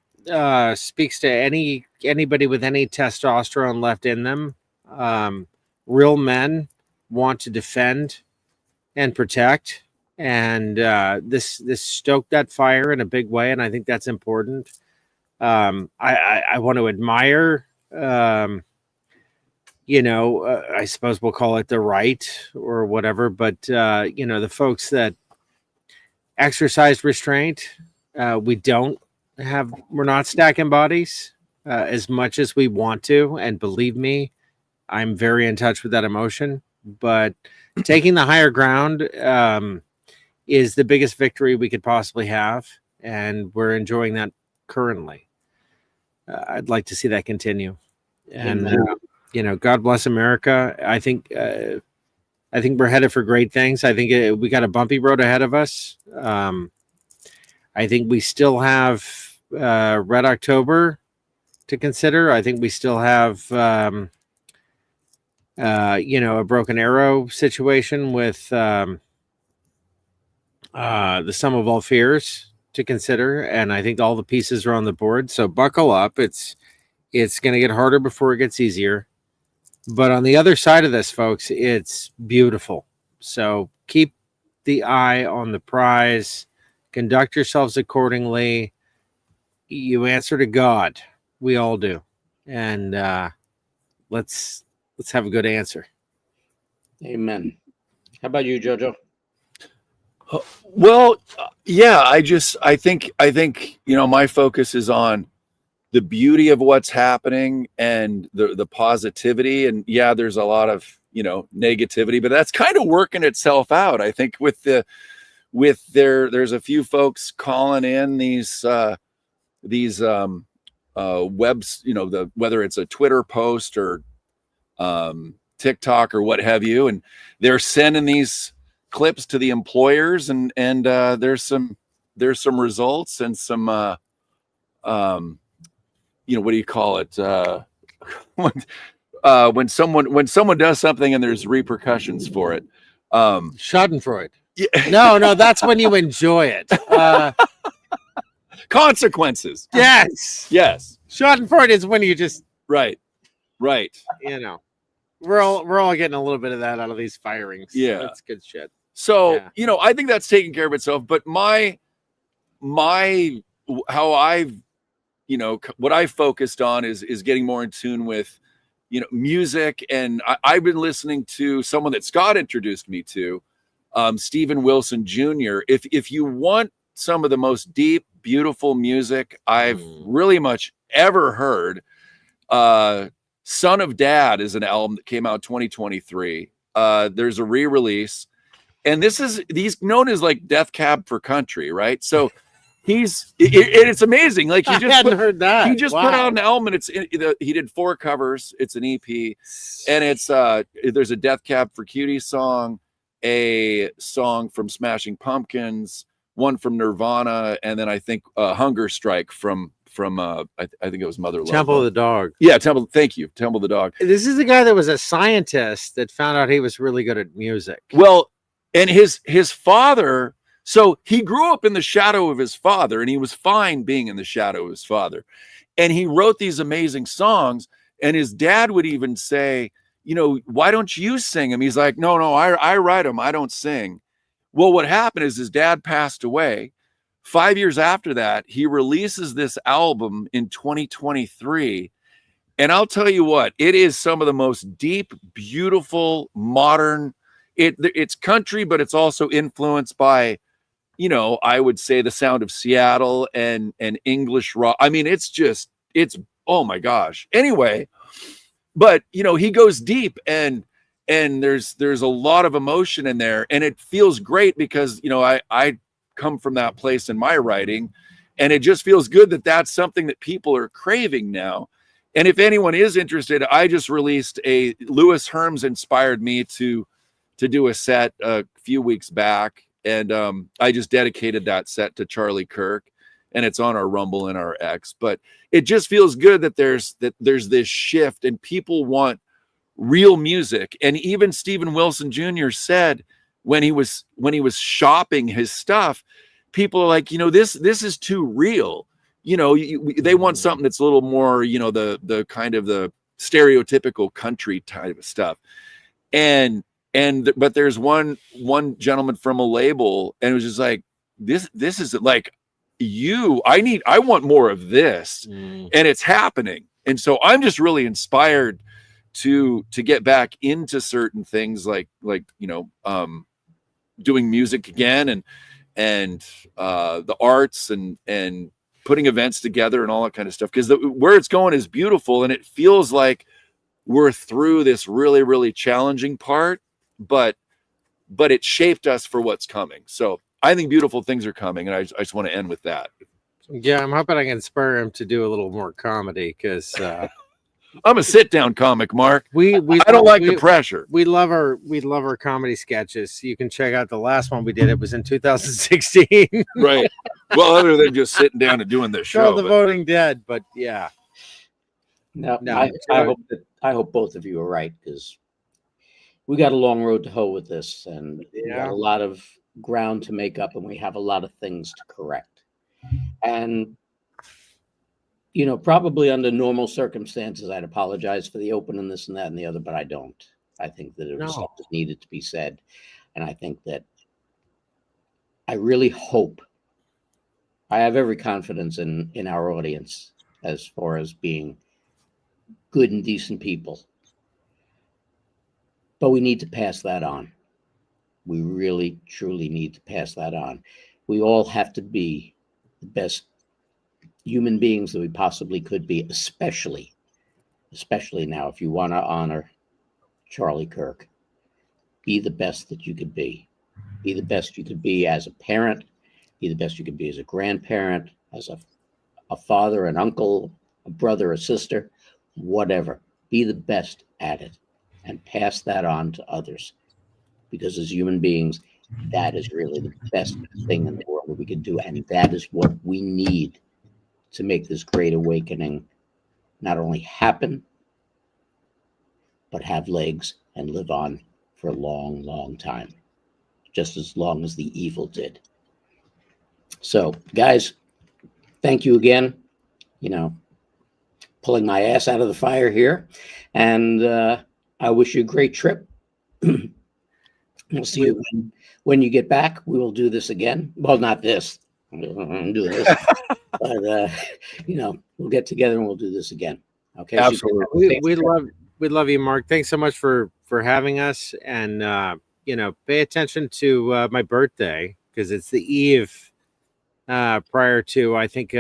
speaks to anybody with any testosterone left in them. Real men want to defend and protect, and this stoked that fire in a big way, and I think that's important. I want to admire, I suppose we'll call it the right or whatever, but the folks that exercise restraint. We're not stacking bodies as much as we want to, and believe me, I'm very in touch with that emotion. But taking the higher ground is the biggest victory we could possibly have, and we're enjoying that currently. I'd like to see that continue, and God bless America. I think we're headed for great things. I think we got a bumpy road ahead of us. I think we still have Red October to consider. I think we still have, a Broken Arrow situation with the Sum of All Fears to consider. And I think all the pieces are on the board. So buckle up. It's going to get harder before it gets easier. But on the other side of this, folks, it's beautiful. So keep the eye on the prize. Conduct yourselves accordingly. You answer to God. We all do. And let's have a good answer. Amen. How about you, Jojo? Well, yeah, I think, my focus is on the beauty of what's happening and the positivity. And yeah, there's a lot of, negativity, but that's kind of working itself out. I think there's a few folks calling in these webs, whether it's a Twitter post or TikTok or what have you, and they're sending these clips to the employers, and there's some results and some what do you call it, when someone does something and there's repercussions for it. Schadenfreude. Yeah. No, that's when you enjoy it. Consequences. Yes. Schadenfreude is when you just right. We're all getting a little bit of that out of these firings. Yeah, that's good shit. So I think that's taking care of itself. But how I've what I focused on is getting more in tune with music, and I've been listening to someone that Scott introduced me to, Stephen Wilson Jr. If you want some of the most deep, beautiful music I've really much ever heard, Son of Dad is an album that came out 2023. There's a re-release, and he's known as like Death Cab for Country, right? So it's amazing. Like I hadn't heard that. He just put out an album, and he did 4 covers. It's an EP, and it's there's a Death Cab for Cutie song, a song from Smashing Pumpkins, one from Nirvana, and then I think Hunger Strike from I think it was Mother Love. Temple of the Dog. Yeah, Thank you, Temple of the Dog. This is the guy that was a scientist that found out he was really good at music. Well, and his father. So he grew up in the shadow of his father, and he was fine being in the shadow of his father. And he wrote these amazing songs, and his dad would even say, why don't you sing them? He's like, no, I write them. I don't sing. Well, what happened is his dad passed away. 5 years after that, he releases this album in 2023. And I'll tell you what, it is some of the most deep, beautiful, modern, it's country, but it's also influenced by, I would say the sound of Seattle and English rock. I mean, it's oh my gosh. Anyway, but he goes deep, and there's a lot of emotion in there, and it feels great because, I come from that place in my writing, and it just feels good that that's something that people are craving now. And if anyone is interested, I just released Louis Herms inspired me to do a set a few weeks back. And I just dedicated that set to Charlie Kirk, and it's on our Rumble and our X. But it just feels good that there's this shift, and people want real music. And even Stephen Wilson Jr. said when he was shopping his stuff, people are like, this is too real. They want something that's a little more, the kind of the stereotypical country type of stuff. But there's one gentleman from a label, and it was just like, this is like, I want more of this, and it's happening. And so I'm just really inspired to get back into certain things like doing music again, and the arts, and putting events together and all that kind of stuff, because where it's going is beautiful, and it feels like we're through this really, really challenging part, but it shaped us for what's coming. So I think beautiful things are coming, and I just want to end with that. Yeah, I'm hoping I can spur him to do a little more comedy, because I'm a sit-down comic, Mark. I don't like the pressure. We love our comedy sketches. You can check out the last one we did. It was in 2016. Right. Well, other than just sitting down and doing this show. The Voting Dead, but yeah. No, I hope both of you are right, because we got a long road to hoe with this, and we got a lot of ground to make up, and we have a lot of things to correct. And probably under normal circumstances, I'd apologize for the open and this and that and the other, but I don't. I think that it was stuff that needed to be said, and I think that I really hope, I have every confidence in our audience as far as being good and decent people. But we need to pass that on. We really, truly need to pass that on. We all have to be the best human beings that we possibly could be, especially now, if you want to honor Charlie Kirk, be the best that you could be. Be the best you could be as a parent, be the best you could be as a grandparent, as a father, an uncle, a brother, a sister, whatever. Be the best at it and pass that on to others. Because as human beings, that is really the best thing in the world that we could do. And that is what we need to make this great awakening not only happen, but have legs and live on for a long, long time, just as long as the evil did. So, guys, thank you again. Pulling my ass out of the fire here. And I wish you a great trip. We'll see you when you get back. We will do this again. Well, not this. I'm doing this. But, we'll get together and we'll do this again. Okay. Absolutely. We love you, Mark. Thanks so much for having us. And, pay attention to my birthday, because it's the eve prior to, I think,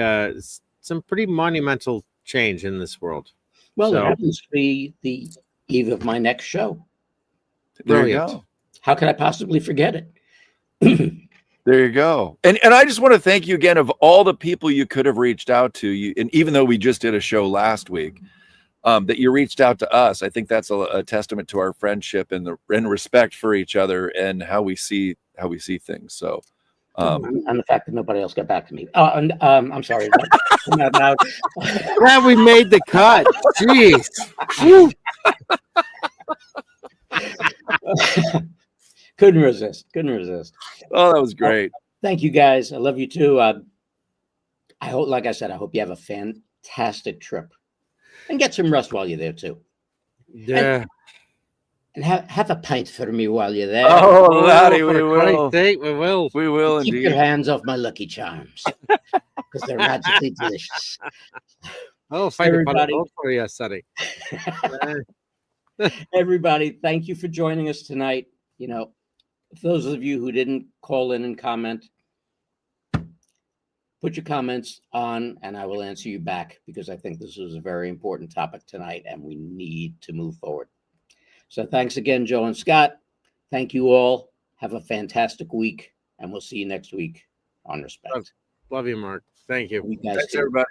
some pretty monumental change in this world. Well, it happens to be the eve of my next show. There you go. How could I possibly forget it? There you go. And I just want to thank you again, of all the people you could have reached out to. And even though we just did a show last week, that you reached out to us, I think that's a testament to our friendship and respect for each other and how we see things. So, and the fact that nobody else got back to me. And I'm sorry. Glad we made the cut. Jeez. Couldn't resist. Oh, that was great. Thank you, guys. I love you too. I hope, like I said, I hope you have a fantastic trip and get some rest while you're there too. Yeah. And have a pint for me while you're there. Oh, laddie, we will. We will. Keep your hands off my Lucky Charms, because they're magically delicious. Oh, fight everybody for you, Sonny. Everybody, thank you for joining us tonight. Those of you who didn't call in and comment, put your comments on and I will answer you back, because I think this was a very important topic tonight and we need to move forward. So thanks again, Joe and Scott. Thank you all. Have a fantastic week, and we'll see you next week on Respect. Love you, Mark. Thank you. You guys Thanks, too. everybody.